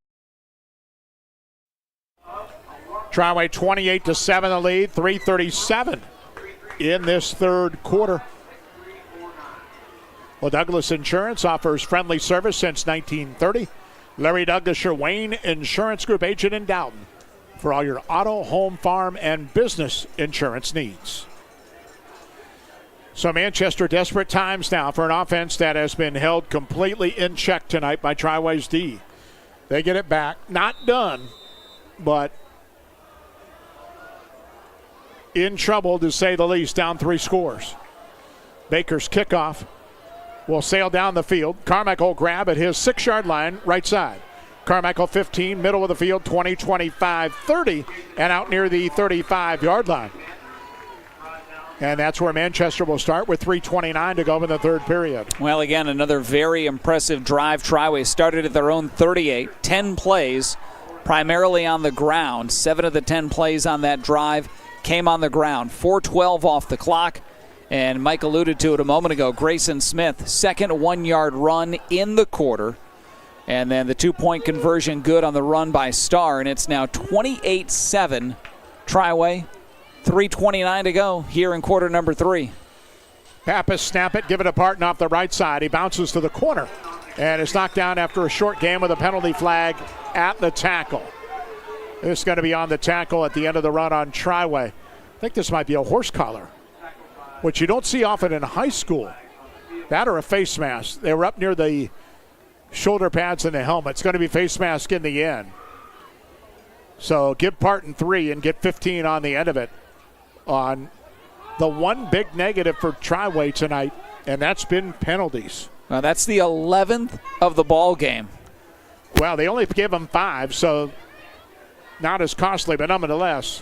Triway 28-7 the lead. 3:37 in this third quarter. Well, Douglas Insurance offers friendly service since 1930. Larry Douglas, Germaine Insurance Group agent in Dowden, for all your auto, home, farm, and business insurance needs. So Manchester desperate times now for an offense that has been held completely in check tonight by Triway's D. They get it back. Not done, but in trouble to say the least, down 3 scores. Baker's kickoff will sail down the field. Carmichael grab at his 6-yard line, right side. Carmichael 15, middle of the field, 20, 25, 30, and out near the 35-yard line. And that's where Manchester will start with 3:29 to go in the third period. Well, again, another very impressive drive. Triway started at their own 38, 10 plays, primarily on the ground. 7 of the 10 plays on that drive came on the ground. 4:12 off the clock. And Mike alluded to it a moment ago. Grayson Smith, second 1-yard run in the quarter. And then the 2-point conversion good on the run by Starr. And it's now 28-7 Triway. 3:29 to go here in quarter number 3. Pappas snap it, give it apart and off the right side. He bounces to the corner. And it's knocked down after a short game with a penalty flag at the tackle. This is going to be on the tackle at the end of the run on Triway. I think this might be a horse collar, which you don't see often in high school. That or a face mask. They were up near the shoulder pads and the helmet. It's going to be face mask in the end. So give Parton 3 and get 15 on the end of it. On the one big negative for Triway tonight, and that's been penalties. Now that's the 11th of the ball game. Well, they only gave them 5, so not as costly, but nonetheless,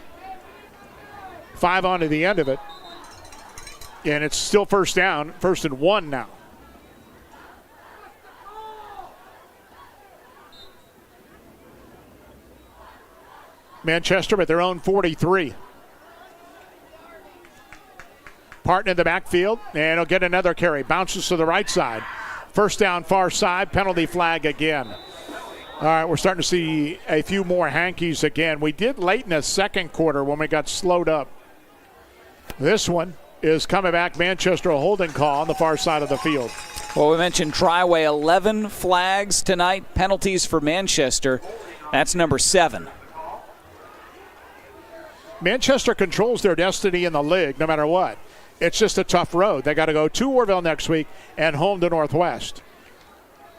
5 onto the end of it. And it's still first down, 1st and 1 now. Manchester at their own 43. Parton in the backfield, and he'll get another carry. Bounces to the right side. First down, far side, penalty flag again. All right, we're starting to see a few more hankies again. We did late in the second quarter when we got slowed up. This one is coming back. Manchester, a holding call on the far side of the field. Well, we mentioned Triway, 11 flags tonight. Penalties for Manchester. That's number 7. Manchester controls their destiny in the league no matter what. It's just a tough road. They got to go to Orville next week and home to Northwest.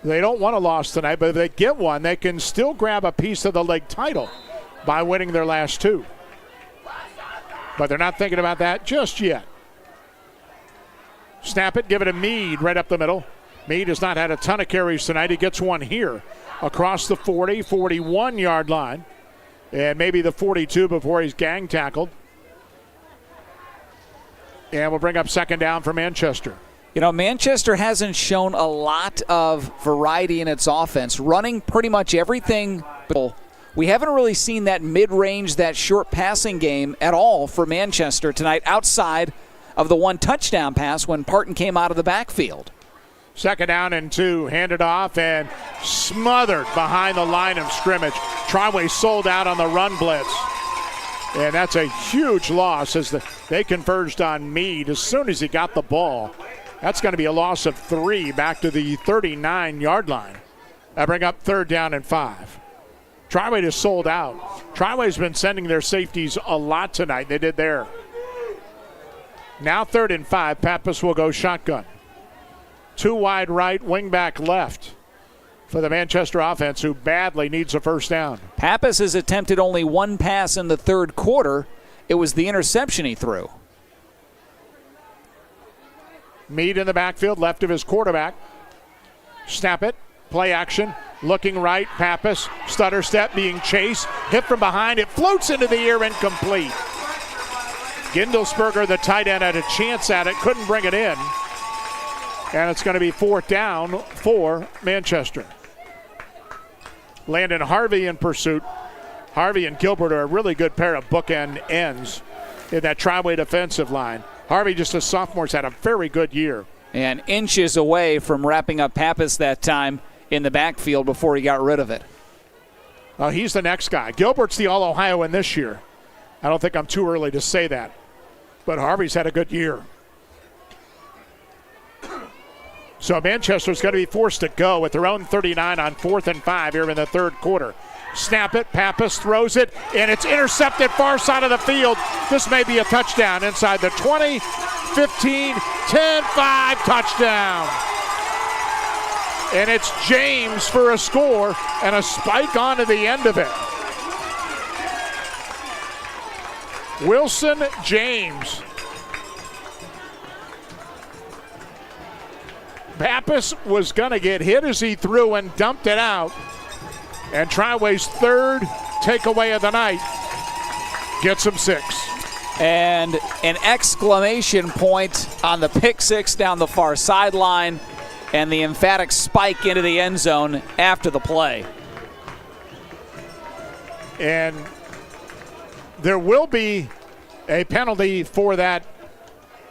They don't want a loss tonight, but if they get one, they can still grab a piece of the league title by winning their last 2. But they're not thinking about that just yet. Snap it, give it to Meade right up the middle. Meade has not had a ton of carries tonight. He gets one here across the 40, 41-yard line. And maybe the 42 before he's gang tackled. And we'll bring up second down for Manchester. You know, Manchester hasn't shown a lot of variety in its offense, running pretty much everything We haven't really seen that mid-range, that short passing game at all for Manchester tonight, outside of the one touchdown pass when Parton came out of the backfield. 2nd down and 2, handed off and smothered behind the line of scrimmage. Triway sold out on the run blitz. And that's a huge loss as they converged on Meade as soon as he got the ball. That's going to be a loss of 3 back to the 39-yard line. That bring up 3rd down and 5. Triway just sold out. Triway's been sending their safeties a lot tonight. They did there. Now 3rd and 5. Pappas will go shotgun. 2 wide right, wing back left for the Manchester offense, who badly needs a first down. Pappas has attempted only 1 pass in the 3rd quarter. It was the interception he threw. Meade in the backfield, left of his quarterback. Snap it, play action, looking right, Pappas, stutter step, being chased, hit from behind, it floats into the air, incomplete. Gindelsberger, the tight end, had a chance at it, couldn't bring it in. And it's going to be 4th down for Manchester. Landon Harvey in pursuit. Harvey and Gilbert are a really good pair of bookend ends in that Triway defensive line. Harvey, just a sophomore, has had a very good year. And inches away from wrapping up Pappas that time in the backfield before he got rid of it. Well, he's the next guy. Gilbert's the All-Ohioan this year. I don't think I'm too early to say that. But Harvey's had a good year. So Manchester's going to be forced to go with their own 39 on 4th and 5 here in the 3rd quarter. Snap it, Pappas throws it, and it's intercepted far side of the field. This may be a touchdown inside the 20, 15, 10, 5, touchdown. And it's James for a score and a spike onto the end of it. Wilson James. Pappas was going to get hit as he threw and dumped it out. And Triway's 3rd takeaway of the night gets him 6. And an exclamation point on the pick 6 down the far sideline and the emphatic spike into the end zone after the play. And there will be a penalty for that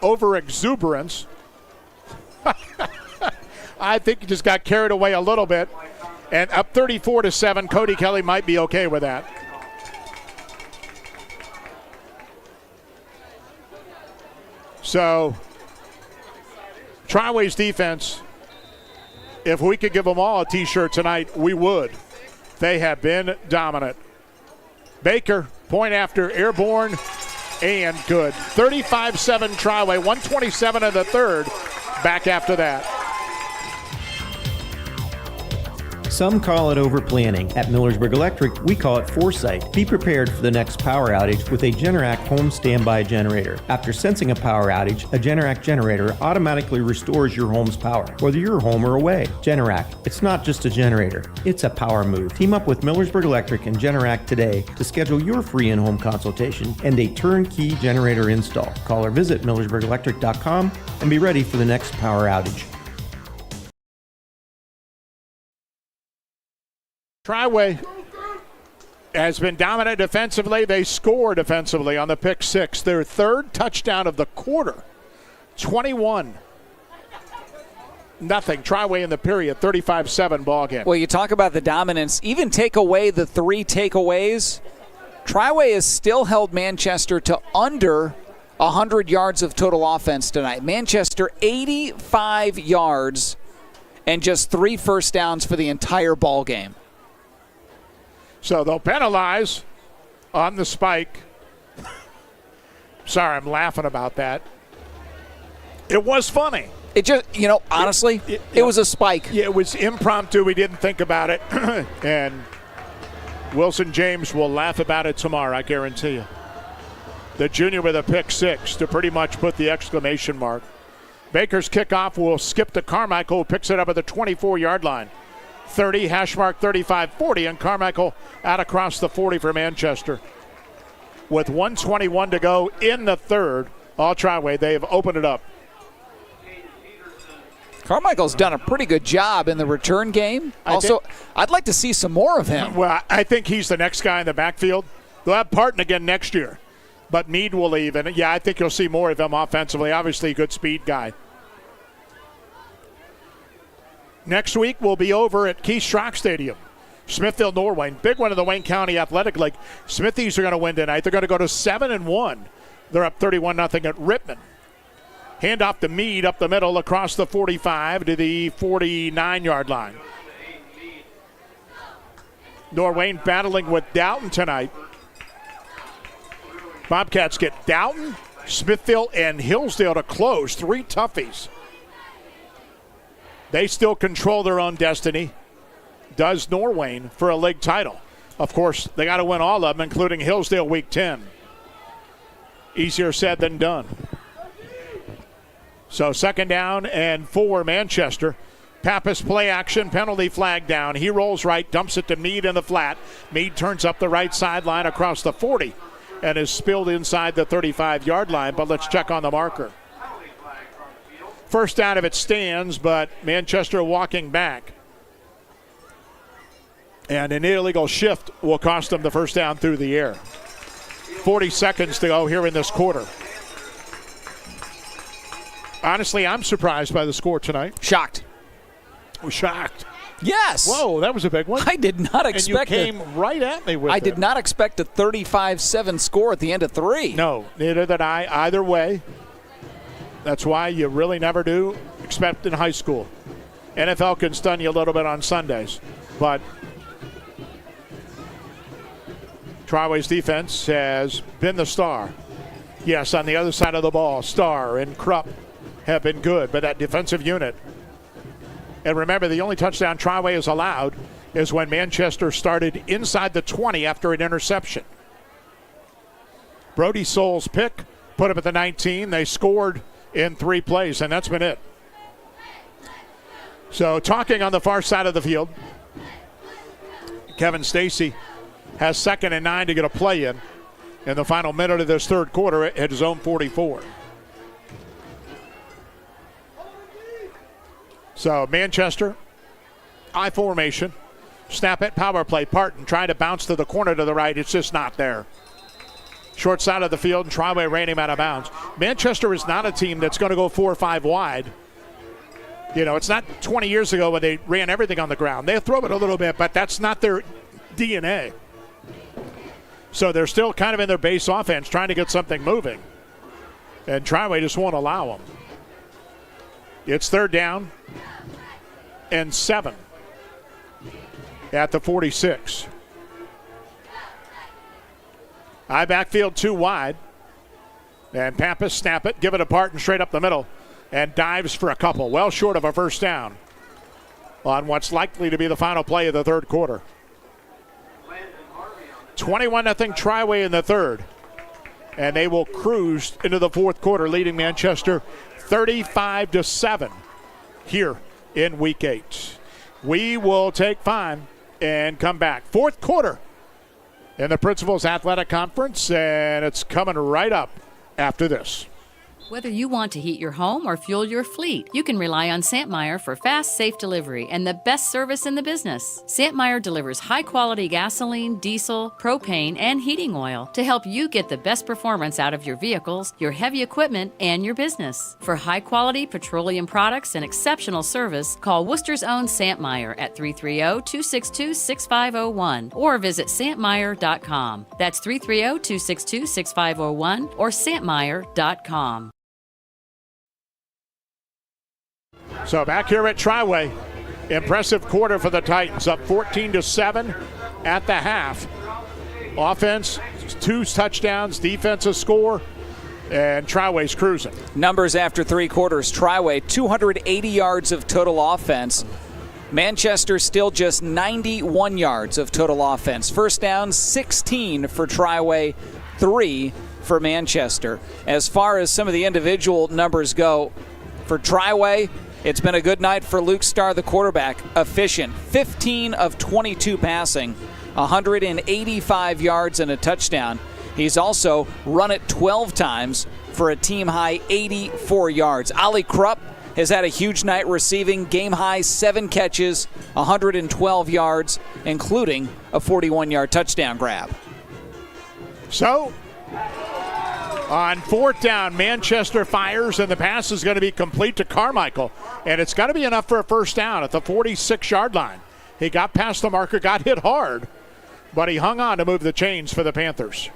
over-exuberance. I think he just got carried away a little bit. And up 34-7, Cody Kelly might be okay with that. So, Triway's defense, if we could give them all a T-shirt tonight, we would. They have been dominant. Baker, point after, airborne, and good. 35-7 Triway, 127 in the 3rd. Back after that. Some call it over-planning. At Millersburg Electric, we call it foresight. Be prepared for the next power outage with a Generac home standby generator. After sensing a power outage, a Generac generator automatically restores your home's power, whether you're home or away. Generac, it's not just a generator, it's a power move. Team up with Millersburg Electric and Generac today to schedule your free in-home consultation and a turnkey generator install. Call or visit millersburgelectric.com and be ready for the next power outage. Triway has been dominant defensively. They score defensively on the pick 6. Their 3rd touchdown of the quarter. 21-0. Triway in the period. 35-7 ball game. Well, you talk about the dominance. Even take away the 3 takeaways, Triway has still held Manchester to under 100 yards of total offense tonight. Manchester 85 yards and just 3 first downs for the entire ball game. So they'll penalize on the spike. Sorry, I'm laughing about that. It was funny. It just, honestly, it was a spike. Yeah, it was impromptu. We didn't think about it. And Wilson James will laugh about it tomorrow, I guarantee you. The junior with a pick 6 to pretty much put the exclamation mark. Baker's kickoff will skip to Carmichael, who picks it up at the 24-yard line. 30, hash mark 35-40, and Carmichael out across the 40 for Manchester. With 1:21 to go in the 3rd, all Triway, they have opened it up. Carmichael's done a pretty good job in the return game. I'd like to see some more of him. Well, I think he's the next guy in the backfield. They'll have Parton again next year, but Meade will leave. And, I think you'll see more of him offensively. Obviously, a good speed guy. Next week, we'll be over at Keith Schrock Stadium. Smithfield, Norwayne. Big one of the Wayne County Athletic League. Smithies are going to win tonight. They're going to go to 7-1. They're up 31-0 at Rittman. Hand off to Meade up the middle across the 45 to the 49-yard line. Norwayne battling with Dalton tonight. Bobcats get Dalton, Smithfield, and Hillsdale to close. 3 toughies. They still control their own destiny. Does Norwayne for a league title. Of course, they got to win all of them, including Hillsdale Week 10. Easier said than done. So 2nd down and 4, Manchester. Pappas play action, penalty flag down. He rolls right, dumps it to Meade in the flat. Meade turns up the right sideline across the 40 and is spilled inside the 35-yard line, but let's check on the marker. First down if it stands, but Manchester walking back. And an illegal shift will cost them the first down through the air. 40 seconds to go here in this quarter. Honestly, I'm surprised by the score tonight. Shocked. Oh, shocked. Yes. Whoa, that was a big one. I did not expect it. And you came right at me with it. I did not expect a 35-7 score at the end of 3. No, neither did I. Either way, that's why you really never do expect in high school. NFL can stun you a little bit on Sundays, but Triway's defense has been the star. Yes, on the other side of the ball, Starr and Krupp have been good, but that defensive unit. And remember, the only touchdown Triway has allowed is when Manchester started inside the 20 after an interception. Brody Souls' pick put him at the 19. They scored in 3 plays, and that's been it. So talking on the far side of the field, Kevin Stacy has 2nd and 9 to get a play in the final minute of this third quarter at his own 44. So Manchester, I formation, snap it, power play. Parton trying to bounce to the corner to the right. It's just not there. Short side of the field, and Triway ran him out of bounds. Manchester is not a team that's going to go 4 or 5 wide. It's not 20 years ago when they ran everything on the ground. They throw it a little bit, but that's not their DNA. So they're still kind of in their base offense trying to get something moving. And Triway just won't allow them. It's 3rd down and 7 at the 46. High backfield 2 wide. And Pappas snap it, give it apart and straight up the middle. And dives for a couple. Well short of a first down on what's likely to be the final play of the third quarter. 21-0 Triway in the third. And they will cruise into the fourth quarter, leading Manchester 35-7 here in Week 8. We will take 5 and come back. Fourth quarter in the Principals Athletic Conference, and it's coming right up after this. Whether you want to heat your home or fuel your fleet, you can rely on Santmeyer for fast, safe delivery and the best service in the business. Santmeyer delivers high-quality gasoline, diesel, propane, and heating oil to help you get the best performance out of your vehicles, your heavy equipment, and your business. For high-quality petroleum products and exceptional service, call Worcester's own Santmeyer at 330-262-6501 or visit santmeyer.com. That's 330-262-6501 or santmeyer.com. So back here at Triway, impressive quarter for the Titans, up 14-7 at the half. Offense, 2 touchdowns, defense a score, and Triway's cruising. Numbers after 3 quarters, Triway 280 yards of total offense. Manchester still just 91 yards of total offense. First down, 16 for Triway, 3 for Manchester. As far as some of the individual numbers go, for Triway, it's been a good night for Luke Starr, the quarterback. Efficient, 15 of 22 passing, 185 yards and a touchdown. He's also run it 12 times for a team-high 84 yards. Ali Krupp, has had a huge night receiving, game-high 7 catches, 112 yards, including a 41-yard touchdown grab. So, on 4th down, Manchester fires, and the pass is going to be complete to Carmichael. And it's got to be enough for a first down at the 46-yard line. He got past the marker, got hit hard, but he hung on to move the chains for the Panthers.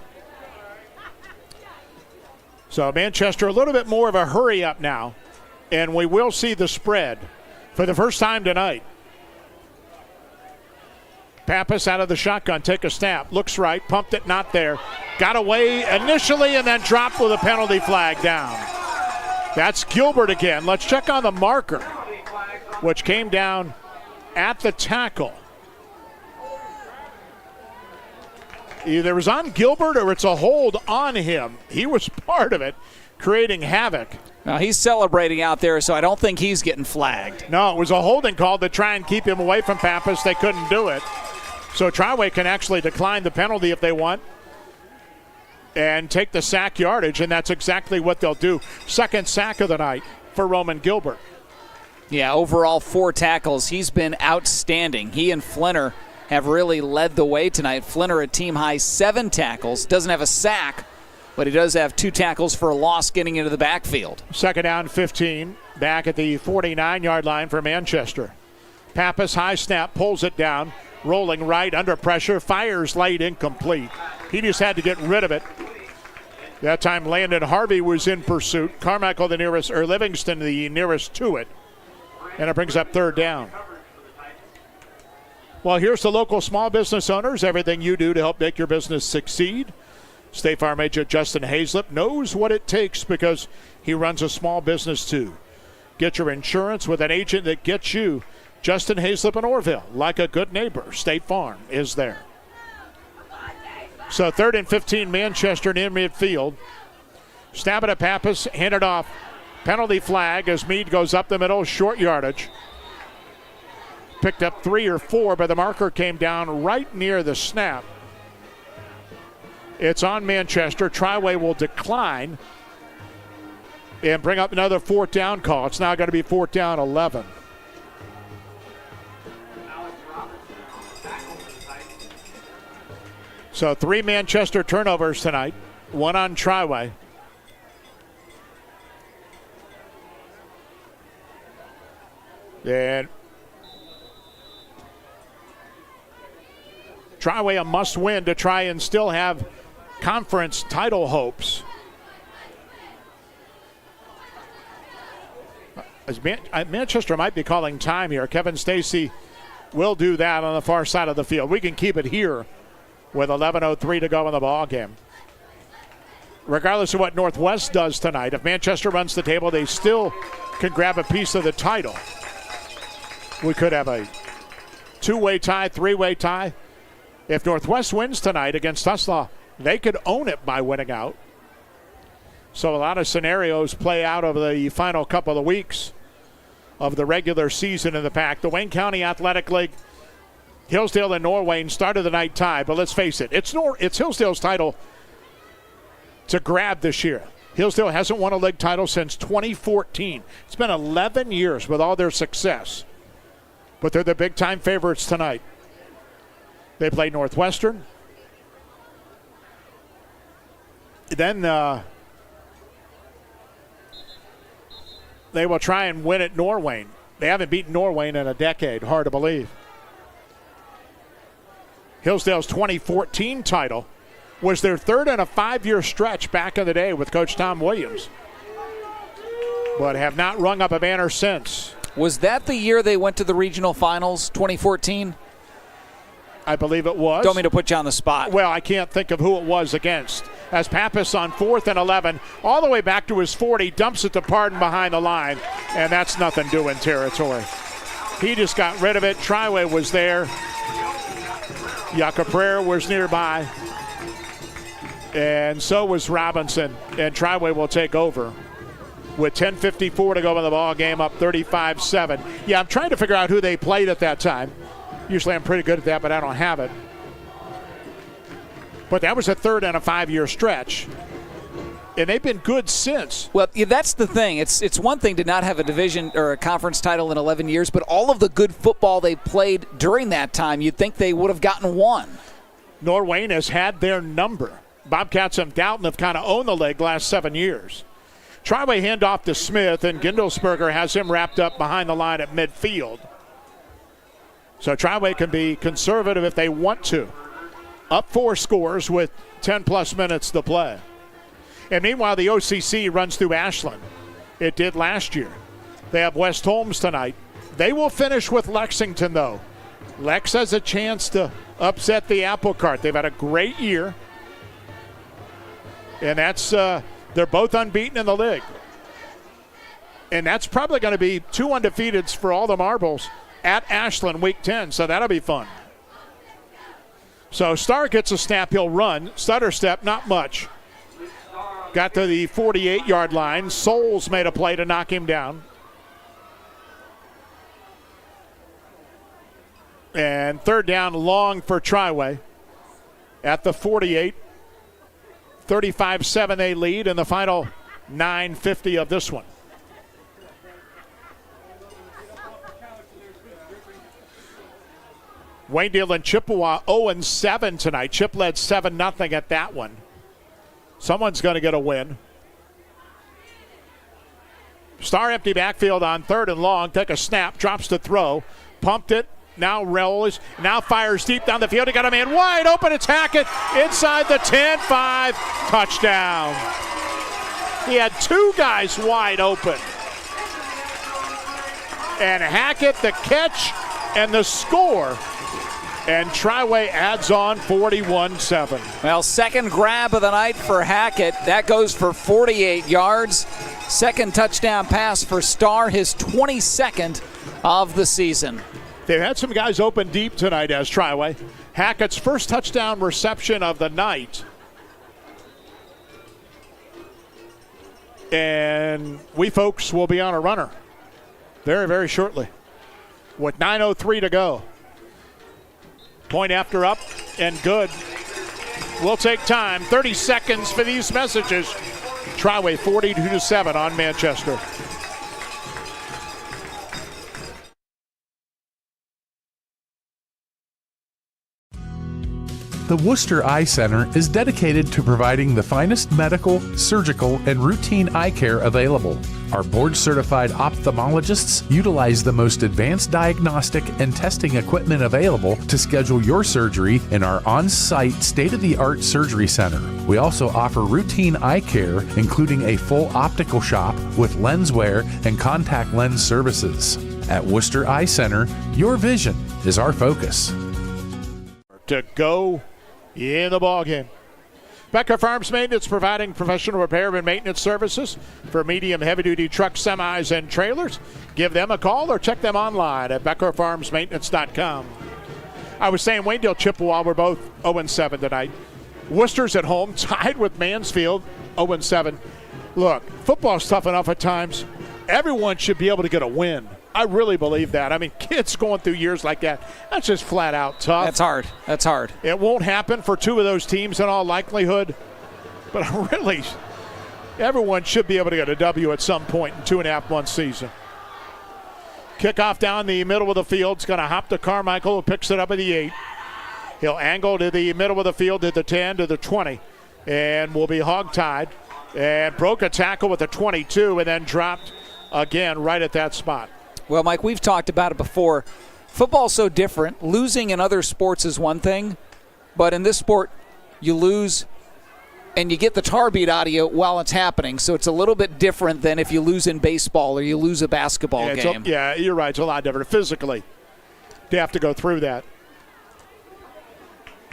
So Manchester a little bit more of a hurry up now, and we will see the spread for the first time tonight. Pappas out of the shotgun, take a snap, looks right, pumped it, not there. Got away initially and then dropped with a penalty flag down. That's Gilbert again. Let's check on the marker, which came down at the tackle. Either it was on Gilbert or it's a hold on him. He was part of it, creating havoc. Now he's celebrating out there, so I don't think he's getting flagged. No, it was a holding call to try and keep him away from Pappas. They couldn't do it. So Triway can actually decline the penalty if they want and take the sack yardage, and that's exactly what they'll do. Second sack of the night for Roman Gilbert. Yeah, overall 4 tackles. He's been outstanding. He and Flinner have really led the way tonight. Flinner a team-high 7 tackles. Doesn't have a sack, but he does have 2 tackles for a loss getting into the backfield. Second down, 15. Back at the 49-yard line for Manchester. Pappas, high snap, pulls it down. Rolling right, under pressure, fires late, incomplete. He just had to get rid of it. That time Landon Harvey was in pursuit. Carmichael the nearest, or Livingston the nearest to it. And it brings up 3rd down. Well, here's the local small business owners. Everything you do to help make your business succeed. State Farm agent Justin Hazlip knows what it takes because he runs a small business too. Get your insurance with an agent that gets you. Justin Hazlip in Orville, like a good neighbor. State Farm is there. So 3rd and 15, Manchester near midfield. Snap it at Pappas, hand it off. Penalty flag as Meade goes up the middle, short yardage. Picked up 3 or 4, but the marker came down right near the snap. It's on Manchester. Triway will decline and bring up another 4th down call. It's now going to be 4th down 11. So 3 Manchester turnovers tonight, 1 on Triway. And Triway a must-win to try and still have conference title hopes. Manchester might be calling time here. Kevin Stacy will do that on the far side of the field. We can keep it here with 11:03 to go in the ball game. Regardless of what Northwest does tonight, if Manchester runs the table, they still can grab a piece of the title. We could have a 2-way tie, 3-way tie. If Northwest wins tonight against Tuslaw, they could own it by winning out. So a lot of scenarios play out over the final couple of weeks of the regular season in the pack. The Wayne County Athletic League, Hillsdale and Norwayne started the night tie, but let's face it, it's Hillsdale's title to grab this year. Hillsdale hasn't won a league title since 2014. It's been 11 years with all their success, but they're the big-time favorites tonight. They play Northwestern. Then they will try and win at Norwayne. They haven't beaten Norwayne in a decade, hard to believe. Hillsdale's 2014 title was their 3rd in a 5-year stretch back in the day with Coach Tom Williams, but have not rung up a banner since. Was that the year they went to the regional finals, 2014? I believe it was. Don't mean to put you on the spot. Well, I can't think of who it was against. As Pappas on 4th and 11, all the way back to his 40, dumps it to Pardon behind the line, and that's nothing doing territory. He just got rid of it. Triway was there. Yacaprera was nearby. And so was Robinson. And Triway will take over with 10:54 to go in the ball game, up 35-7. Yeah, I'm trying to figure out who they played at that time. Usually I'm pretty good at that, but I don't have it. But that was a 3rd in a 5-year stretch. And they've been good since. Well, yeah, that's the thing. It's one thing to not have a division or a conference title in 11 years, but all of the good football they played during that time, you'd think they would have gotten one. Norwayne has had their number. Bobcats of Downton have kind of owned the league last 7 years. Triway handoff to Smith, and Gindelsberger has him wrapped up behind the line at midfield. So Triway can be conservative if they want to. Up 4 scores with 10-plus minutes to play. And meanwhile, the OCC runs through Ashland. It did last year. They have West Holmes tonight. They will finish with Lexington, though. Lex has a chance to upset the apple cart. They've had a great year. And that's they're both unbeaten in the league. And that's probably going to be 2 undefeateds for all the marbles at Ashland week 10, so that'll be fun. So Starr gets a snap, he'll run. Stutter step, not much. Got to the 48-yard line. Souls made a play to knock him down. And third down long for Triway at the 48. 35-7 they lead in the final 9:50 of this one. Waynedale and Chippewa 0-7 tonight. Chip led 7-0 at that one. Someone's going to get a win. Starr empty backfield on 3rd and long. Take a snap, drops to throw. Pumped it. Now rolls. Now fires deep down the field. He got a man wide open. It's Hackett inside the 10-5. Touchdown. He had 2 guys wide open. And Hackett the catch and the score. And Triway adds on 41-7. Well, second grab of the night for Hackett. That goes for 48 yards. Second touchdown pass for Starr, his 22nd of the season. They've had some guys open deep tonight as Triway. Hackett's first touchdown reception of the night. And we folks will be on a runner very, very shortly with 9:03 to go. Point after up and good. We'll take time. 30 seconds for these messages. Triway 42-7 on Manchester. The Worcester Eye Center is dedicated to providing the finest medical, surgical, and routine eye care available. Our board-certified ophthalmologists utilize the most advanced diagnostic and testing equipment available to schedule your surgery in our on-site state-of-the-art surgery center. We also offer routine eye care, including a full optical shop with lens wear and contact lens services. At Worcester Eye Center, your vision is our focus. To go in the ballgame. Becker Farms Maintenance, providing professional repair and maintenance services for medium heavy-duty trucks, semis, and trailers. Give them a call or check them online at BeckerFarmsMaintenance.com. I was saying Waynedale, Chippewa were both 0-7 tonight. Worcester's at home, tied with Mansfield, 0-7. Look, football's tough enough at times. Everyone should be able to get a win. I really believe that. I mean, kids going through years like that, that's just flat out tough. That's hard. That's hard. It won't happen for 2 of those teams in all likelihood. But really, everyone should be able to get a W at some point in 2.5-month season. Kickoff down the middle of the field. It's going to hop to Carmichael, who picks it up at the 8. He'll angle to the middle of the field, to the 10, to the 20, and will be hog-tied. And broke a tackle with the 22 and then dropped again right at that spot. Well, Mike, we've talked about it before. Football's so different. Losing in other sports is one thing, but in this sport, you lose and you get the tar beat out of you while it's happening. So it's a little bit different than if you lose in baseball or you lose a basketball game. Yeah, you're right. It's a lot different. Physically, you have to go through that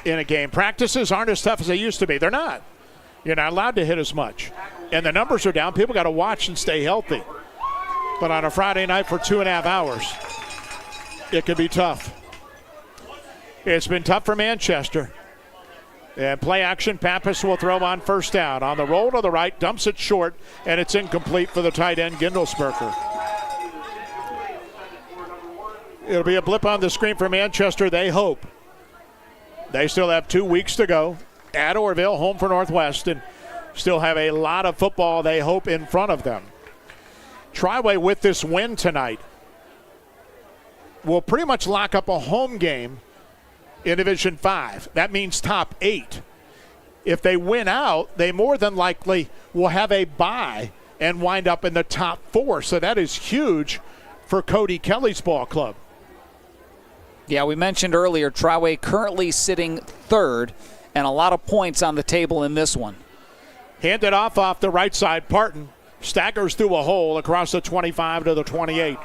in a game. Practices aren't as tough as they used to be. They're not. You're not allowed to hit as much. And the numbers are down. People got to watch and stay healthy. But on a Friday night for 2.5 hours, it could be tough. It's been tough for Manchester. And play action, Pappas will throw on first down. On the roll to the right, dumps it short, and it's incomplete for the tight end, Gindelsberger. It'll be a blip on the screen for Manchester, they hope. They still have 2 weeks to go. At Orville, home for Northwest. And still have a lot of football they hope in front of them. Triway, with this win tonight, will pretty much lock up a home game in Division 5. That means top 8. If they win out, they more than likely will have a bye and wind up in the top 4. So that is huge for Cody Kelly's ball club. Yeah, we mentioned earlier, Triway currently sitting 3rd, and a lot of points on the table in this one. Handed off the right side, Parton staggers through a hole across the 25 to the 28.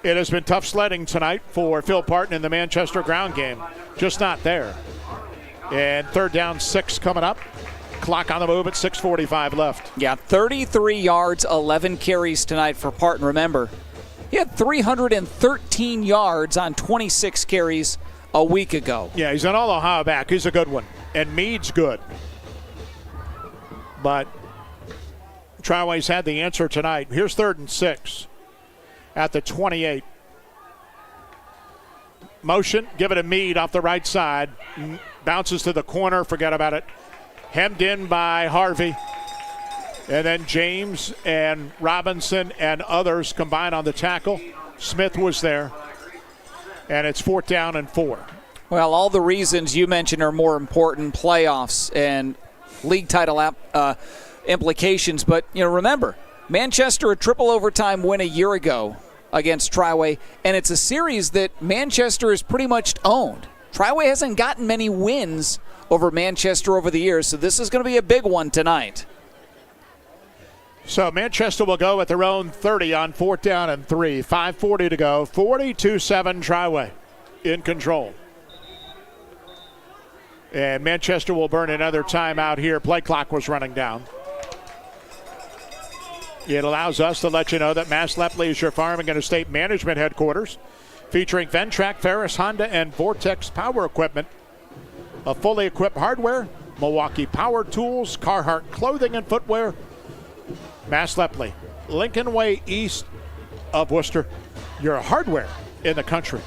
It has been tough sledding tonight for Phil Parton in the Manchester ground game. Just not there. And 3rd down, 6 coming up. Clock on the move at 6:45 left. Yeah, 33 yards, 11 carries tonight for Parton. Remember, he had 313 yards on 26 carries a week ago. Yeah, he's an All-Ohio back. He's a good one. And Meade's good. But Triway's had the answer tonight. Here's 3rd and 6 at the 28. Motion, give it to Meade off the right side. Bounces to the corner, forget about it. Hemmed in by Harvey. And then James and Robinson and others combine on the tackle. Smith was there. And it's 4th down and 4. Well, all the reasons you mentioned are more important, playoffs and league title implications. But, remember, Manchester, a triple overtime win a year ago against Triway, and it's a series that Manchester has pretty much owned. Triway hasn't gotten many wins over Manchester over the years, so this is going to be a big one tonight. So Manchester will go at their own 30 on 4th down and 3. 5:40 to go. 42-7 Triway in control. And Manchester will burn another timeout here. Play clock was running down. It allows us to let you know that Mass Lepley is your farm and estate management headquarters, featuring Ventrac, Ferris, Honda, and Vortex power equipment, a fully equipped hardware, Milwaukee Power Tools, Carhartt clothing and footwear. Mass Lepley, Lincoln Way east of Worcester, your hardware in the country.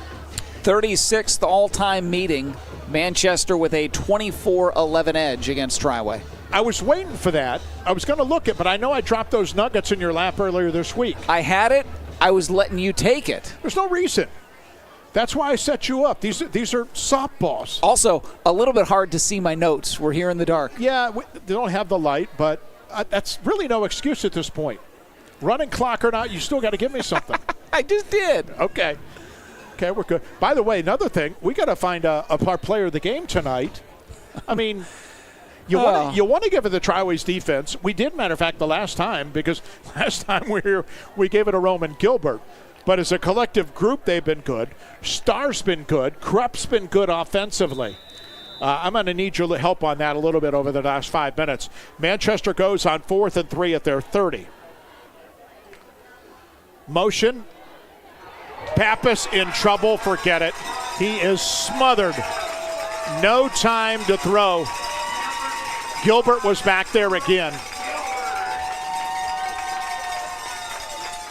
36th all-time meeting, Manchester with a 24-11 edge against Triway. I was waiting for that. I was going to look it, but I know I dropped those nuggets in your lap earlier this week. I had it. I was letting you take it. There's no reason. That's why I set you up. These are softballs. Also, a little bit hard to see my notes. We're here in the dark. Yeah, they don't have the light, but that's really no excuse at this point. Running clock or not, you still got to give me something. I just did. Okay, we're good. By the way, another thing, we got to find a player of the game tonight. I mean, you want to give it the Triway's defense. We did, matter of fact, the last time, because last time we were here, we gave it to Roman Gilbert. But as a collective group, they've been good. Star's been good. Krupp's been good offensively. I'm going to need your help on that a little bit over the last 5 minutes. Manchester goes on 4th and 3 at their 30. Motion. Pappas in trouble. Forget it. He is smothered. No time to throw. Gilbert was back there again.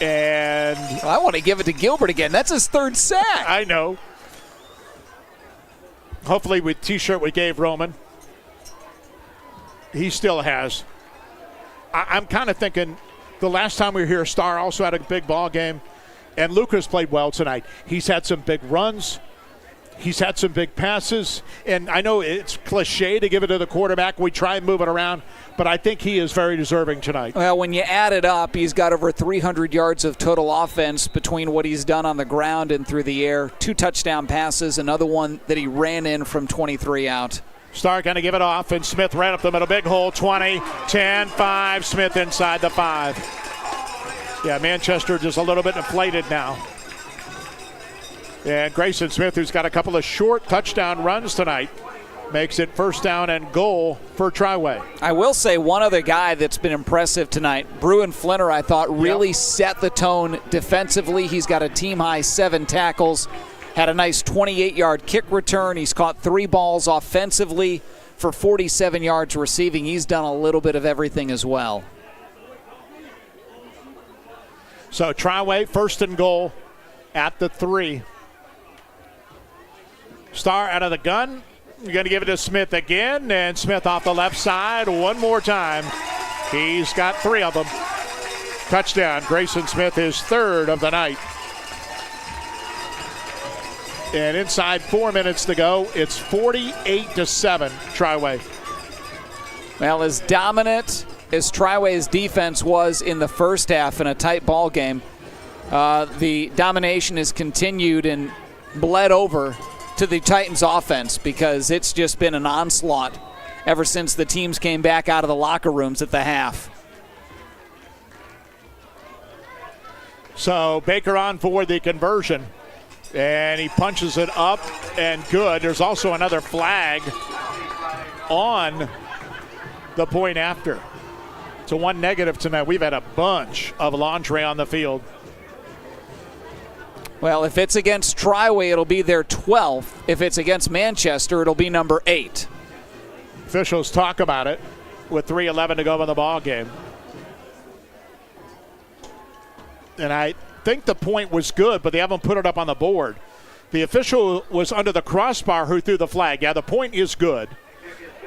And I want to give it to Gilbert again. That's his 3rd sack. I know. Hopefully with T-shirt we gave Roman. He still has. I'm kind of thinking the last time we were here, Star also had a big ball game. And Lucas played well tonight. He's had some big runs. He's had some big passes. And I know it's cliche to give it to the quarterback. We try and move it around. But I think he is very deserving tonight. Well, when you add it up, he's got over 300 yards of total offense between what he's done on the ground and through the air. 2 touchdown passes, another one that he ran in from 23 out. Star going to give it off, and Smith ran up the middle. Big hole, 20, 10, 5. Smith inside the 5. Yeah, Manchester just a little bit inflated now. And Grayson Smith, who's got a couple of short touchdown runs tonight, makes it 1st down and goal for Triway. I will say one other guy that's been impressive tonight, Bruin Flinner, I thought really set the tone defensively. He's got a team-high 7 tackles, had a nice 28-yard kick return. He's caught 3 balls offensively for 47 yards receiving. He's done a little bit of everything as well. So Triway, 1st and goal at the 3. Star out of the gun. You're going to give it to Smith again, and Smith off the left side one more time. He's got 3 of them. Touchdown. Grayson Smith, his 3rd of the night. And inside 4 minutes to go, it's 48-7, Triway. Well, as dominant as Triway's defense was in the first half in a tight ball game, the domination has continued and bled over to the Titans offense because it's just been an onslaught ever since the teams came back out of the locker rooms at the half. So Baker on for the conversion, and he punches it up and good. There's also another flag on the point after. So 1 negative tonight. We've had a bunch of laundry on the field. Well, if it's against Triway, it'll be their 12th. If it's against Manchester, it'll be number 8. Officials talk about it with 3:11 to go in the ball game. And I think the point was good, but they haven't put it up on the board. The official was under the crossbar who threw the flag. Yeah, the point is good.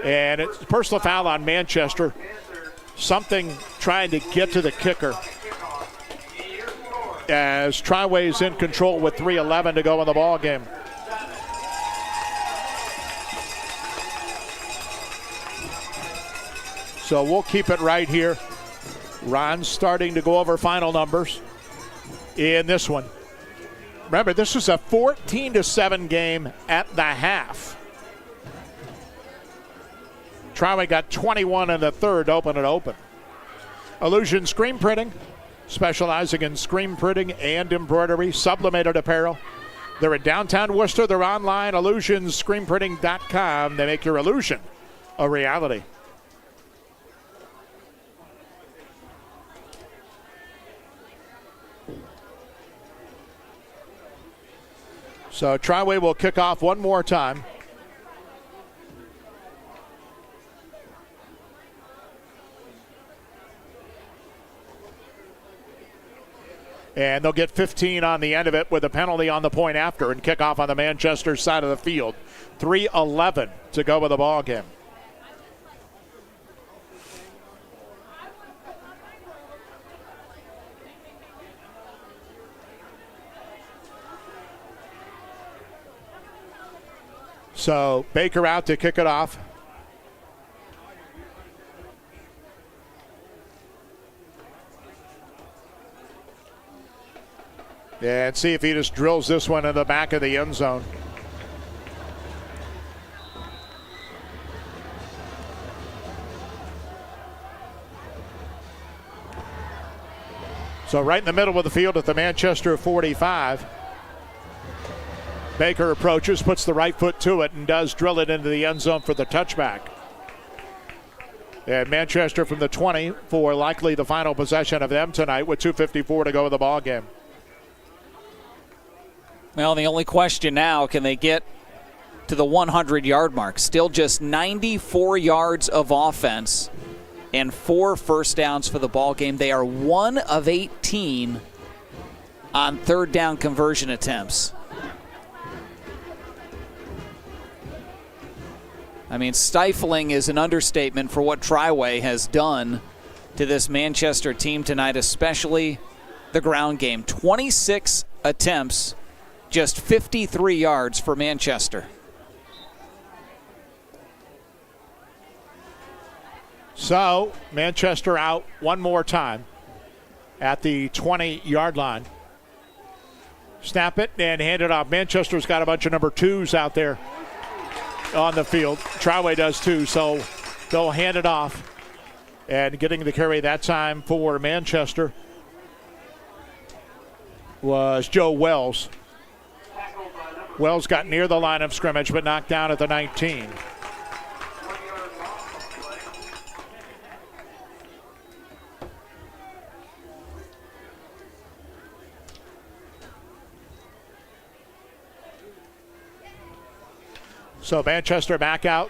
And it's a personal foul on Manchester. Something trying to get to the kicker. As Triway is in control with 3:11 to go in the ball game. So we'll keep it right here. Ron's starting to go over final numbers in this one. Remember, this was a 14-7 game at the half. Triway got 21 in the third, open and open. Illusion Screen Printing, specializing in screen printing and embroidery, sublimated apparel. They're in downtown Worcester. They're online, illusionscreenprinting.com. They make your illusion a reality. So Triway will kick off one more time. And they'll get 15 on the end of it with a penalty on the point after and kick off on the Manchester side of the field. 3:11 to go with the ball game. So Baker out to kick it off. And see if he just drills this one in the back of the end zone. So right in the middle of the field at the Manchester 45. Baker approaches, puts the right foot to it, and does drill it into the end zone for the touchback. And Manchester from the 20 for likely the final possession of them tonight with 2:54 to go in the ball game. Well, the only question now, can they get to the 100-yard mark? Still just 94 yards of offense and 4 first downs for the ball game. They are 1 of 18 on third down conversion attempts. I mean, stifling is an understatement for what Triway has done to this Manchester team tonight, especially the ground game. 26 attempts, just 53 yards for Manchester. So, Manchester out one more time at the 20-yard line. Snap it and hand it off. Manchester's got a bunch of number 2s out there on the field. Triway does too, so they'll hand it off. And getting the carry that time for Manchester was Joe Wells. Wells got near the line of scrimmage, but knocked down at the 19. So Manchester back out.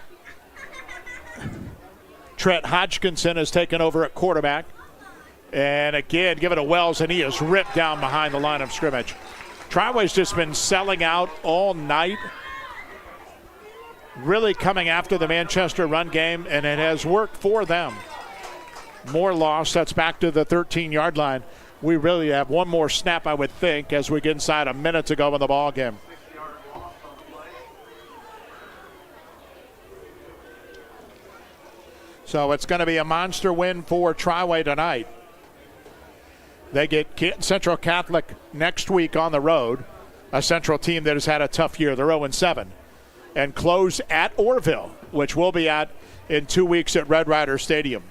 Trent Hodgkinson has taken over at quarterback. And again, give it to Wells, and he is ripped down behind the line of scrimmage. Triway's just been selling out all night. really coming after the Manchester run game, and it has worked for them. More loss. That's back to the 13-yard line. We really have one more snap, I would think, as we get inside a minute to go in the ball game. So it's going to be a monster win for Triway tonight. They get Central Catholic next week on the road, a Central team that has had a tough year. They're 0-7. And close at Orville, which we'll be at in 2 weeks at Red Rider Stadium.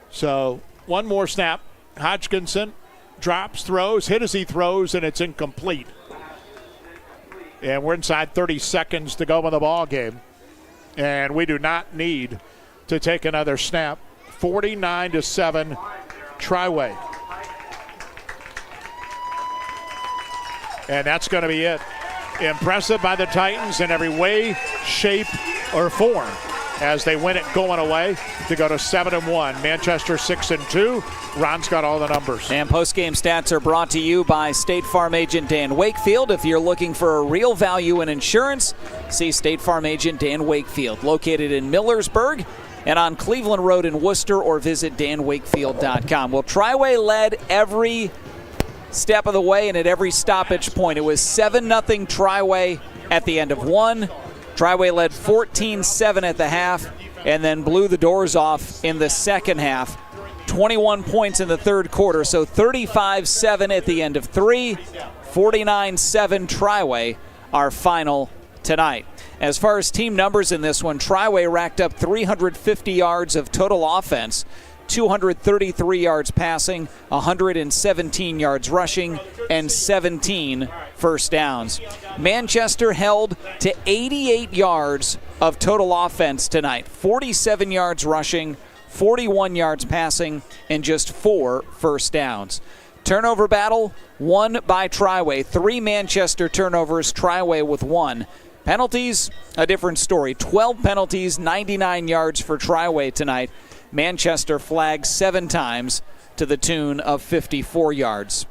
So one more snap. Hodgkinson drops, throws, hit as he throws, and it's incomplete. And we're inside 30 seconds to go in the ball game. And we do not need to take another snap. 49-7, Triway. And that's going to be it. Impressive by the Titans in every way, shape, or form as they win it going away to go to 7-1. Manchester 6-2. Ron's got all the numbers. And postgame stats are brought to you by State Farm agent Dan Wakefield. If you're looking for a real value in insurance, see State Farm agent Dan Wakefield, located in Millersburg and on Cleveland Road in Worcester, or visit danwakefield.com. Well, Triway led every step of the way and at every stoppage point. It was 7-0 Triway at the end of one. Triway led 14-7 at the half and then blew the doors off in the second half. 21 points in the third quarter, so 35-7 at the end of three. 49-7 Triway, our final tonight. As far as team numbers in this one, Triway racked up 350 yards of total offense, 233 yards passing, 117 yards rushing, and 17 first downs. Manchester held to 88 yards of total offense tonight, 47 yards rushing, 41 yards passing, and just 4 first downs. Turnover battle won by Triway. 3 Manchester turnovers, Triway with 1. Penalties, a different story. 12 penalties, 99 yards for Triway tonight. Manchester flagged 7 times to the tune of 54 yards.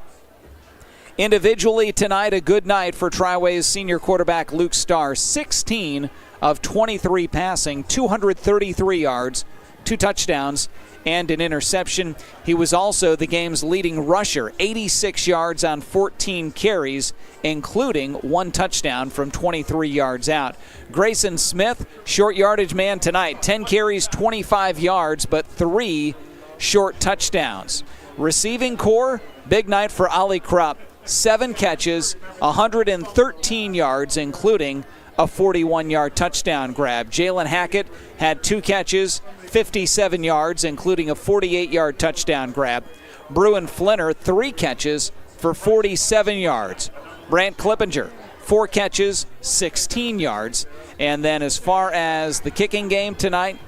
Individually tonight, a good night for Triway's senior quarterback Luke Starr. 16 of 23 passing, 233 yards, 2 touchdowns, and an interception. He was also the game's leading rusher, 86 yards on 14 carries, including 1 touchdown from 23 yards out. Grayson Smith, short yardage man tonight, 10 carries, 25 yards, but 3 short touchdowns. Receiving core, big night for Ali Krupp, 7 catches, 113 yards, including a 41-yard touchdown grab. Jalen Hackett had 2 catches, 57 yards, including a 48-yard touchdown grab. Bruin Flinner, 3 catches for 47 yards. Brant Klippinger, 4 catches, 16 yards. And then as far as the kicking game tonight,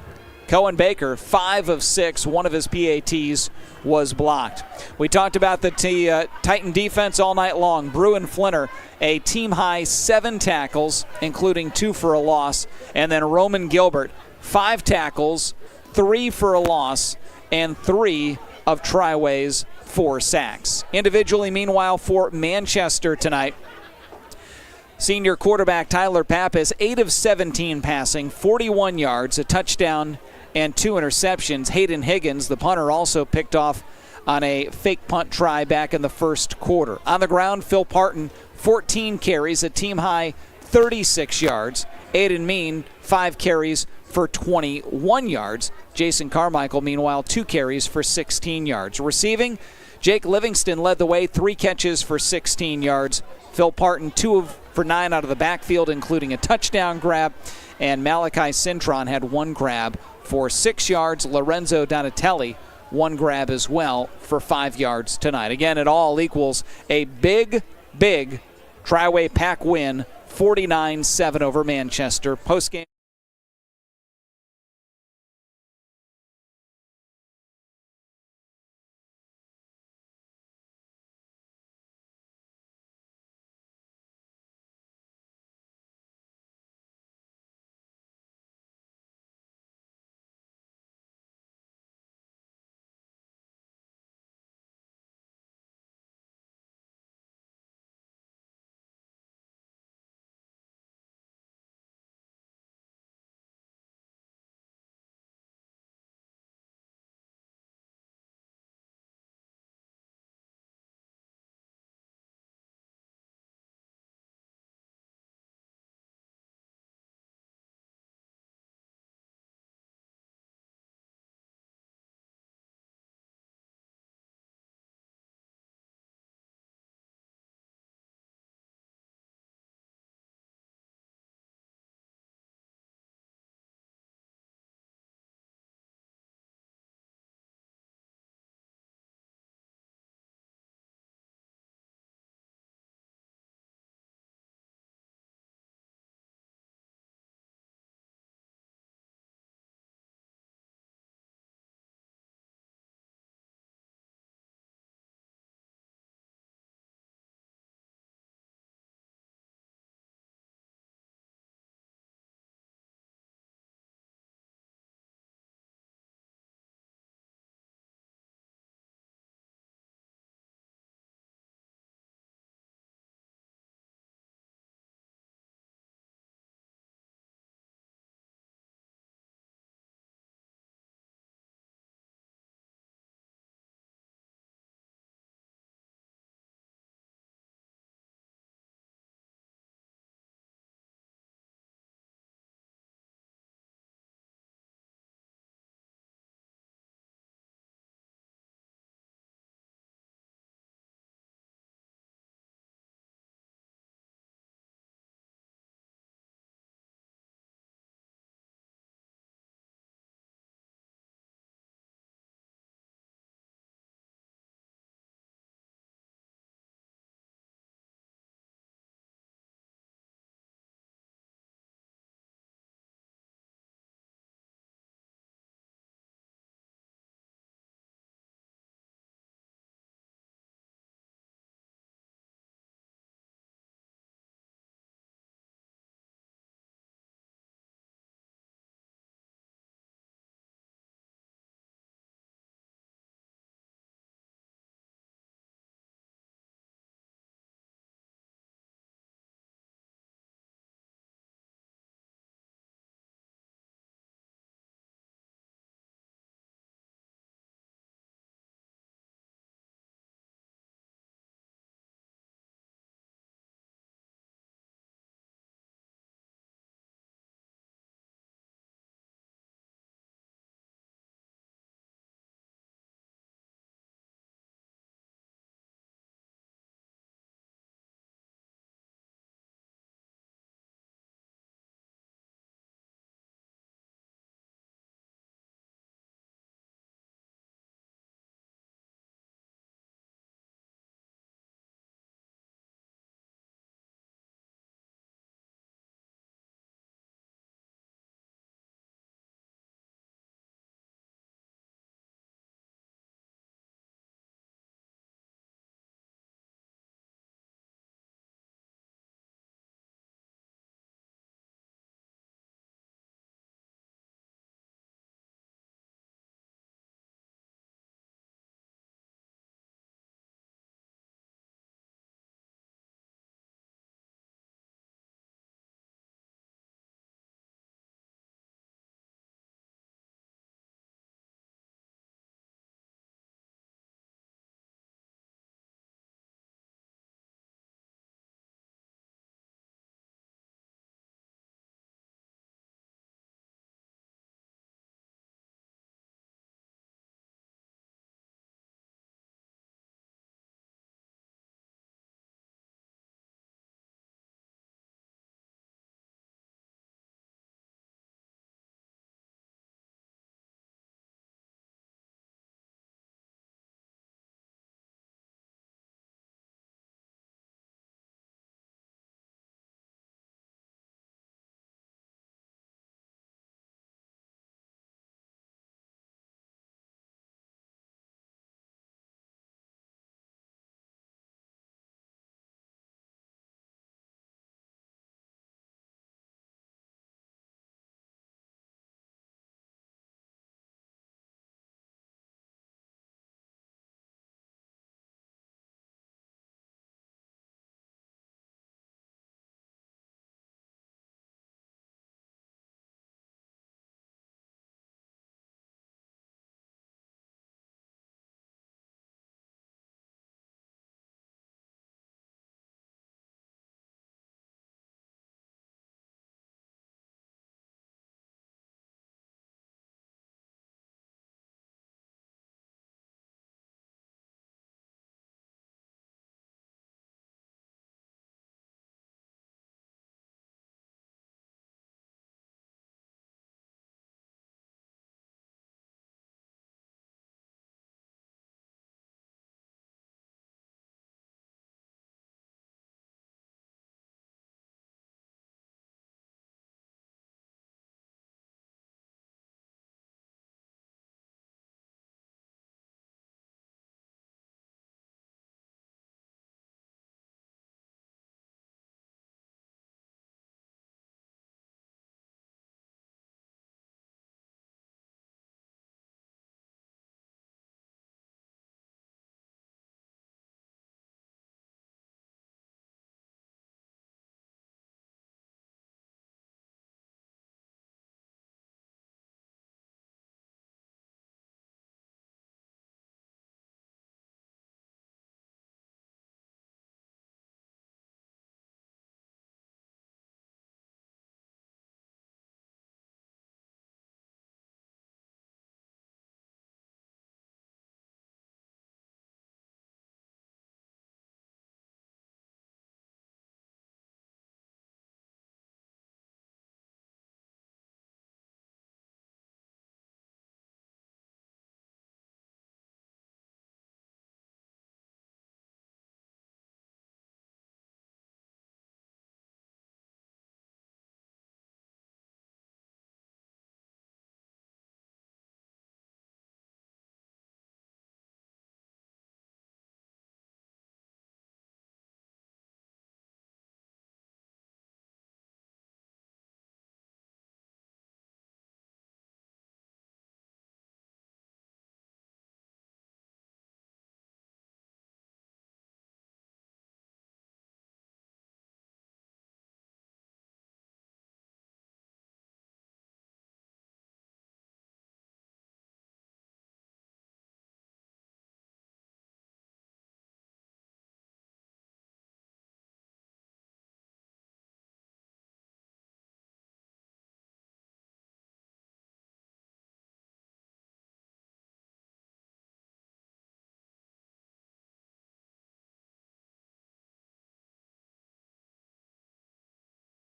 Cohen Baker, 5 of 6. One of his PATs was blocked. We talked about the Titan defense all night long. Bruin Flinner, a team-high 7 tackles, including 2 for a loss. And then Roman Gilbert, 5 tackles, 3 for a loss, and 3 of Triway's 4 sacks. Individually, meanwhile, for Manchester tonight, senior quarterback Tyler Pappas, 8 of 17 passing, 41 yards, a touchdown, and 2 interceptions. Hayden Higgins, the punter, also picked off on a fake punt try back in the first quarter. On the ground, Phil Parton, 14 carries, a team-high 36 yards. Aiden Mean, 5 carries for 21 yards. Jason Carmichael, meanwhile, 2 carries for 16 yards. Receiving, Jake Livingston led the way, 3 catches for 16 yards. Phil Parton, 2 for 9 out of the backfield, including a touchdown grab. And Malachi Cintron had 1 grab for 6 yards. Lorenzo Donatelli, 1 grab as well for 5 yards tonight. Again, it all equals a big Triway Pack win, 49-7 over Manchester. Postgame.